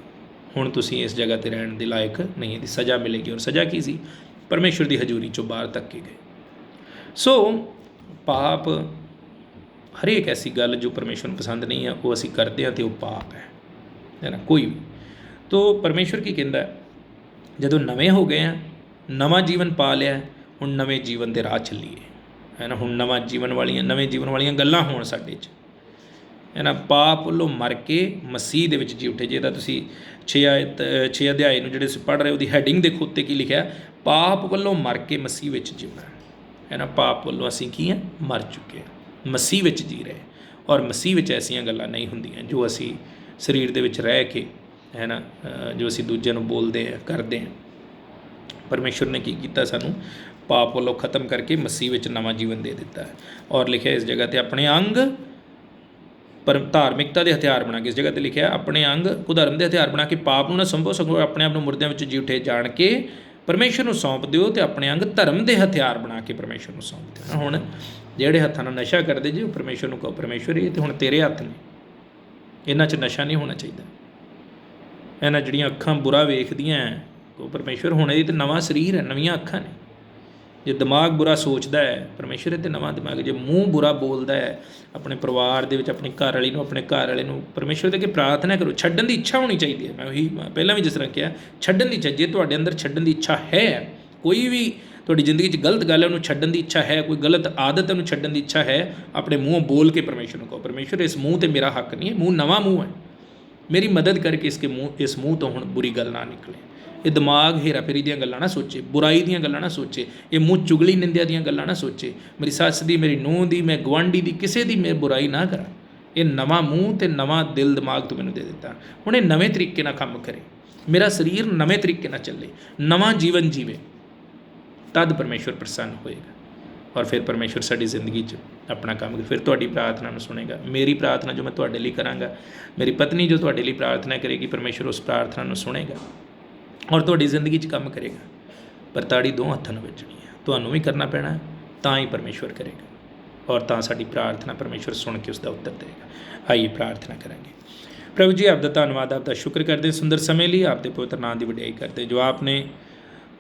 ਹੁਣ ਤੁਸੀਂ ਇਸ ਜਗ੍ਹਾ 'ਤੇ ਰਹਿਣ ਦੇ ਲਾਇਕ ਨਹੀਂ। ਇਹਦੀ ਸਜ਼ਾ ਮਿਲੇਗੀ। ਔਰ ਸਜ਼ਾ ਕੀ ਸੀ? ਪਰਮੇਸ਼ਰ ਦੀ ਹਜ਼ੂਰੀ 'ਚੋਂ ਬਾਹਰ ਧੱਕੇ ਗਏ। ਸੋ ਪਾਪ ਹਰੇਕ ਐਸੀ ਗੱਲ ਜੋ ਪਰਮੇਸ਼ਰ ਨੂੰ ਪਸੰਦ ਨਹੀਂ ਹੈ, ਉਹ ਅਸੀਂ ਕਰਦੇ ਹਾਂ ਅਤੇ ਉਹ ਪਾਪ ਹੈ ਨਾ। ਕੋਈ ਵੀ ਤੋ ਪਰਮੇਸ਼ਰ ਕੀ ਕਹਿੰਦਾ? ਜਦੋਂ ਨਵੇਂ ਹੋ ਗਏ ਹਾਂ, ਨਵਾਂ ਜੀਵਨ ਪਾ ਲਿਆ, ਹੁਣ ਨਵੇਂ ਜੀਵਨ ਦੇ ਰਾਹ ਚੱਲੀਏ, ਹੈ ਨਾ। ਹੁਣ ਨਵੇਂ ਜੀਵਨ ਵਾਲੀਆਂ ਗੱਲਾਂ ਹੋਣ ਸਾਡੇ 'ਚ, ਹੈ ਨਾ। ਪਾਪ ਵੱਲੋਂ ਮਰ ਕੇ ਮਸੀਹ ਦੇ ਵਿੱਚ ਜੀ ਉੱਠੇ। ਜੇ ਤਾਂ ਤੁਸੀਂ 6 ਅਧਿਆਏ ਨੂੰ ਜਿਹੜੇ ਤੁਸੀਂ ਪੜ੍ਹ ਰਹੇ, ਉਹਦੀ ਹੈਡਿੰਗ ਦੇਖੋ ਉੱਤੇ ਕੀ ਲਿਖਿਆ? ਪਾਪ ਵੱਲੋਂ ਮਰ ਕੇ ਮਸੀਹ ਵਿੱਚ ਜਿਉਣਾ, ਹੈ ਨਾ। ਪਾਪ ਵੱਲੋਂ ਅਸੀਂ ਕੀ ਹਾਂ? ਮਰ ਚੁੱਕੇ ਹਾਂ, ਮਸੀਹ ਵਿੱਚ ਜੀ ਰਹੇ। ਔਰ ਮਸੀਹ ਵਿੱਚ ਐਸੀਆਂ ਗੱਲਾਂ ਨਹੀਂ ਹੁੰਦੀਆਂ ਜੋ ਅਸੀਂ ਸਰੀਰ ਦੇ ਵਿੱਚ ਰਹਿ ਕੇ, ਹੈ ਨਾ, ਜੋ ਅਸੀਂ ਦੂਜਿਆਂ ਨੂੰ ਬੋਲਦੇ ਹਾਂ, ਕਰਦੇ ਹਾਂ। ਪਰਮੇਸ਼ਰ ਨੇ ਕੀ ਕੀਤਾ? ਸਾਨੂੰ ਪਾਪ ਵੱਲੋਂ ਖਤਮ ਕਰਕੇ ਮਸੀਹ ਵਿੱਚ ਨਵਾਂ ਜੀਵਨ ਦੇ ਦਿੱਤਾ ਹੈ। ਔਰ ਲਿਖਿਆ ਇਸ ਜਗ੍ਹਾ 'ਤੇ ਆਪਣੇ ਅੰਗ ਪਰ ਧਾਰਮਿਕਤਾ ਦੇ ਹਥਿਆਰ ਬਣਾ ਕੇ, ਇਸ ਜਗ੍ਹਾ 'ਤੇ ਲਿਖਿਆ ਆਪਣੇ ਅੰਗ ਕੁਧਰਮ ਦੇ ਹਥਿਆਰ ਬਣਾ ਕੇ ਪਾਪ ਨੂੰ ਨਾ ਸੰਭੋ, ਸਗੋਂ ਆਪਣੇ ਆਪ ਨੂੰ ਮੁਰਦਿਆਂ ਵਿੱਚ ਜੀ ਉੱਠੇ ਜਾਣ ਕੇ ਪਰਮੇਸ਼ਰ ਨੂੰ ਸੌਂਪ ਦਿਓ, ਅਤੇ ਆਪਣੇ ਅੰਗ ਧਰਮ ਦੇ ਹਥਿਆਰ ਬਣਾ ਕੇ ਪਰਮੇਸ਼ਰ ਨੂੰ ਸੌਂਪ ਦਿਓ। ਹੁਣ ਜਿਹੜੇ ਹੱਥਾਂ ਨਾਲ ਨਸ਼ਾ ਕਰਦੇ ਜੇ, ਉਹ ਪਰਮੇਸ਼ਰ ਨੂੰ ਕਹੋ ਪਰਮੇਸ਼ਰ ਇਹ ਤਾਂ ਹੁਣ ਤੇਰੇ ਹੱਥ ਨੇ, ਇਹਨਾਂ 'ਚ ਨਸ਼ਾ ਨਹੀਂ ਹੋਣਾ ਚਾਹੀਦਾ। ਇਹਨਾਂ ਜਿਹੜੀਆਂ ਅੱਖਾਂ ਬੁਰਾ ਵੇਖਦੀਆਂ, ਉਹ ਪਰਮੇਸ਼ਰ ਹੁਣ ਇਹਦੀ ਤਾਂ ਨਵਾਂ ਸਰੀਰ ਹੈ, ਨਵੀਆਂ ਅੱਖਾਂ ਨੇ। ਜੇ ਦਿਮਾਗ ਬੁਰਾ ਸੋਚਦਾ ਹੈ, ਪਰਮੇਸ਼ਰ ਤੇ ਨਵਾਂ ਦਿਮਾਗ। ਜੇ ਮੂੰਹ ਬੁਰਾ ਬੋਲਦਾ ਹੈ ਆਪਣੇ ਪਰਿਵਾਰ ਦੇ ਵਿੱਚ, ਆਪਣੀ ਘਰ ਵਾਲੀ ਨੂੰ, ਆਪਣੇ ਘਰ ਵਾਲੇ ਨੂੰ, ਪਰਮੇਸ਼ਰ ਦੇ ਅੱਗੇ ਪ੍ਰਾਰਥਨਾ ਕਰੋ। ਛੱਡਣ ਦੀ ਇੱਛਾ ਹੋਣੀ ਚਾਹੀਦੀ ਹੈ। ਮੈਂ ਉਹੀ ਪਹਿਲਾਂ ਵੀ ਜਿਸ ਤਰ੍ਹਾਂ ਕਿਹਾ, ਛੱਡਣ ਦੀ ਇੱਛਾ। ਜੇ ਤੁਹਾਡੇ ਅੰਦਰ ਛੱਡਣ ਦੀ ਇੱਛਾ ਹੈ, ਕੋਈ ਵੀ ਤੁਹਾਡੀ ਜ਼ਿੰਦਗੀ 'ਚ ਗਲਤ ਗੱਲ ਹੈ, ਉਹਨੂੰ ਛੱਡਣ ਦੀ ਇੱਛਾ ਹੈ, ਕੋਈ ਗਲਤ ਆਦਤ ਹੈ, ਉਹਨੂੰ ਛੱਡਣ ਦੀ ਇੱਛਾ ਹੈ, ਆਪਣੇ ਮੂੰਹੋਂ ਬੋਲ ਕੇ ਪਰਮੇਸ਼ਰ ਨੂੰ ਕਹੋ ਪਰਮੇਸ਼ਰ ਇਸ ਮੂੰਹ 'ਤੇ ਮੇਰਾ ਹੱਕ ਨਹੀਂ ਹੈ, ਮੂੰਹ ਨਵਾਂ ਮੂੰਹ ਹੈ, ਮੇਰੀ ਮਦਦ ਕਰਕੇ ਇਸ ਮੂੰਹ ਤੋਂ ਹੁਣ ਬੁਰੀ ਗੱਲ ਨਾ ਨਿਕਲੇ। ਇਹ ਦਿਮਾਗ ਹੇਰਾ ਫੇਰੀ ਦੀਆਂ ਗੱਲਾਂ ਨਾ ਸੋਚੇ, ਬੁਰਾਈ ਦੀਆਂ ਗੱਲਾਂ ਨਾ ਸੋਚੇ, ਇਹ ਮੂੰਹ ਚੁਗਲੀ ਨਿੰਦਿਆ ਦੀਆਂ ਗੱਲਾਂ ਨਾ ਸੋਚੇ। ਮੇਰੀ ਸੱਸ ਦੀ, ਮੇਰੀ ਨੂੰਹ ਦੀ, ਮੈਂ ਗੁਆਂਢੀ ਦੀ, ਕਿਸੇ ਦੀ ਮੈਂ ਬੁਰਾਈ ਨਾ ਕਰਾਂ। ਇਹ ਨਵਾਂ ਮੂੰਹ ਅਤੇ ਨਵਾਂ ਦਿਲ ਦਿਮਾਗ ਤੂੰ ਮੈਨੂੰ ਦੇ ਦਿੱਤਾ। ਹੁਣ ਇਹ ਨਵੇਂ ਤਰੀਕੇ ਨਾਲ ਕੰਮ ਕਰੇ, ਮੇਰਾ ਸਰੀਰ ਨਵੇਂ ਤਰੀਕੇ ਨਾਲ ਚੱਲੇ, ਨਵਾਂ ਜੀਵਨ ਜੀਵੇ, ਤਦ ਪਰਮੇਸ਼ਵਰ ਪ੍ਰਸੰਨ ਹੋਏਗਾ। ਔਰ ਫਿਰ ਪਰਮੇਸ਼ਵਰ ਸਾਡੀ ਜ਼ਿੰਦਗੀ 'ਚ ਆਪਣਾ ਕੰਮ, ਫਿਰ ਤੁਹਾਡੀ ਪ੍ਰਾਰਥਨਾ ਨੂੰ ਸੁਣੇਗਾ। ਮੇਰੀ ਪ੍ਰਾਰਥਨਾ ਜੋ ਮੈਂ ਤੁਹਾਡੇ ਲਈ ਕਰਾਂਗਾ, ਮੇਰੀ ਪਤਨੀ ਜੋ ਤੁਹਾਡੇ ਲਈ ਪ੍ਰਾਰਥਨਾ ਕਰੇਗੀ, ਪਰਮੇਸ਼ਵਰ ਉਸ ਪ੍ਰਾਰਥਨਾ ਨੂੰ ਸੁਣੇਗਾ ਔਰ ਤੁਹਾਡੀ ਜ਼ਿੰਦਗੀ 'ਚ ਕੰਮ ਕਰੇਗਾ। ਪਰ ਤਾੜੀ ਦੋ ਹੱਥਾਂ ਨੂੰ ਵੱਜਣੀ ਹੈ, ਤੁਹਾਨੂੰ ਵੀ ਕਰਨਾ ਪੈਣਾ, ਤਾਂ ਹੀ ਪਰਮੇਸ਼ਵਰ ਕਰੇਗਾ। ਔਰ ਤਾਂ ਸਾਡੀ ਪ੍ਰਾਰਥਨਾ ਪਰਮੇਸ਼ਵਰ ਸੁਣ ਕੇ ਉਸ ਦਾ ਉੱਤਰ ਦੇਵੇਗਾ। ਆਈਏ ਪ੍ਰਾਰਥਨਾ ਕਰਾਂਗੇ। ਪ੍ਰਭੂ ਜੀ, ਆਪ ਦਾ ਧੰਨਵਾਦ, ਆਪ ਦਾ ਸ਼ੁਕਰ ਕਰਦੇ ਸੁੰਦਰ ਸਮੇਂ ਲਈ, ਆਪ ਦੇ ਪਵਿੱਤਰ ਨਾਮ ਦੀ ਵਡਿਆਈ ਕਰਦੇ ਜੋ ਆਪ ਨੇ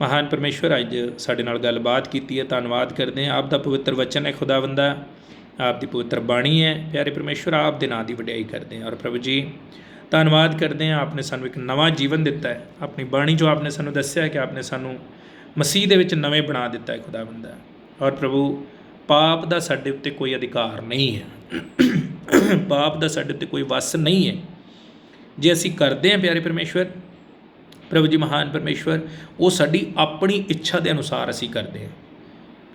ਮਹਾਨ ਪਰਮੇਸ਼ਵਰ ਅੱਜ ਸਾਡੇ ਨਾਲ ਗੱਲਬਾਤ ਕੀਤੀ ਹੈ। ਧੰਨਵਾਦ ਕਰਦੇ ਹਾਂ। ਆਪ ਦਾ ਪਵਿੱਤਰ ਵਚਨ ਹੈ ਖੁਦਾਵੰਦਾ, ਆਪ ਦੀ ਪਵਿੱਤਰ ਬਾਣੀ ਹੈ। ਪਿਆਰੇ ਪਰਮੇਸ਼ਵਰ, ਆਪ ਦੇ ਨਾਂ ਦੀ ਵਡਿਆਈ ਕਰਦੇ ਹਾਂ। ਔਰ ਪ੍ਰਭੂ ਜੀ, ਧੰਨਵਾਦ ਕਰਦੇ ਹਾਂ, ਆਪ ਨੇ ਸਾਨੂੰ ਇੱਕ ਨਵਾਂ ਜੀਵਨ ਦਿੱਤਾ ਹੈ। ਆਪਣੀ ਬਾਣੀ 'ਚੋਂ ਆਪ ਨੇ ਸਾਨੂੰ ਦੱਸਿਆ ਕਿ ਆਪ ਨੇ ਸਾਨੂੰ ਮਸੀਹ ਦੇ ਵਿੱਚ ਨਵੇਂ ਬਣਾ ਦਿੱਤਾ ਹੈ ਖੁਦਾਵੰਦਾ। ਔਰ ਪ੍ਰਭੂ, ਪਾਪ ਦਾ ਸਾਡੇ ਉੱਤੇ ਕੋਈ ਅਧਿਕਾਰ ਨਹੀਂ ਹੈ, ਪਾਪ ਦਾ ਸਾਡੇ ਉੱਤੇ ਕੋਈ ਵੱਸ ਨਹੀਂ ਹੈ। ਜੇ ਅਸੀਂ ਕਰਦੇ ਹਾਂ ਪਿਆਰੇ ਪਰਮੇਸ਼ਵਰ, ਪ੍ਰਭੂ ਜੀ ਮਹਾਨ ਪਰਮੇਸ਼ਵਰ, ਉਹ ਸਾਡੀ ਆਪਣੀ ਇੱਛਾ ਦੇ ਅਨੁਸਾਰ ਅਸੀਂ ਕਰਦੇ ਹਾਂ।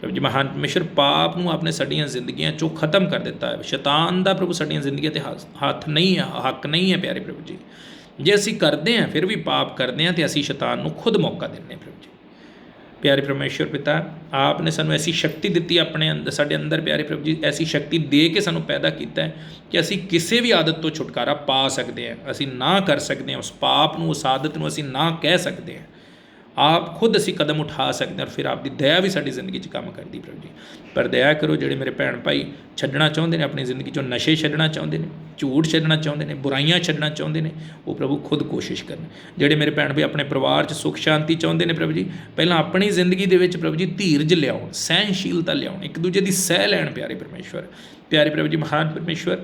ਪ੍ਰਭੂ ਜੀ ਮਹਾਨ ਪਰਮੇਸ਼ਵਰ, ਪਾਪ ਨੂੰ ਆਪਨੇ ਸਾਡੀਆਂ ਜ਼ਿੰਦਗੀਆਂ 'ਚੋਂ ਖਤਮ ਕਰ ਦਿੱਤਾ ਹੈ। ਸ਼ੈਤਾਨ ਦਾ ਪ੍ਰਭੂ ਸਾਡੀਆਂ ਜ਼ਿੰਦਗੀਆਂ 'ਤੇ ਹੱਥ ਨਹੀਂ ਹੈ, ਹੱਕ ਨਹੀਂ ਹੈ ਪਿਆਰੇ ਪ੍ਰਭੂ ਜੀ। ਜੇ ਅਸੀਂ ਕਰਦੇ ਹਾਂ, ਫਿਰ ਵੀ ਪਾਪ ਕਰਦੇ ਹਾਂ, ਅਤੇ ਅਸੀਂ ਸ਼ੈਤਾਨ ਨੂੰ ਖੁਦ ਮੌਕਾ ਦਿੰਦੇ ਹਾਂ। ਪ੍ਰਭੂ ਜੀ ਪਿਆਰੇ ਪਰਮੇਸ਼ਵਰ ਪਿਤਾ, ਆਪ ਨੇ ਸਾਨੂੰ ਐਸੀ ਸ਼ਕਤੀ ਦਿੱਤੀ ਆਪਣੇ ਅੰਦਰ, ਸਾਡੇ ਅੰਦਰ ਪਿਆਰੇ ਪ੍ਰਭੂ ਜੀ, ਐਸੀ ਸ਼ਕਤੀ ਦੇ ਕੇ ਸਾਨੂੰ ਪੈਦਾ ਕੀਤਾ ਹੈ ਕਿ ਅਸੀਂ ਕਿਸੇ ਵੀ ਆਦਤ ਤੋਂ ਛੁਟਕਾਰਾ ਪਾ ਸਕਦੇ ਹਾਂ। ਅਸੀਂ ਨਾ ਕਰ ਸਕਦੇ ਹਾਂ ਉਸ ਪਾਪ ਨੂੰ, ਉਸ ਆਦਤ ਨੂੰ ਅਸੀਂ ਨਾ ਕਹਿ ਸਕਦੇ ਹਾਂ। ਆਪ ਖੁਦ ਅਸੀਂ ਕਦਮ ਉਠਾ ਸਕਦੇ ਹਾਂ। ਔਰ ਫਿਰ ਆਪ ਦੀ ਦਇਆ ਵੀ ਸਾਡੀ ਜ਼ਿੰਦਗੀ 'ਚ ਕੰਮ ਕਰਦੀ ਪ੍ਰਭੂ ਜੀ। ਪਰ ਦਇਆ ਕਰੋ, ਜਿਹੜੇ ਮੇਰੇ ਭੈਣ ਭਾਈ ਛੱਡਣਾ ਚਾਹੁੰਦੇ ਨੇ, ਆਪਣੀ ਜ਼ਿੰਦਗੀ 'ਚੋਂ ਨਸ਼ੇ ਛੱਡਣਾ ਚਾਹੁੰਦੇ ਨੇ, ਝੂਠ ਛੱਡਣਾ ਚਾਹੁੰਦੇ ਨੇ, ਬੁਰਾਈਆਂ ਛੱਡਣਾ ਚਾਹੁੰਦੇ ਨੇ, ਉਹ ਪ੍ਰਭੂ ਖੁਦ ਕੋਸ਼ਿਸ਼ ਕਰਨ। ਜਿਹੜੇ ਮੇਰੇ ਭੈਣ ਭਾਈ ਆਪਣੇ ਪਰਿਵਾਰ 'ਚ ਸੁੱਖ ਸ਼ਾਂਤੀ ਚਾਹੁੰਦੇ ਨੇ ਪ੍ਰਭੂ ਜੀ, ਪਹਿਲਾਂ ਆਪਣੀ ਜ਼ਿੰਦਗੀ ਦੇ ਵਿੱਚ ਪ੍ਰਭੂ ਜੀ ਧੀਰਜ ਲਿਆਉਣ, ਸਹਿਨਸ਼ੀਲਤਾ ਲਿਆਉਣ, ਇੱਕ ਦੂਜੇ ਦੀ ਸਹਿ ਲੈਣ ਪਿਆਰੇ ਪਰਮੇਸ਼ਵਰ। ਪਿਆਰੇ ਪ੍ਰਭੂ ਜੀ ਮਹਾਨ ਪਰਮੇਸ਼ਵਰ,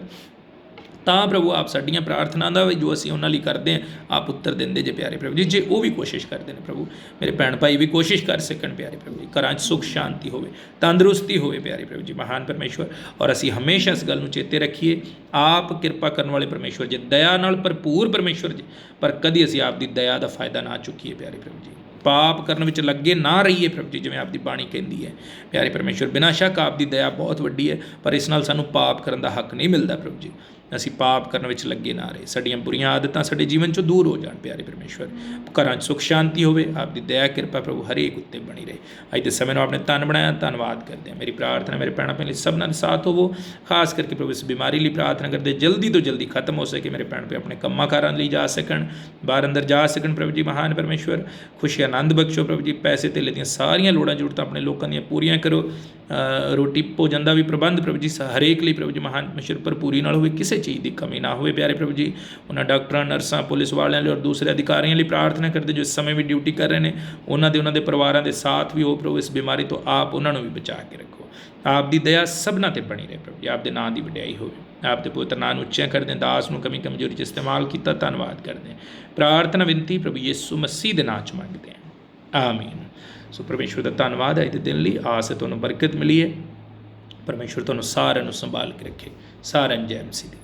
ਤਾਂ ਪ੍ਰਭੂ ਆਪ ਸਾਡੀਆਂ ਪ੍ਰਾਰਥਨਾ ਦਾ ਵੀ ਜੋ ਅਸੀਂ ਉਹਨਾਂ ਲਈ ਕਰਦੇ ਹਾਂ ਆਪ ਉੱਤਰ ਦਿੰਦੇ ਜੇ ਪਿਆਰੇ ਪ੍ਰਭੂ ਜੀ। ਜੇ ਉਹ ਵੀ ਕੋਸ਼ਿਸ਼ ਕਰਦੇ ਨੇ ਪ੍ਰਭੂ, ਮੇਰੇ ਭੈਣ ਭਾਈ ਵੀ ਕੋਸ਼ਿਸ਼ ਕਰ ਸਕਣ ਪਿਆਰੇ ਪ੍ਰਭੂ ਜੀ, ਘਰਾਂ 'ਚ ਸੁੱਖ ਸ਼ਾਂਤੀ ਹੋਵੇ, ਤੰਦਰੁਸਤੀ ਹੋਵੇ ਪਿਆਰੇ ਪ੍ਰਭੂ ਜੀ ਮਹਾਨ ਪਰਮੇਸ਼ਵਰ। ਔਰ ਅਸੀਂ ਹਮੇਸ਼ਾ ਇਸ ਗੱਲ ਨੂੰ ਚੇਤੇ ਰੱਖੀਏ, ਆਪ ਕਿਰਪਾ ਕਰਨ ਵਾਲੇ ਪਰਮੇਸ਼ਵਰ ਜੀ, ਦਇਆ ਨਾਲ ਭਰਪੂਰ ਪਰਮੇਸ਼ਵਰ ਜੀ, ਪਰ ਕਦੀ ਅਸੀਂ ਆਪ ਦੀ ਦਇਆ ਦਾ ਫਾਇਦਾ ਨਾ ਚੁੱਕੀਏ ਪਿਆਰੇ ਪ੍ਰਭੂ ਜੀ। ਪਾਪ ਕਰਨ ਵਿੱਚ ਲੱਗੇ ਨਾ ਰਹੀਏ ਪ੍ਰਭੂ ਜੀ, ਜਿਵੇਂ ਆਪ ਦੀ ਬਾਣੀ ਕਹਿੰਦੀ ਹੈ ਪਿਆਰੇ ਪਰਮੇਸ਼ਵਰ। ਬਿਨਾਂ ਸ਼ੱਕ ਆਪ ਦੀ ਦਇਆ ਬਹੁਤ ਵੱਡੀ ਹੈ, ਪਰ ਇਸ ਨਾਲ ਸਾਨੂੰ ਪਾਪ ਕਰਨ ਦਾ ਹੱਕ ਨਹੀਂ ਮਿਲਦਾ ਪ੍ਰਭੂ ਜੀ। ਅਸੀਂ ਪਾਪ ਕਰਨ ਵਿੱਚ ਲੱਗੇ ਨਾ ਰਹੇ, ਸਾਡੀਆਂ ਬੁਰੀਆਂ ਆਦਤਾਂ ਸਾਡੇ ਜੀਵਨ 'ਚੋਂ ਦੂਰ ਹੋ ਜਾਣ ਪਿਆਰੇ ਪਰਮੇਸ਼ਵਰ। ਘਰਾਂ 'ਚ ਸੁੱਖ ਸ਼ਾਂਤੀ ਹੋਵੇ, ਆਪ ਦੀ ਦਇਆ ਕਿਰਪਾ ਪ੍ਰਭੂ ਹਰੇਕ ਉੱਤੇ ਬਣੀ ਰਹੇ। ਅੱਜ ਦੇ ਸਮੇਂ ਨੂੰ ਆਪਣੇ ਧੰਨ ਬਣਾਇਆ, ਧੰਨਵਾਦ ਕਰਦੇ ਹਾਂ। ਮੇਰੀ ਪ੍ਰਾਰਥਨਾ ਮੇਰੇ ਭੈਣਾਂ ਭੈਣ ਲਈ ਸਭਨਾਂ ਦੇ ਸਾਥ ਹੋਵੋ, ਖਾਸ ਕਰਕੇ ਪ੍ਰਭੂ ਇਸ ਬਿਮਾਰੀ ਲਈ ਪ੍ਰਾਰਥਨਾ ਕਰਦੇ ਜਲਦੀ ਤੋਂ ਜਲਦੀ ਖਤਮ ਹੋ ਸਕੇ, ਮੇਰੇ ਭੈਣ ਭੇ ਆਪਣੇ ਕੰਮਾਂ ਕਾਰਾਂ ਲਈ ਜਾ ਸਕਣ, ਬਾਹਰ ਅੰਦਰ ਜਾ ਸਕਣ ਪ੍ਰਭੂ ਜੀ ਮਹਾਨ ਪਰਮੇਸ਼ਵਰ। ਖੁਸ਼ੀ ਆਨੰਦ ਬਖਸ਼ੋ ਪ੍ਰਭੂ ਜੀ, ਪੈਸੇ ਧੇਲੇ ਦੀਆਂ ਸਾਰੀਆਂ ਲੋੜਾਂ ਜ਼ਰੂਰਤਾਂ ਆਪਣੇ ਲੋਕਾਂ ਦੀਆਂ ਪੂਰੀਆਂ ਕਰੋ। ਰੋਟੀ ਭੋਜਨ ਦਾ ਵੀ ਪ੍ਰਬੰਧ ਪ੍ਰਭੂ ਜੀ ਹਰੇਕ ਲਈ ਪ੍ਰਭੂ ਜੀ ਮਹਾਨ ਪਰਮੇਸ਼ਵਰ ਭਰਪੂਰੀ ਨਾਲ ਹੋਵੇ, ਕਿਸੇ ਚੀਜ਼ ਦੀ ਕਮੀ ਨਾ ਹੋਵੇ ਪਿਆਰੇ ਪ੍ਰਭੂ ਜੀ। ਉਹਨਾਂ ਡਾਕਟਰਾਂ, ਨਰਸਾਂ, ਪੁਲਿਸ ਵਾਲਿਆਂ ਲਈ ਔਰ ਦੂਸਰੇ ਅਧਿਕਾਰੀਆਂ ਲਈ ਪ੍ਰਾਰਥਨਾ ਕਰਦੇ ਜੋ ਇਸ ਸਮੇਂ ਵੀ ਡਿਊਟੀ ਕਰ ਰਹੇ ਨੇ, ਉਹਨਾਂ ਦੇ ਪਰਿਵਾਰਾਂ ਦੇ ਸਾਥ ਵੀ ਹੋ ਪ੍ਰਭੂ। ਇਸ ਬਿਮਾਰੀ ਤੋਂ ਆਪ ਉਹਨਾਂ ਨੂੰ ਵੀ ਬਚਾ ਕੇ ਰੱਖੋ, ਆਪ ਦੀ ਦਇਆ ਸਭਨਾਂ 'ਤੇ ਬਣੀ ਰਹੇ ਪ੍ਰਭੂ ਜੀ। ਆਪ ਦੇ ਨਾਂ ਦੀ ਵਡਿਆਈ ਹੋਵੇ, ਆਪ ਦੇ ਪਵਿੱਤਰ ਨਾਂ ਨੂੰ ਉੱਚਾ ਕਰਦੇ ਹਾਂ। ਦਾਸ ਨੂੰ ਕਮੀ ਕਮਜ਼ੋਰੀ 'ਚ ਇਸਤੇਮਾਲ ਕੀਤਾ, ਧੰਨਵਾਦ ਕਰਦੇ ਹਾਂ। ਪ੍ਰਾਰਥਨਾ ਵਿਨਤੀ ਪ੍ਰਭੂ ਯਿਸੂ ਮਸੀਹ ਦੇ ਨਾਂ 'ਚ ਮੰਗਦੇ ਹਾਂ, ਆਮੀਨ। ਸੋ ਪਰਮੇਸ਼ਵਰ ਦਾ ਧੰਨਵਾਦ ਹੈ ਇਹਦੇ ਦਿਨ ਲਈ। ਆਸ ਹੈ ਤੁਹਾਨੂੰ ਬਰਕਤ ਮਿਲੀ ਹੈ। ਪਰਮੇਸ਼ਵਰ ਤੁਹਾਨੂੰ ਸਾਰਿਆਂ ਨੂੰ ਸੰਭਾਲ ਕੇ ਰੱਖੇ। ਸਾਰਿਆਂ ਨੂੰ ਜੈ ਮਸੀਹ ਦੀ।